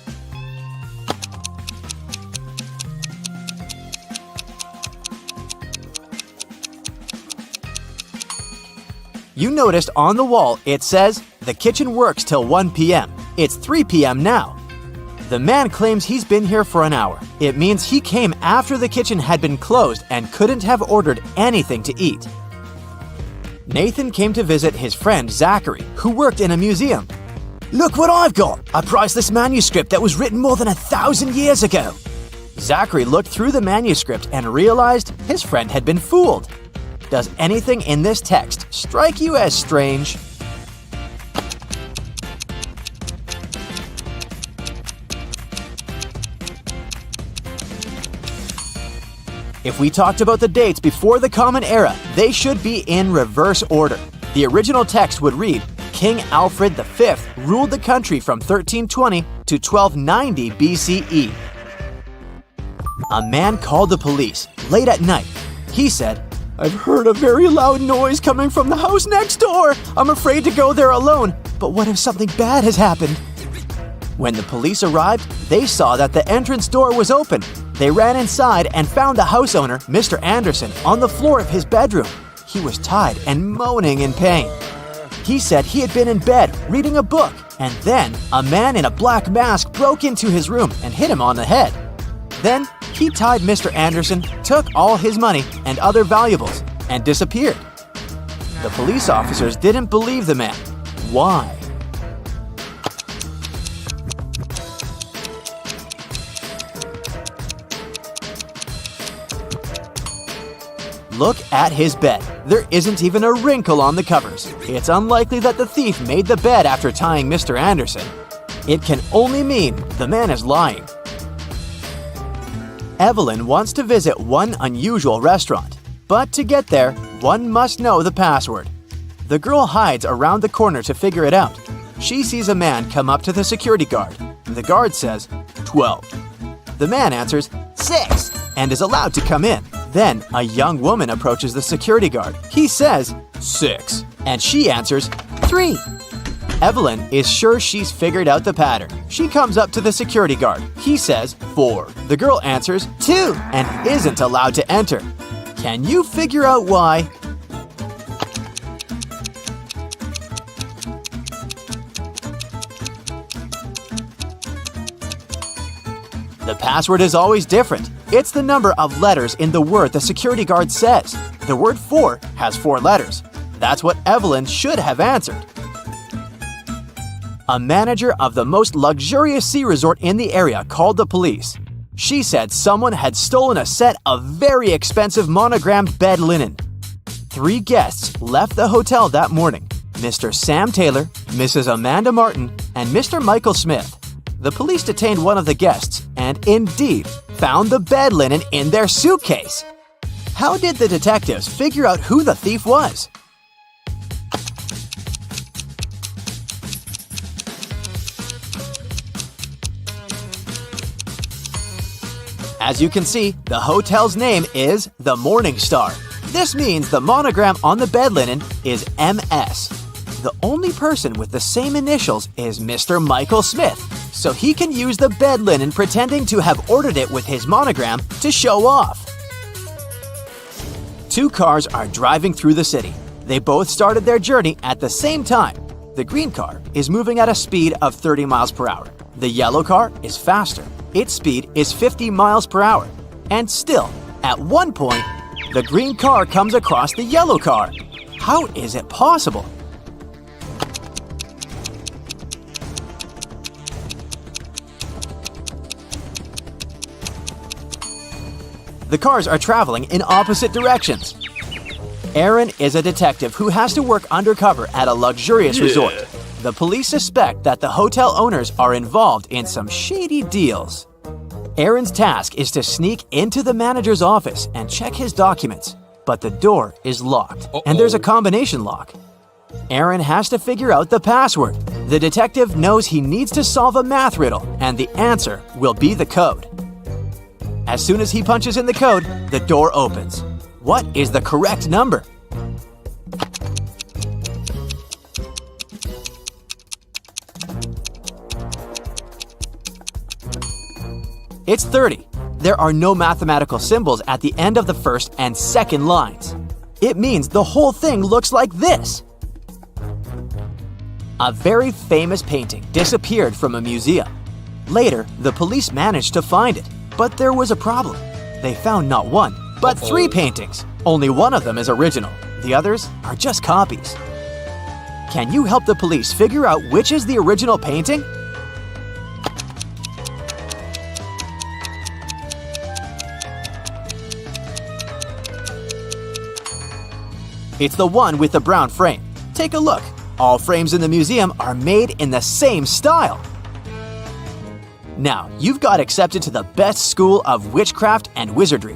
You noticed on the wall it says, "The kitchen works till 1 p.m. It's 3 p.m. now. The man claims he's been here for an hour. It means he came after the kitchen had been closed and couldn't have ordered anything to eat. Nathan came to visit his friend Zachary, who worked in a museum. Look what I've got! A priceless manuscript that was written more than 1,000 years ago. Zachary looked through the manuscript and realized his friend had been fooled. Does anything in this text strike you as strange? If we talked about the dates before the Common Era, they should be in reverse order. The original text would read, King Alfred V ruled the country from 1320 to 1290 BCE. A man called the police late at night. He said, I've heard a very loud noise coming from the house next door. I'm afraid to go there alone, but what if something bad has happened? When the police arrived, they saw that the entrance door was open. They ran inside and found the house owner, Mr. Anderson, on the floor of his bedroom. He was tied and moaning in pain. He said he had been in bed reading a book, and then a man in a black mask broke into his room and hit him on the head. Then he tied Mr. Anderson, took all his money and other valuables, and disappeared. The police officers didn't believe the man. Why? Look at his bed. There isn't even a wrinkle on the covers. It's unlikely that the thief made the bed after tying Mr. Anderson. It can only mean the man is lying. Evelyn wants to visit one unusual restaurant, but to get there, one must know the password. The girl hides around the corner to figure it out. She sees a man come up to the security guard. The guard says, 12. The man answers, 6, and is allowed to come in. Then, a young woman approaches the security guard. He says, 6, and she answers, 3. Evelyn is sure she's figured out the pattern. She comes up to the security guard. He says, 4. The girl answers, 2, and isn't allowed to enter. Can you figure out why? The password is always different. It's the number of letters in the word the security guard says. The word 4 has 4 letters. That's what Evelyn should have answered. A manager of the most luxurious ski resort in the area called the police. She said someone had stolen a set of very expensive monogrammed bed linen. 3 guests left the hotel that morning: Mr. Sam Taylor, Mrs. Amanda Martin, and Mr. Michael Smith. The police detained one of the guests and indeed found the bed linen in their suitcase. How did the detectives figure out who the thief was? As you can see, the hotel's name is the Morning Star. This means the monogram on the bed linen is MS. The only person with the same initials is Mr. Michael Smith, so he can use the bed linen pretending to have ordered it with his monogram to show off. 2 cars are driving through the city. They both started their journey at the same time. The green car is moving at a speed of 30 miles per hour. The yellow car is faster. Its speed is 50 miles per hour. And still, at one point, the green car comes across the yellow car. How is it possible? The cars are traveling in opposite directions. Aaron is a detective who has to work undercover at a luxurious resort. The police suspect that the hotel owners are involved in some shady deals. Aaron's task is to sneak into the manager's office and check his documents, but the door is locked, and there's a combination lock. Aaron has to figure out the password. The detective knows he needs to solve a math riddle, and the answer will be the code. As soon as he punches in the code, the door opens. What is the correct number? It's 30. There are no mathematical symbols at the end of the first and second lines. It means the whole thing looks like this. A very famous painting disappeared from a museum. Later, the police managed to find it, but there was a problem. They found not 1, but 3 paintings. Only one of them is original. The others are just copies. Can you help the police figure out which is the original painting? It's the one with the brown frame. Take a look. All frames in the museum are made in the same style. Now, you've got accepted to the best school of witchcraft and wizardry.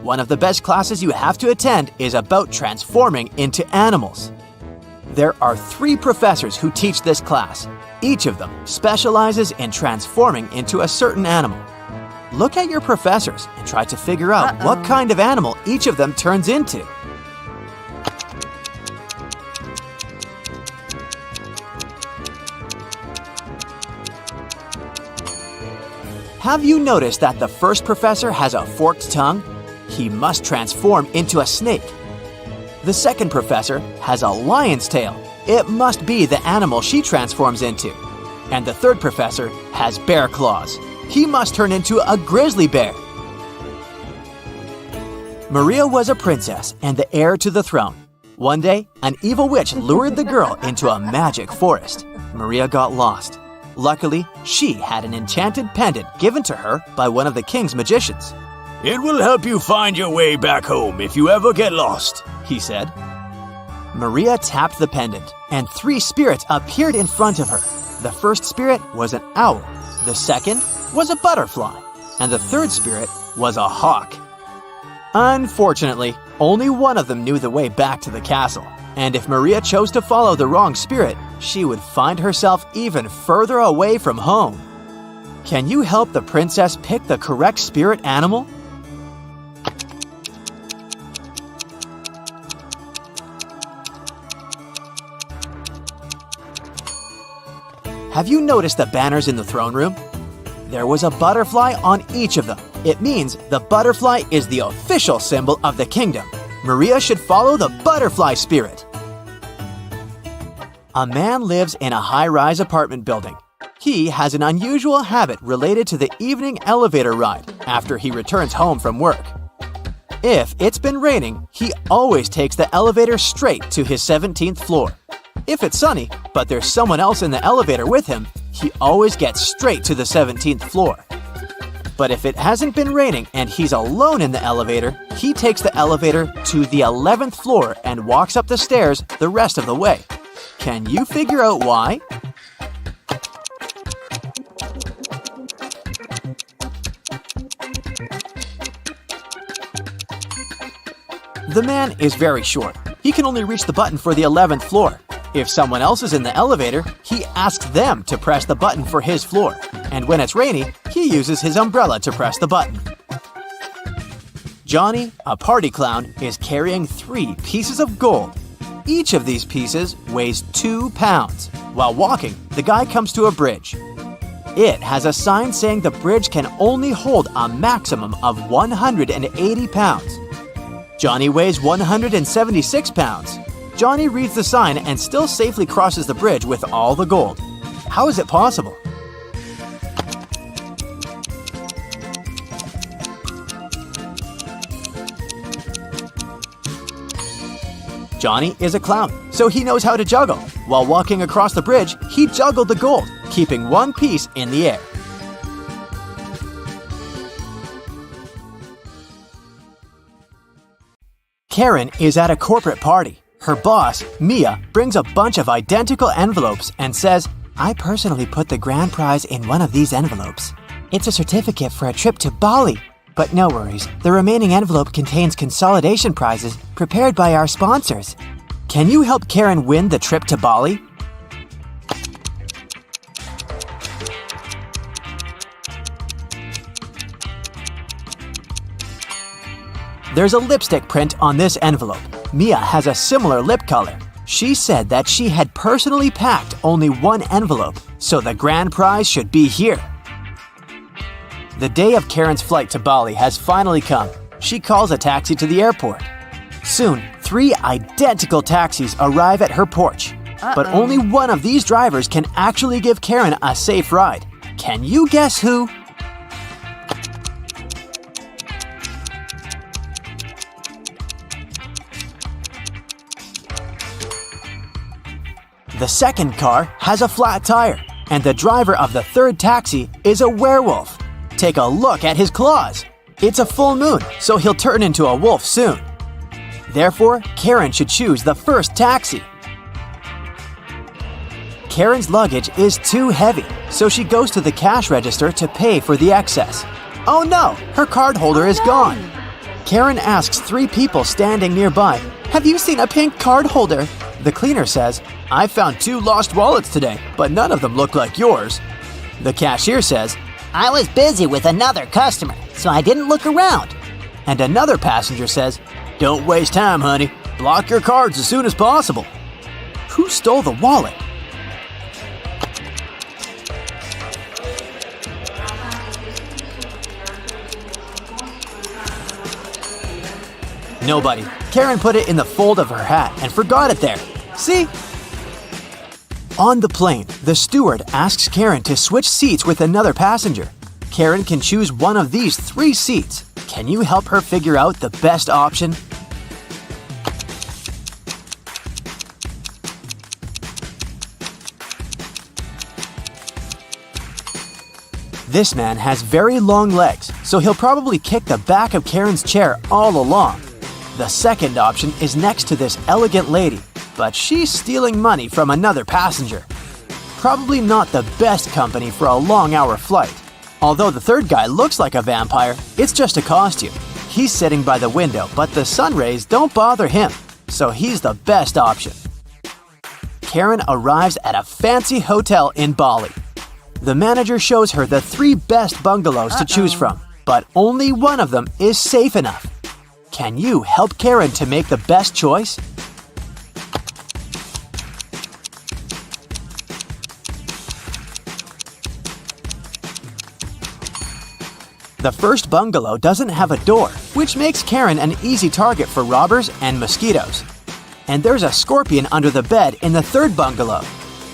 One of the best classes you have to attend is about transforming into animals. There are 3 professors who teach this class. Each of them specializes in transforming into a certain animal. Look at your professors and try to figure out what kind of animal each of them turns into. Have you noticed that the first professor has a forked tongue? He must transform into a snake. The second professor has a lion's tail. It must be the animal she transforms into. And the third professor has bear claws. He must turn into a grizzly bear. Maria was a princess and the heir to the throne. One day, an evil witch lured the girl into a magic forest. Maria got lost. Luckily, she had an enchanted pendant given to her by one of the king's magicians. "It will help you find your way back home if you ever get lost," he said. Maria tapped the pendant, and 3 spirits appeared in front of her. The first spirit was an owl, the second was a butterfly, and the third spirit was a hawk. Unfortunately, only one of them knew the way back to the castle, and if Maria chose to follow the wrong spirit, she would find herself even further away from home. Can you help the princess pick the correct spirit animal? Have you noticed the banners in the throne room? There was a butterfly on each of them. It means the butterfly is the official symbol of the kingdom. Maria should follow the butterfly spirit. A man lives in a high-rise apartment building. He has an unusual habit related to the evening elevator ride after he returns home from work. If it's been raining, he always takes the elevator straight to his 17th floor. If it's sunny, but there's someone else in the elevator with him, he always gets straight to the 17th floor. But if it hasn't been raining and he's alone in the elevator, he takes the elevator to the 11th floor and walks up the stairs the rest of the way. Can you figure out why? The man is very short. He can only reach the button for the 11th floor. If someone else is in the elevator, he asks them to press the button for his floor. And when it's rainy, he uses his umbrella to press the button. Johnny, a party clown, is carrying 3 pieces of gold. Each of these pieces weighs 2 pounds. While walking, the guy comes to a bridge. It has a sign saying the bridge can only hold a maximum of 180 pounds. Johnny weighs 176 pounds. Johnny reads the sign and still safely crosses the bridge with all the gold. How is it possible? Johnny is a clown, so he knows how to juggle. While walking across the bridge, he juggled the gold, keeping one piece in the air. Karen is at a corporate party. Her boss, Mia, brings a bunch of identical envelopes and says, "I personally put the grand prize in one of these envelopes. It's a certificate for a trip to Bali. But no worries, the remaining envelope contains consolidation prizes prepared by our sponsors. Can you help Karen win the trip to Bali?" There's a lipstick print on this envelope. Mia has a similar lip color. She said that she had personally packed only one envelope, so the grand prize should be here. The day of Karen's flight to Bali has finally come. She calls a taxi to the airport. Soon, 3 identical taxis arrive at her porch. But only one of these drivers can actually give Karen a safe ride. Can you guess who? The second car has a flat tire, and the driver of the third taxi is a werewolf. Take a look at his claws. It's a full moon, so he'll turn into a wolf soon. Therefore, Karen should choose the first taxi. Karen's luggage is too heavy, so she goes to the cash register to pay for the excess. Oh no, her card holder is gone. Karen asks 3 people standing nearby, "Have you seen a pink card holder?" The cleaner says, "I found 2 lost wallets today, but none of them look like yours." The cashier says, I was busy with another customer, so I didn't look around. and another passenger says, "Don't waste time, honey. Block your cards as soon as possible." Who stole the wallet? Nobody. Karen put it in the fold of her hat and forgot it there. See? On the plane, the steward asks Karen to switch seats with another passenger. Karen can choose one of these 3 seats. Can you help her figure out the best option? This man has very long legs, so he'll probably kick the back of Karen's chair all along. The second option is next to this elegant lady, but she's stealing money from another passenger. Probably not the best company for a long-hour flight. Although the third guy looks like a vampire, it's just a costume. He's sitting by the window, but the sun rays don't bother him, so he's the best option. Karen arrives at a fancy hotel in Bali. The manager shows her the 3 best bungalows to choose from, but only one of them is safe enough. Can you help Karen to make the best choice? The first bungalow doesn't have a door, which makes Karen an easy target for robbers and mosquitoes. And there's a scorpion under the bed in the third bungalow,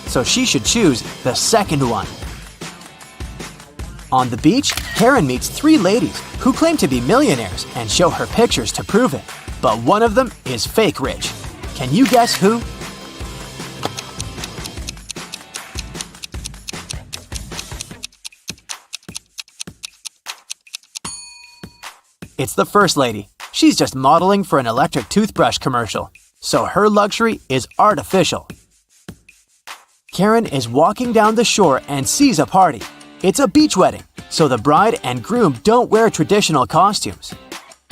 so she should choose the second one. On the beach, Karen meets 3 ladies who claim to be millionaires and show her pictures to prove it. But one of them is fake rich. Can you guess who? It's the first lady. She's just modeling for an electric toothbrush commercial, so her luxury is artificial. Karen is walking down the shore and sees a party. It's a beach wedding, so the bride and groom don't wear traditional costumes.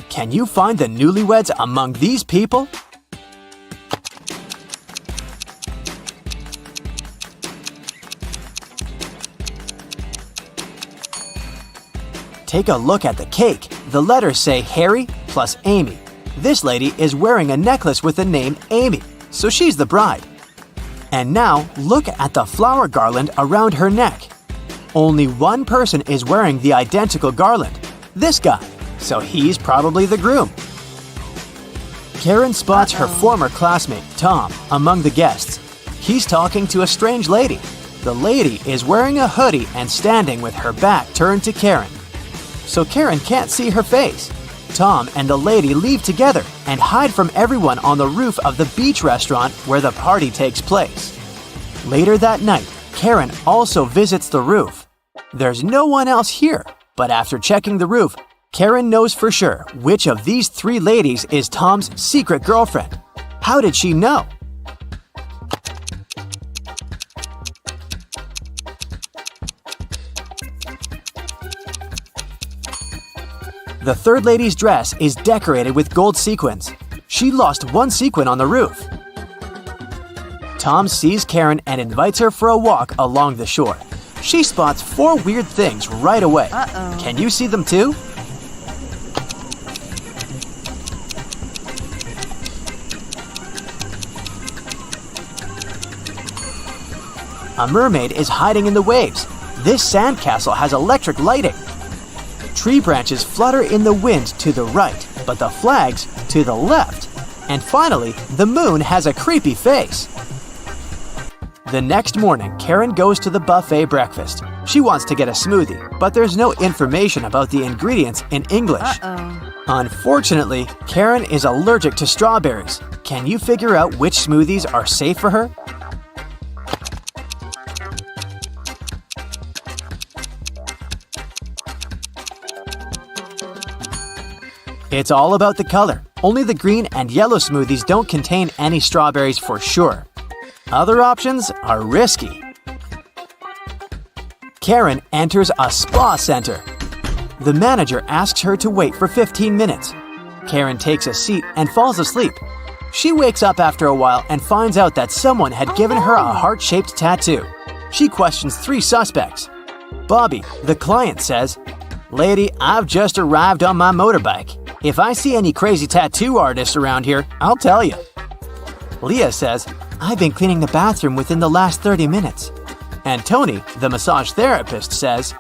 Can you find the newlyweds among these people? Take a look at the cake. The letters say Harry plus Amy. This lady is wearing a necklace with the name Amy, so she's the bride. And now look at the flower garland around her neck. Only one person is wearing the identical garland, this guy, so he's probably the groom. Karen spots her former classmate, Tom, among the guests. He's talking to a strange lady. The lady is wearing a hoodie and standing with her back turned to Karen, so Karen can't see her face. Tom and the lady leave together and hide from everyone on the roof of the beach restaurant where the party takes place. Later that night, Karen also visits the roof. There's no one else here, but after checking the roof, Karen knows for sure which of these three ladies is Tom's secret girlfriend. How did she know? The third lady's dress is decorated with gold sequins. She lost one sequin on the roof. Tom sees Karen and invites her for a walk along the shore. She spots four weird things right away. Can you see them too? A mermaid is hiding in the waves. This sandcastle has electric lighting. Tree branches flutter in the wind to the right, but the flags to the left. And finally, the moon has a creepy face. The next morning, Karen goes to the buffet breakfast. She wants to get a smoothie, but there's no information about the ingredients in English. Unfortunately, Karen is allergic to strawberries. Can you figure out which smoothies are safe for her? It's all about the color. Only the green and yellow smoothies don't contain any strawberries for sure. Other options are risky. Karen enters a spa center. The manager asks her to wait for 15 minutes. Karen takes a seat and falls asleep. She wakes up after a while and finds out that someone had given her a heart-shaped tattoo. She questions three suspects. Bobby, the client, says, "Lady, I've just arrived on my motorbike. If I see any crazy tattoo artists around here, I'll tell you." Leah says, "I've been cleaning the bathroom within the last 30 minutes. And Tony, the massage therapist, says,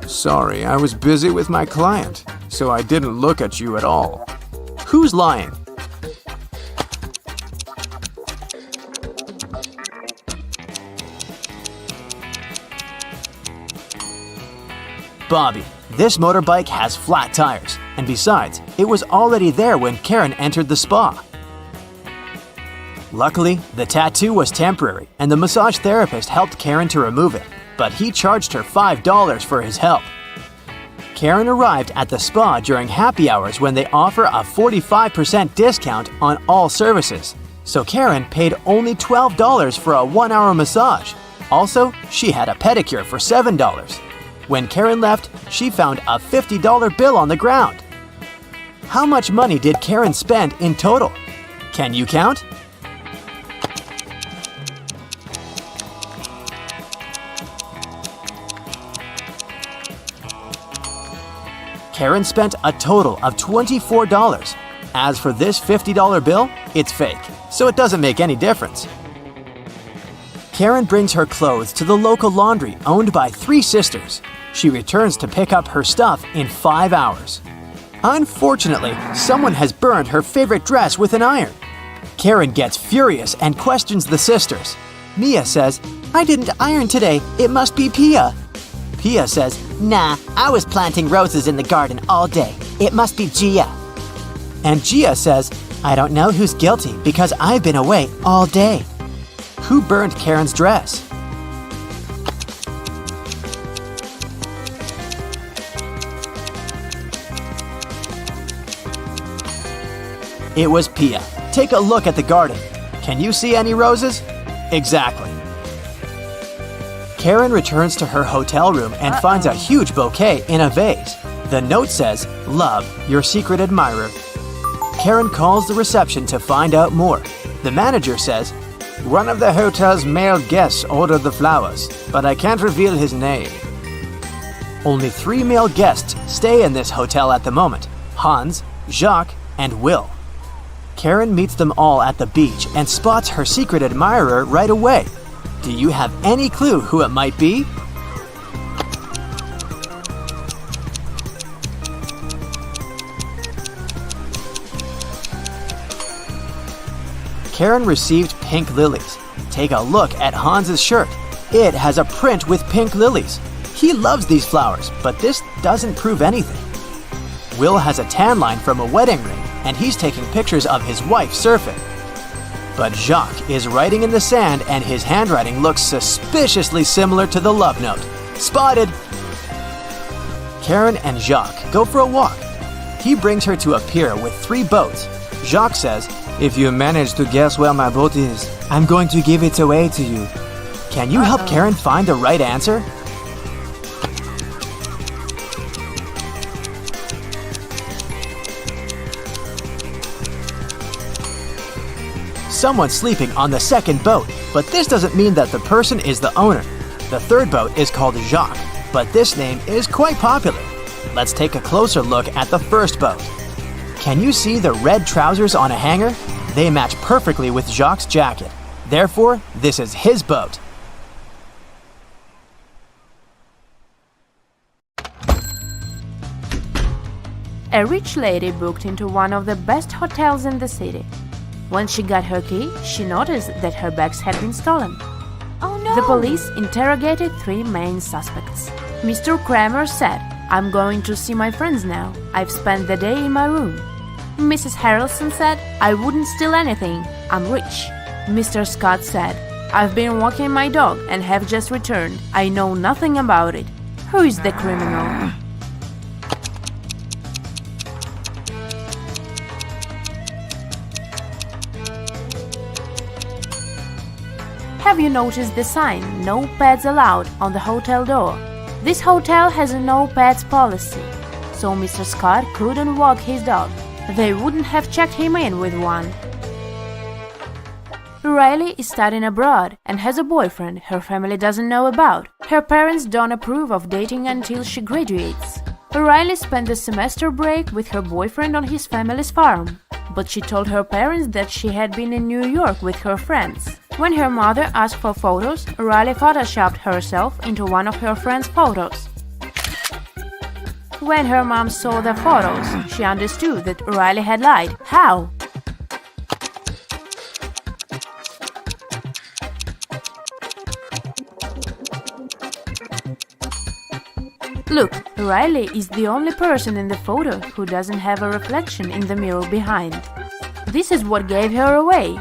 "Sorry, I was busy with my client, so I didn't look at you at all." Who's lying? Bobby. This motorbike has flat tires, and besides, it was already there when Karen entered the spa. Luckily, the tattoo was temporary, and the massage therapist helped Karen to remove it, but he charged her $5 for his help. Karen arrived at the spa during happy hours when they offer a 45% discount on all services, so Karen paid only $12 for a 1-hour massage. Also, she had a pedicure for $7. When Karen left, she found a $50 bill on the ground. How much money did Karen spend in total? Can you count? Karen spent a total of $24. As for this $50 bill, it's fake, so it doesn't make any difference. Karen brings her clothes to the local laundry owned by three sisters. She returns to pick up her stuff in 5 hours. Unfortunately, someone has burned her favorite dress with an iron. Karen gets furious and questions the sisters. Mia says, "I didn't iron today, it must be Pia." Pia says, "Nah, I was planting roses in the garden all day. It must be Gia." And Gia says, "I don't know who's guilty because I've been away all day." Who burned Karen's dress? It was Pia. Take a look at the garden. Can you see any roses? Exactly. Karen returns to her hotel room and finds a huge bouquet in a vase. The note says, "Love, your secret admirer." Karen calls the reception to find out more. The manager says, "One of the hotel's male guests ordered the flowers, but I can't reveal his name." Only 3 male guests stay in this hotel at the moment: Hans, Jacques, and Will. Karen meets them all at the beach and spots her secret admirer right away. Do you have any clue who it might be? Karen received pink lilies. Take a look at Hans's shirt. It has a print with pink lilies. He loves these flowers, but this doesn't prove anything. Will has a tan line from a wedding ring, and he's taking pictures of his wife surfing. But Jacques is writing in the sand, and his handwriting looks suspiciously similar to the love note. Spotted! Karen and Jacques go for a walk. He brings her to a pier with 3 boats. Jacques says, "If you manage to guess where my boat is, I'm going to give it away to you." Can you help Karen find the right answer? Someone's sleeping on the second boat, but this doesn't mean that the person is the owner. The third boat is called Jacques, but this name is quite popular. Let's take a closer look at the first boat. Can you see the red trousers on a hanger? They match perfectly with Jacques' jacket. Therefore, this is his boat. A rich lady booked into one of the best hotels in the city. When she got her key, she noticed that her bags had been stolen. Oh no! The police interrogated 3 main suspects. Mr. Kramer said, "I'm going to see my friends now. I've spent the day in my room." Mrs. Harrelson said, "I wouldn't steal anything. I'm rich." Mr. Scott said, "I've been walking my dog and have just returned. I know nothing about it." Who is the criminal? Have you noticed the sign, "No pets allowed," on the hotel door? This hotel has a no pets policy, so Mr. Scott couldn't walk his dog. They wouldn't have checked him in with one. Riley is studying abroad and has a boyfriend her family doesn't know about. Her parents don't approve of dating until she graduates. Riley spent the semester break with her boyfriend on his family's farm, but she told her parents that she had been in New York with her friends. When her mother asked for photos, Riley photoshopped herself into one of her friend's photos. When her mom saw the photos, she understood that Riley had lied. How? Look, Riley is the only person in the photo who doesn't have a reflection in the mirror behind. This is what gave her away.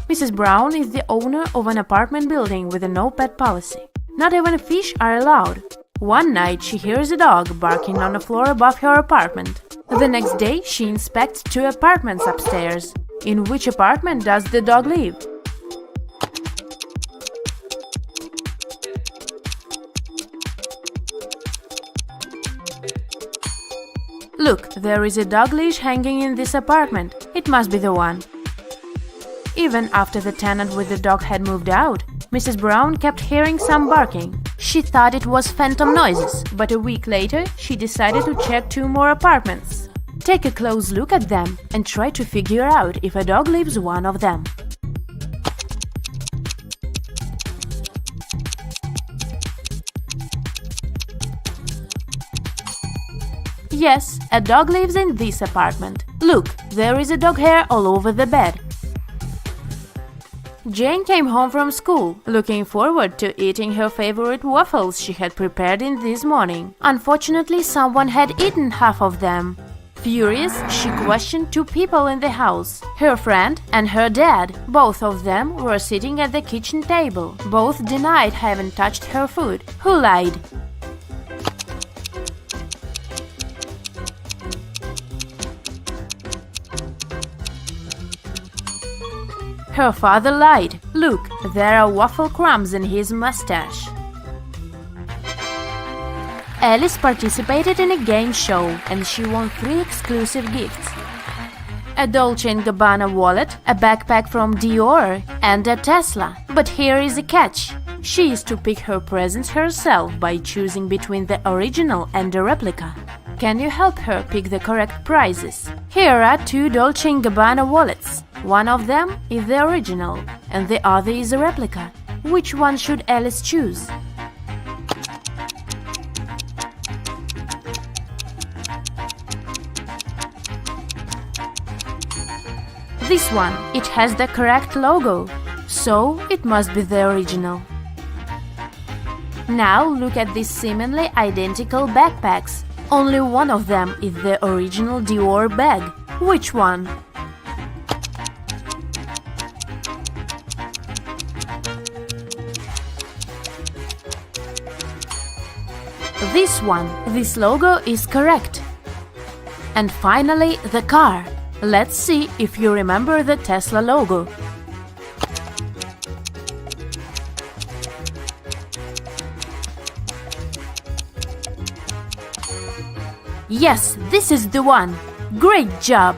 Mrs. Brown is the owner of an apartment building with a no-pet policy. Not even fish are allowed. One night she hears a dog barking on the floor above her apartment. The next day she inspects 2 apartments upstairs. In which apartment does the dog live? Look, there is a dog leash hanging in this apartment. It must be the one. Even after the tenant with the dog had moved out, Mrs. Brown kept hearing some barking. She thought it was phantom noises, but a week later she decided to check 2 more apartments. Take a close look at them and try to figure out if a dog lives one of them. Yes, a dog lives in this apartment. Look, there is a dog hair all over the bed. Jane came home from school, looking forward to eating her favorite waffles she had prepared in this morning. Unfortunately, someone had eaten half of them. Furious, she questioned 2 people in the house, her friend and her dad. Both of them were sitting at the kitchen table. Both denied having touched her food. Who lied? Her father lied. Look, there are waffle crumbs in his mustache. Alice participated in a game show and she won 3 exclusive gifts: a Dolce & Gabbana wallet, a backpack from Dior, and a Tesla. But here is a catch. She is to pick her presents herself by choosing between the original and the replica. Can you help her pick the correct prizes? Here are 2 Dolce & Gabbana wallets. One of them is the original and the other is a replica. Which one should Alice choose? This one, it has the correct logo, so it must be the original. Now look at these seemingly identical backpacks. Only one of them is the original Dior bag. Which one? This one. This logo is correct. And finally, the car. Let's see if you remember the Tesla logo. Yes, this is the one. Great job!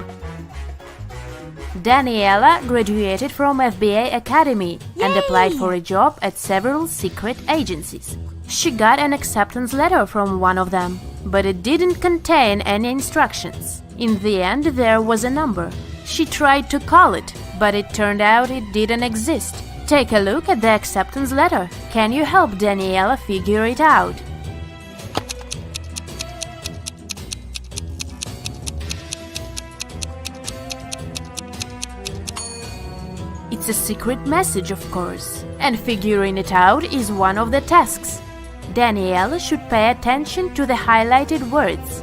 Daniela graduated from FBA Academy and applied for a job at several secret agencies. She got an acceptance letter from one of them, but it didn't contain any instructions. In the end, there was a number. She tried to call it, but it turned out it didn't exist. Take a look at the acceptance letter. Can you help Daniela figure it out? It's a secret message, of course, and figuring it out is one of the tasks. Daniela should pay attention to the highlighted words.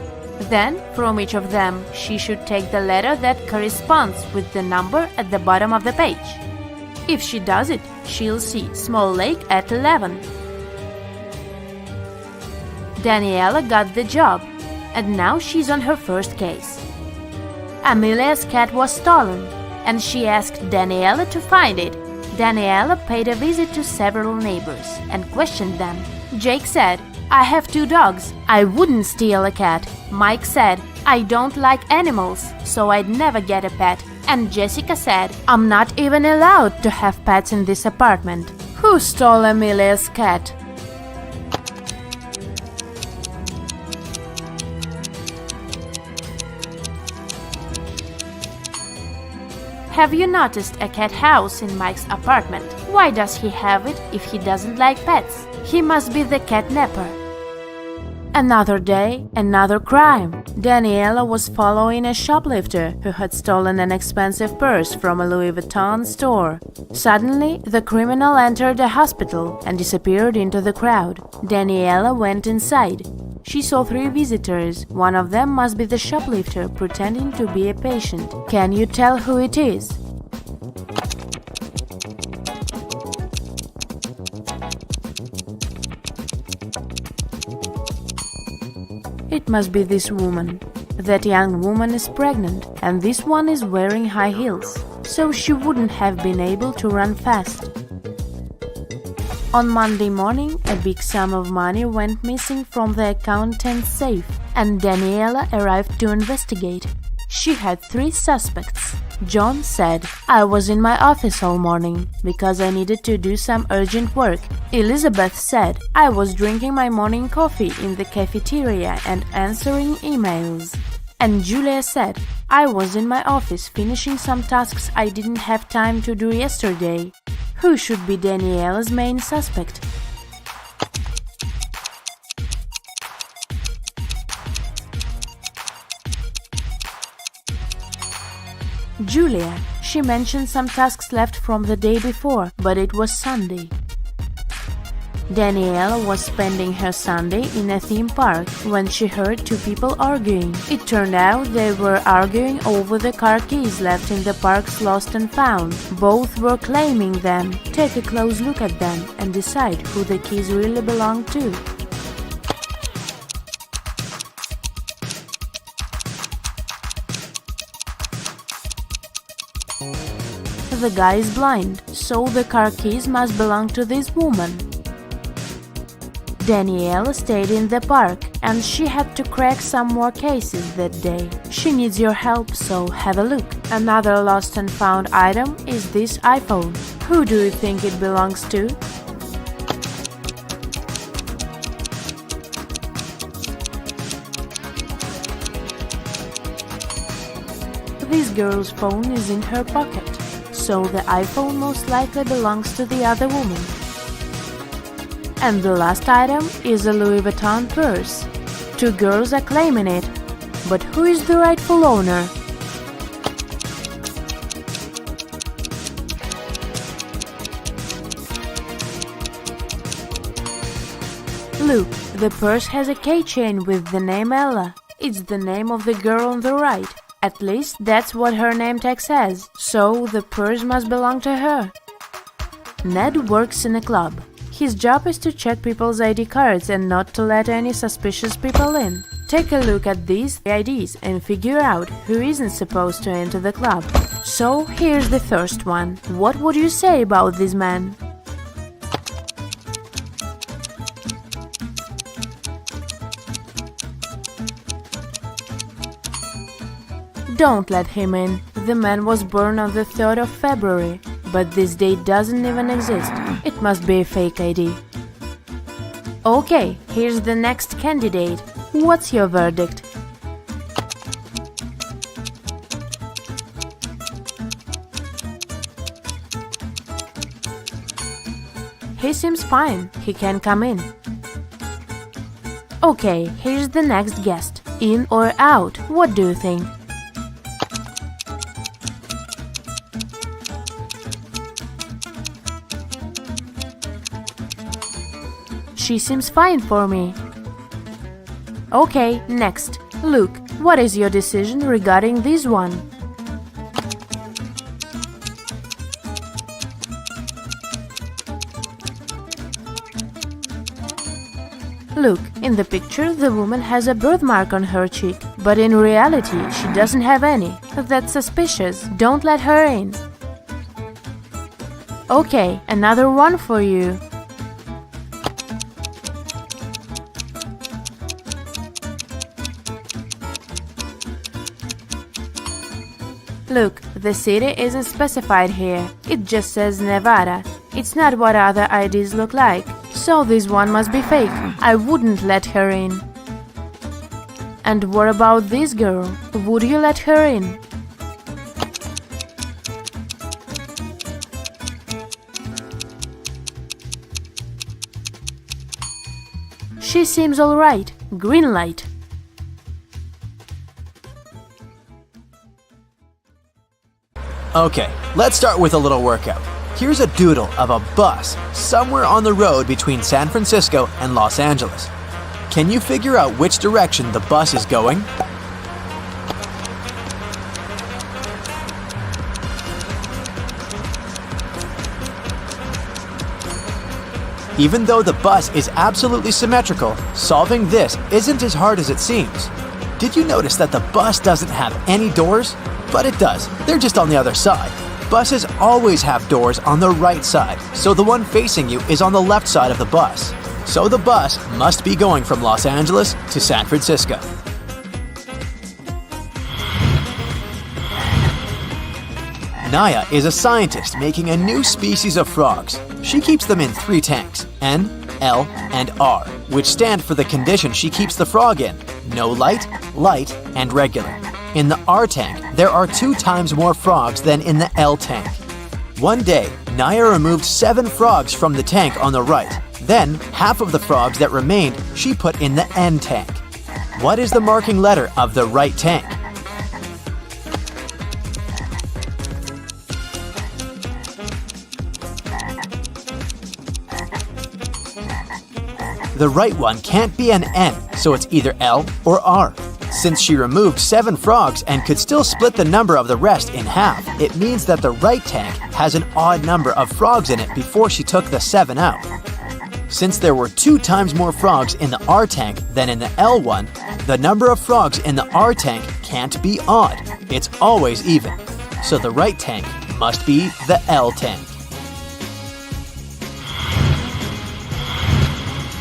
Then, from each of them, she should take the letter that corresponds with the number at the bottom of the page. If she does it, she'll see Small Lake at 11. Daniela got the job, and now she's on her first case. Amelia's cat was stolen, and she asked Daniela to find it. Daniela paid a visit to several neighbors and questioned them. Jake said, "I have 2 dogs. I wouldn't steal a cat." Mike said, "I don't like animals, so I'd never get a pet." And Jessica said, "I'm not even allowed to have pets in this apartment." Who stole Amelia's cat? Have you noticed a cat house in Mike's apartment? Why does he have it if he doesn't like pets? He must be the catnapper. Another day, another crime. Daniela was following a shoplifter who had stolen an expensive purse from a Louis Vuitton store. Suddenly, the criminal entered a hospital and disappeared into the crowd. Daniela went inside. She saw 3 visitors. One of them must be the shoplifter pretending to be a patient. Can you tell who it is? It must be this woman. That young woman is pregnant, and this one is wearing high heels, so she wouldn't have been able to run fast. On Monday morning, a big sum of money went missing from the accountant's safe, and Daniela arrived to investigate. She had 3 suspects. John said, "I was in my office all morning because I needed to do some urgent work." Elizabeth said, "I was drinking my morning coffee in the cafeteria and answering emails." And Julia said, "I was in my office finishing some tasks I didn't have time to do yesterday." Who should be Daniela's main suspect? Julia. She mentioned some tasks left from the day before, but it was Sunday. Daniela was spending her Sunday in a theme park when she heard 2 people arguing. It turned out they were arguing over the car keys left in the park's lost and found. Both were claiming them. Take a close look at them and decide who the keys really belong to. the guy is blind, so the car keys must belong to this woman. Danielle stayed in the park and she had to crack some more cases that day. She needs your help, so have a look. Another lost and found item is this iPhone. Who do you think it belongs to? This girl's phone is in her pocket, so the iPhone most likely belongs to the other woman. And the last item is a Louis Vuitton purse. Two girls are claiming it, but who is the rightful owner? Look, the purse has a keychain with the name Ella. It's the name of the girl on the right. At least that's what her name tag says, so the purse must belong to her. Ned works in a club. His job is to check people's ID cards and not to let any suspicious people in. Take a look at these IDs and figure out who isn't supposed to enter the club. So here's the first one. What would you say about this man? Don't let him in. The man was born on the 3rd of February, but this date doesn't even exist. It must be a fake ID. Okay, here's the next candidate. What's your verdict? He seems fine. He can come in. Okay, here's the next guest. In or out? What do you think? She seems fine for me. Okay, next. Luke, what is your decision regarding this one? Look, in the picture the woman has a birthmark on her cheek, but in reality she doesn't have any. That's suspicious. Don't let her in. Okay, another one for you. Look, the city isn't specified here. It just says Nevada. It's not what other IDs look like. So this one must be fake. I wouldn't let her in. And what about this girl? Would you let her in? She seems alright. Green light. Okay, let's start with a little workout. Here's a doodle of a bus somewhere on the road between San Francisco and Los Angeles. Can you figure out which direction the bus is going? Even though the bus is absolutely symmetrical, solving this isn't as hard as it seems. Did you notice that the bus doesn't have any doors? But it does. They're just on the other side. Buses always have doors on the right side, so the one facing you is on the left side of the bus. So the bus must be going from Los Angeles to San Francisco. Naya is a scientist making a new species of frogs. She keeps them in 3 tanks, N, L, and R, which stand for the condition she keeps the frog in: no light, light, and regular. In the R tank, there are 2 times more frogs than in the L tank. One day, Naya removed 7 frogs from the tank on the right. Then, half of the frogs that remained, she put in the N tank. What is the marking letter of the right tank? The right one can't be an N, so it's either L or R. Since she removed 7 frogs and could still split the number of the rest in half, it means that the right tank has an odd number of frogs in it before she took the 7 out. Since there were 2 times more frogs in the R tank than in the L one, the number of frogs in the R tank can't be odd. It's always even. So the right tank must be the L tank.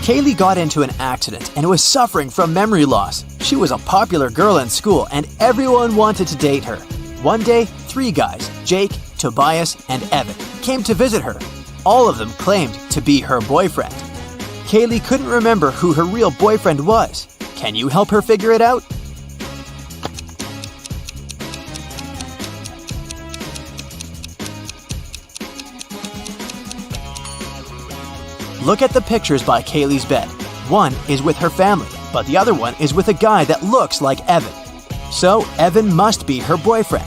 Kaylee got into an accident and was suffering from memory loss. She was a popular girl in school and everyone wanted to date her. One day, 3 guys, Jake, Tobias, and Evan, came to visit her. All of them claimed to be her boyfriend. Kaylee couldn't remember who her real boyfriend was. Can you help her figure it out? Look at the pictures by Kaylee's bed. One is with her family, but the other one is with a guy that looks like Evan. So Evan must be her boyfriend.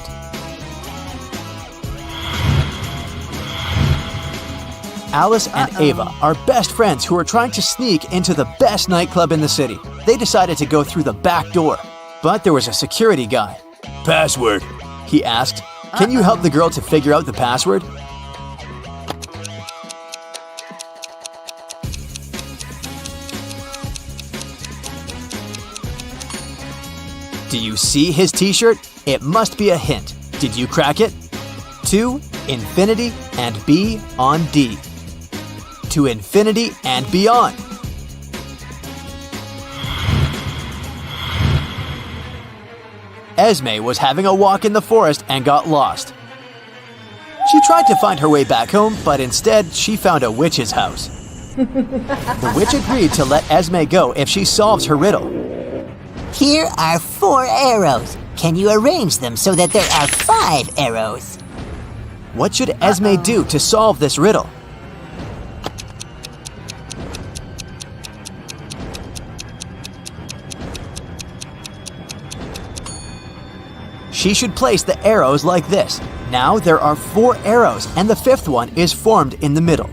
Alice and Ava are best friends who are trying to sneak into the best nightclub in the city. They decided to go through the back door, but there was a security guy. Password. He asked, "Can you help the girl to figure out the password?" Do you see his t-shirt? It must be a hint. Did you crack it? To infinity and B on D. To infinity and beyond. Esme was having a walk in the forest and got lost. She tried to find her way back home, but instead she found a witch's house. The witch agreed to let Esme go if she solves her riddle. Here are 4 arrows. Can you arrange them so that there are 5 arrows? What should Esme do to solve this riddle? She should place the arrows like this. Now there are 4 arrows and the 5th one is formed in the middle.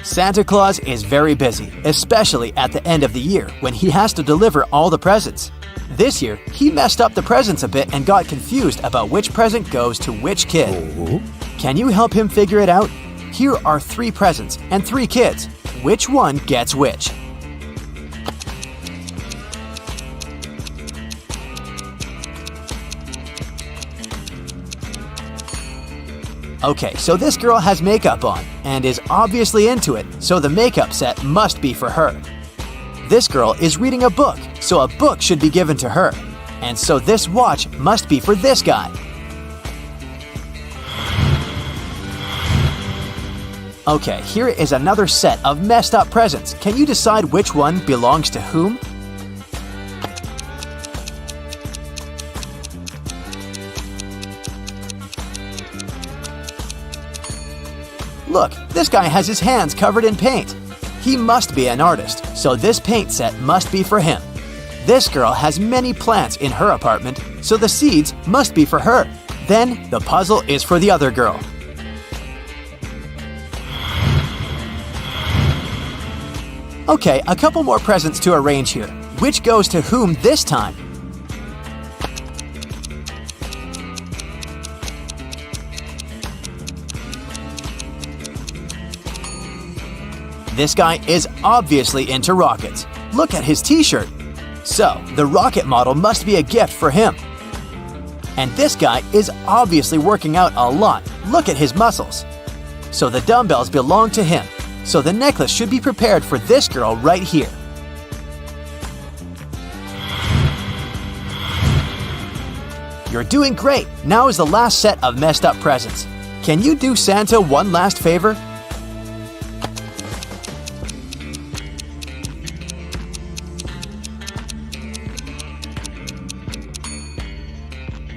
Santa Claus is very busy, especially at the end of the year when he has to deliver all the presents. This year, he messed up the presents a bit and got confused about which present goes to which kid. Can you help him figure it out? Here are 3 presents and 3 kids. Which one gets which? Okay, so this girl has makeup on and is obviously into it, so the makeup set must be for her. This girl is reading a book, so a book should be given to her. And so this watch must be for this guy. Okay, here is another set of messed up presents. Can you decide which one belongs to whom? Look, this guy has his hands covered in paint. He must be an artist, so this paint set must be for him. This girl has many plants in her apartment, so the seeds must be for her. Then the puzzle is for the other girl. Okay, a couple more presents to arrange here. Which goes to whom this time? This guy is obviously into rockets. Look at his t-shirt. So, the rocket model must be a gift for him. And this guy is obviously working out a lot. Look at his muscles. So the dumbbells belong to him. So the necklace should be prepared for this girl right here. You're doing great. Now is the last set of messed up presents. Can you do Santa one last favor?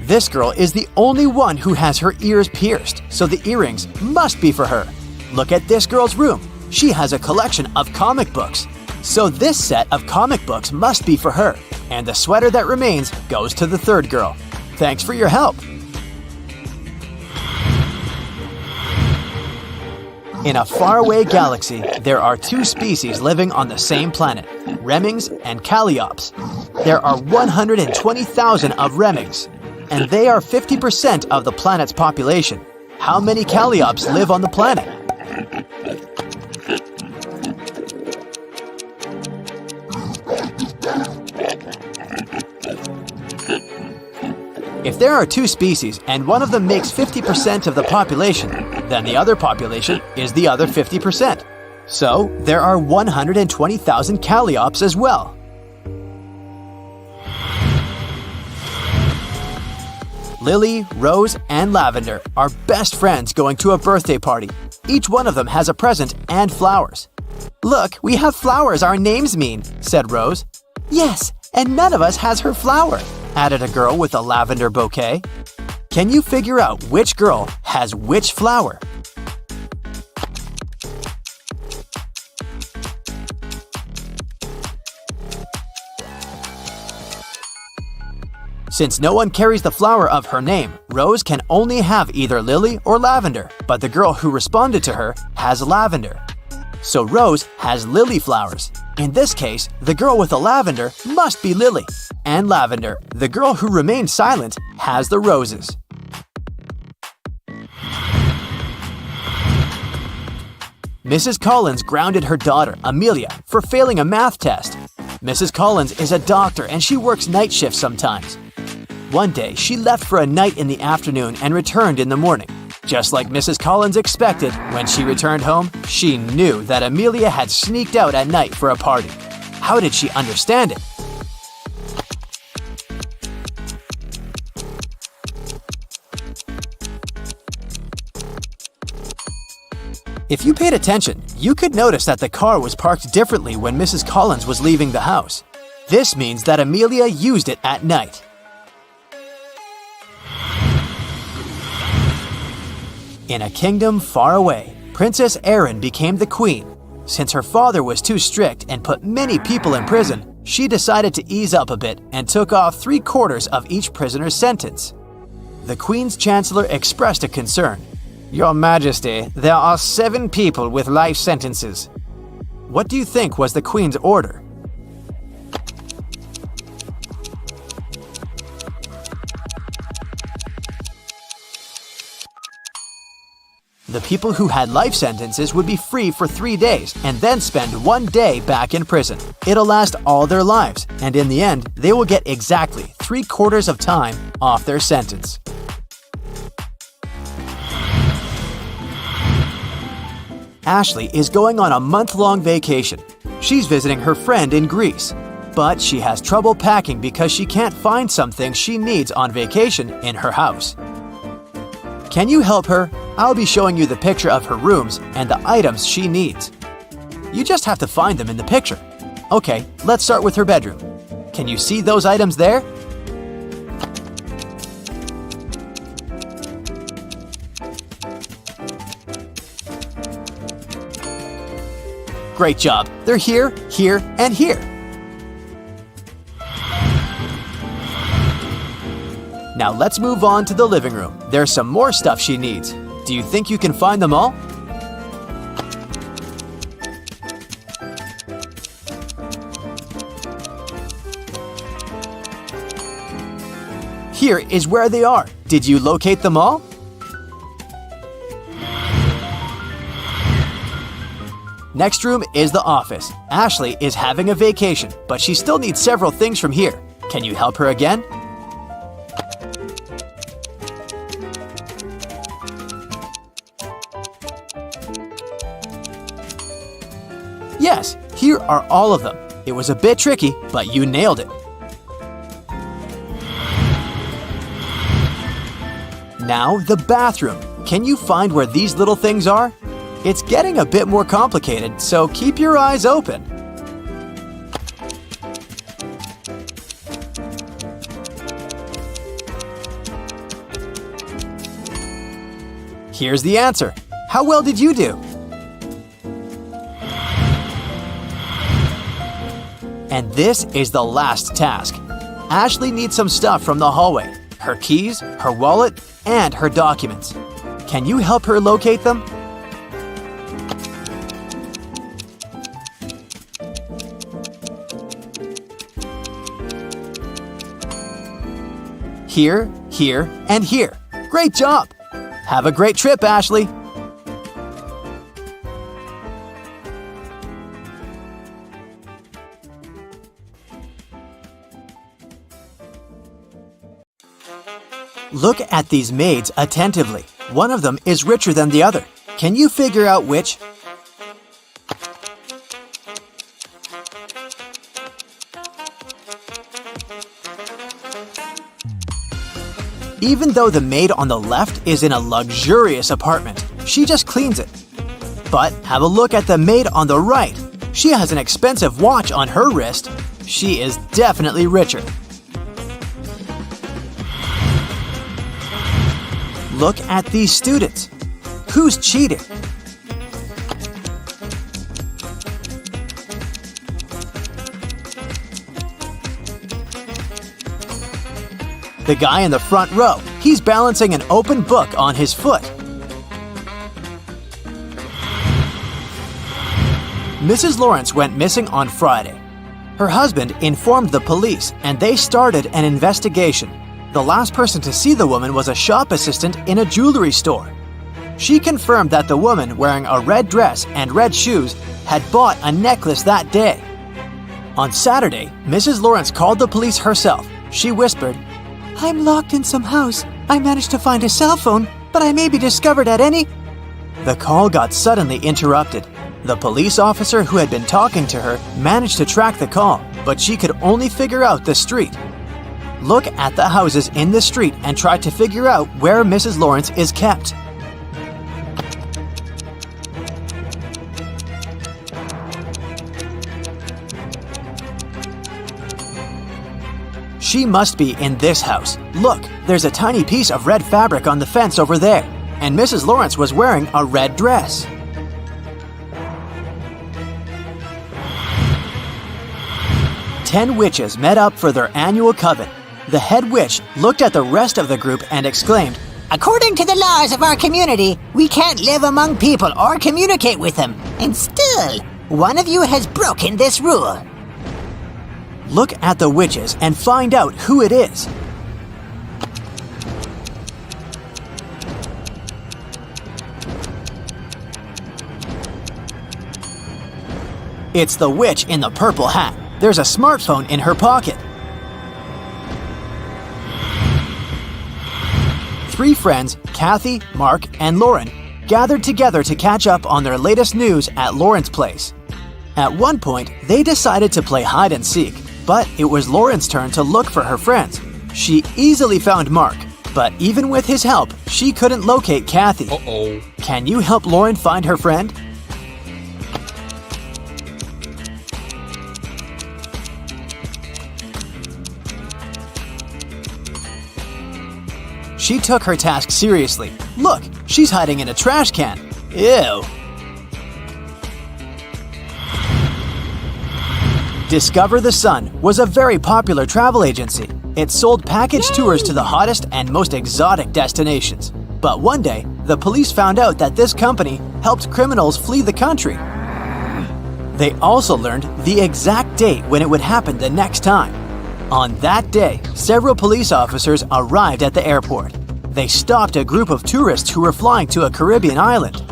This girl is the only one who has her ears pierced, so the earrings must be for her. Look at this girl's room. She has a collection of comic books. So this set of comic books must be for her. And the sweater that remains goes to the 3rd girl. Thanks for your help. In a faraway galaxy, there are 2 species living on the same planet, Remings and Calliops. There are 120,000 of Remings, and they are 50% of the planet's population. How many Calliops live on the planet? If there are two species and one of them makes 50% of the population, then the other population is the other 50%. So there are 120,000 Calliops as well. Lily, Rose, and Lavender are best friends going to a birthday party. Each one of them has a present and flowers. "Look, we have flowers our names mean," said Rose. "Yes, and none of us has her flower," added a girl with a lavender bouquet. Can you figure out which girl has which flower? Since no one carries the flower of her name, Rose can only have either Lily or Lavender, but the girl who responded to her has Lavender. So Rose has lily flowers. In this case, the girl with the lavender must be Lily. And Lavender, the girl who remained silent, has the roses. Mrs. Collins grounded her daughter, Amelia, for failing a math test. Mrs. Collins is a doctor and she works night shifts sometimes. One day, she left for a night in the afternoon and returned in the morning. Just like Mrs. Collins expected, when she returned home, she knew that Amelia had sneaked out at night for a party. How did she understand it? If you paid attention, you could notice that the car was parked differently when Mrs. Collins was leaving the house. This means that Amelia used it at night. In a kingdom far away, Princess Erin became the queen. Since her father was too strict and put many people in prison, she decided to ease up a bit and took off 3/4 of each prisoner's sentence. The Queen's Chancellor expressed a concern. "Your Majesty, there are 7 people with life sentences." What do you think was the Queen's order? The people who had life sentences would be free for 3 days and then spend 1 day back in prison. It'll last all their lives, and in the end, they will get exactly 3/4 of time off their sentence. Ashley is going on a month-long vacation. She's visiting her friend in Greece, but she has trouble packing because she can't find some things she needs on vacation in her house. Can you help her? I'll be showing you the picture of her rooms and the items she needs. You just have to find them in the picture. Okay, let's start with her bedroom. Can you see those items there? Great job. They're here, here, and here. Now let's move on to the living room. There's some more stuff she needs. Do you think you can find them all? Here is where they are. Did you locate them all? Next room is the office. Ashley is having a vacation, but she still needs several things from here. Can you help her again? Yes, here are all of them. It was a bit tricky, but you nailed it. Now, the bathroom. Can you find where these little things are? It's getting a bit more complicated, so keep your eyes open. Here's the answer. How well did you do? And this is the last task. Ashley needs some stuff from the hallway. Her keys, her wallet, and her documents. Can you help her locate them? Here, here, and here. Great job! Have a great trip, Ashley! Look at these maids attentively. One of them is richer than the other. Can you figure out which? Even though the maid on the left is in a luxurious apartment, she just cleans it. But have a look at the maid on the right. She has an expensive watch on her wrist. She is definitely richer. Look at these students. Who's cheating? The guy in the front row, he's balancing an open book on his foot. Mrs. Lawrence went missing on Friday. Her husband informed the police and they started an investigation. The last person to see the woman was a shop assistant in a jewelry store. She confirmed that the woman wearing a red dress and red shoes had bought a necklace that day. On Saturday, Mrs. Lawrence called the police herself. She whispered, "I'm locked in some house. I managed to find a cell phone, but I may be discovered at any..." The call got suddenly interrupted. The police officer who had been talking to her managed to track the call, but she could only figure out the street. Look at the houses in the street and try to figure out where Mrs. Lawrence is kept. She must be in this house. Look, there's a tiny piece of red fabric on the fence over there, and Mrs. Lawrence was wearing a red dress. Ten witches met up for their annual coven. The head witch looked at the rest of the group and exclaimed, According to the laws of our community, we can't live among people or communicate with them. And still, one of you has broken this rule. "Look at the witches and find out who it is." It's the witch in the purple hat. There's a smartphone in her pocket. Three friends, Kathy, Mark, and Lauren, gathered together to catch up on their latest news at Lauren's place. At one point, they decided to play hide and seek, but it was Lauren's turn to look for her friends. She easily found Mark, but even with his help, she couldn't locate Kathy. Can you help Lauren find her friend? She took her task seriously. Look, she's hiding in a trash can. Ew. Discover the Sun was a very popular travel agency. It sold package tours to the hottest and most exotic destinations. But one day, the police found out that this company helped criminals flee the country. They also learned the exact date when it would happen the next time. On that day, several police officers arrived at the airport. They stopped a group of tourists who were flying to a Caribbean island.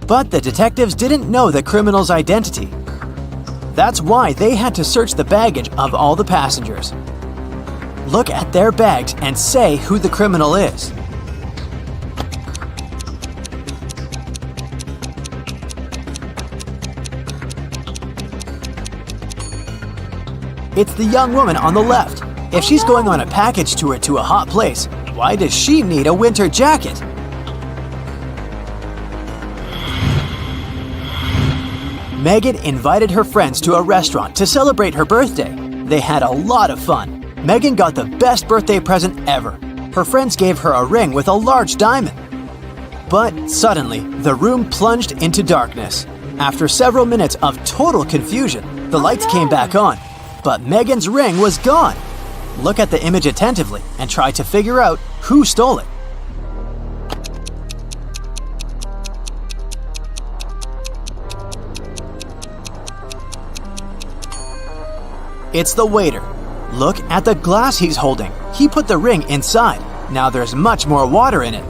But the detectives didn't know the criminal's identity. That's why they had to search the baggage of all the passengers. Look at their bags and say who the criminal is. It's the young woman on the left. If she's going on a package tour to a hot place, why does she need a winter jacket? Megan invited her friends to a restaurant to celebrate her birthday. They had a lot of fun. Megan got the best birthday present ever. Her friends gave her a ring with a large diamond. But suddenly, the room plunged into darkness. After several minutes of total confusion, the lights came back on. But Megan's ring was gone. Look at the image attentively and try to figure out who stole it. It's the waiter. Look at the glass he's holding. He put the ring inside. Now there's much more water in it.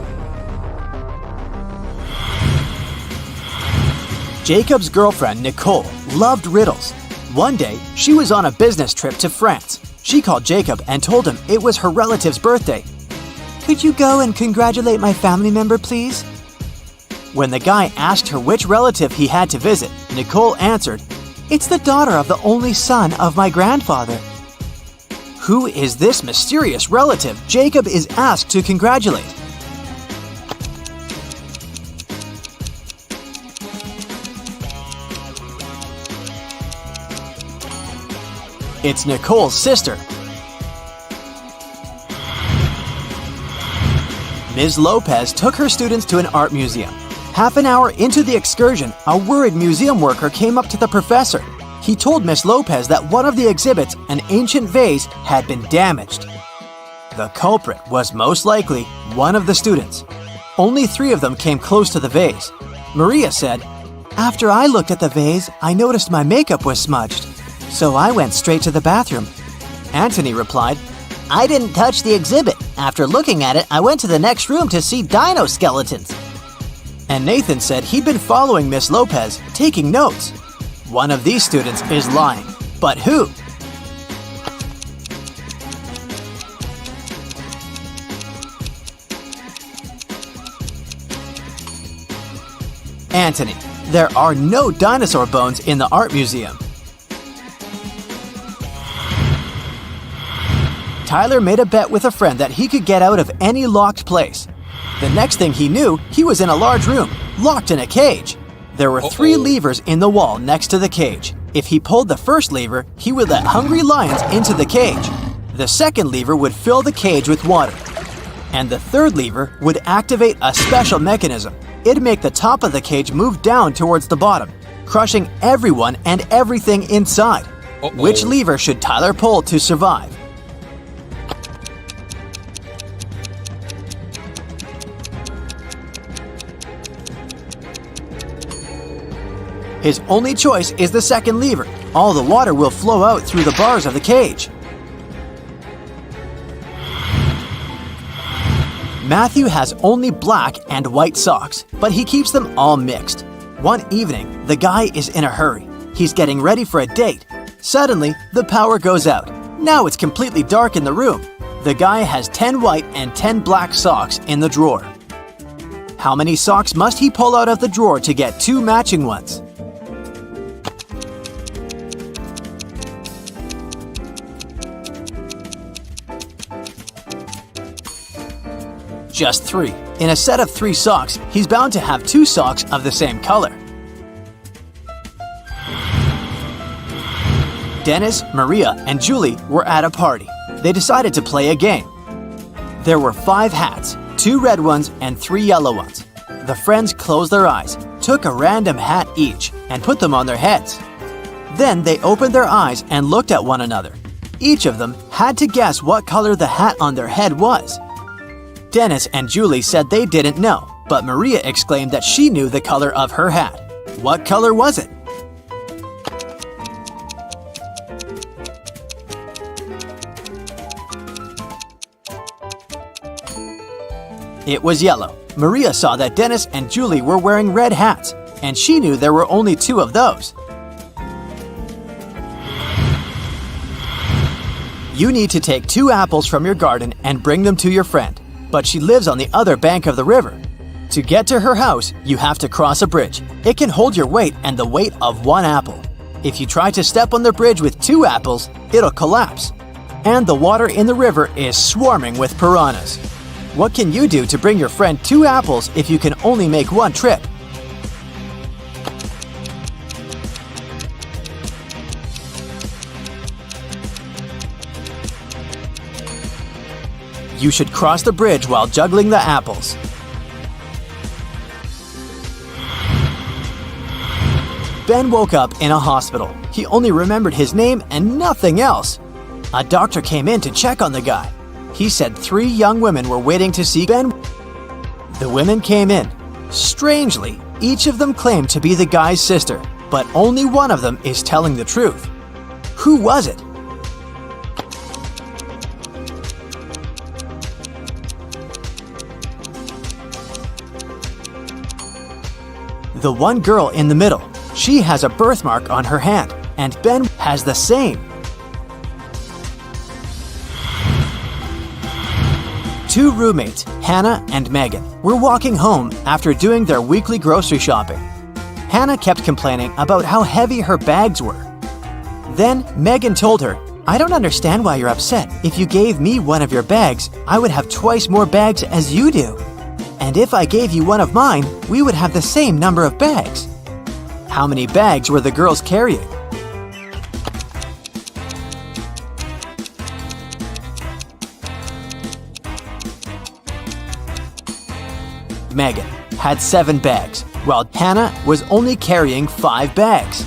Jacob's girlfriend, Nicole, loved riddles. One day, she was on a business trip to France. She called Jacob and told him it was her relative's birthday. Could you go and congratulate my family member, please? When the guy asked her which relative he had to visit, Nicole answered, It's the daughter of the only son of my grandfather. Who is this mysterious relative Jacob is asked to congratulate? It's Nicole's sister. Ms. Lopez took her students to an art museum. Half an hour into the excursion, a worried museum worker came up to the professor. He told Miss Lopez that one of the exhibits, an ancient vase, had been damaged. The culprit was most likely one of the students. Only 3 of them came close to the vase. Maria said, After I looked at the vase, I noticed my makeup was smudged. So I went straight to the bathroom. Anthony replied, I didn't touch the exhibit. After looking at it, I went to the next room to see dino skeletons. And Nathan said he'd been following Miss Lopez, taking notes. One of these students is lying. But who? Anthony. There are no dinosaur bones in the art museum. Tyler made a bet with a friend that he could get out of any locked place. The next thing he knew, he was in a large room, locked in a cage. There were 3 levers in the wall next to the cage. If he pulled the first lever, he would let hungry lions into the cage. The second lever would fill the cage with water. And the third lever would activate a special mechanism. It'd make the top of the cage move down towards the bottom, crushing everyone and everything inside. Which lever should Tyler pull to survive? His only choice is the second lever. All the water will flow out through the bars of the cage. Matthew has only black and white socks, but he keeps them all mixed. One evening, the guy is in a hurry. He's getting ready for a date. Suddenly, the power goes out. Now it's completely dark in the room. The guy has 10 white and 10 black socks in the drawer. How many socks must he pull out of the drawer to get 2 matching ones? Just 3. In a set of 3 socks, he's bound to have 2 socks of the same color. Dennis, Maria, and Julie were at a party. They decided to play a game. There were 5 hats, 2 red ones and 3 yellow ones. The friends closed their eyes, took a random hat each, and put them on their heads. Then they opened their eyes and looked at one another. Each of them had to guess what color the hat on their head was. Dennis and Julie said they didn't know, but Maria exclaimed that she knew the color of her hat. What color was it? It was yellow. Maria saw that Dennis and Julie were wearing red hats, and she knew there were only 2 of those. You need to take 2 apples from your garden and bring them to your friend, but she lives on the other bank of the river. To get to her house, you have to cross a bridge. It can hold your weight and the weight of 1 apple. If you try to step on the bridge with 2 apples, it'll collapse. And the water in the river is swarming with piranhas. What can you do to bring your friend 2 apples if you can only make 1 trip? You should cross the bridge while juggling the apples. Ben woke up in a hospital. He only remembered his name and nothing else. A doctor came in to check on the guy. He said 3 young women were waiting to see Ben. The women came in. Strangely, each of them claimed to be the guy's sister, but only one of them is telling the truth. Who was it? The one girl in the middle. She has a birthmark on her hand, and Ben has the same. two roommates, Hannah and Megan, were walking home after doing their weekly grocery shopping. Hannah kept complaining about how heavy her bags were. Then Megan told her, "I don't understand why you're upset. If you gave me one of your bags, I would have twice more bags as you do. And if I gave you one of mine, we would have the same number of bags." How many bags were the girls carrying? Megan had 7 bags, while Hannah was only carrying 5 bags.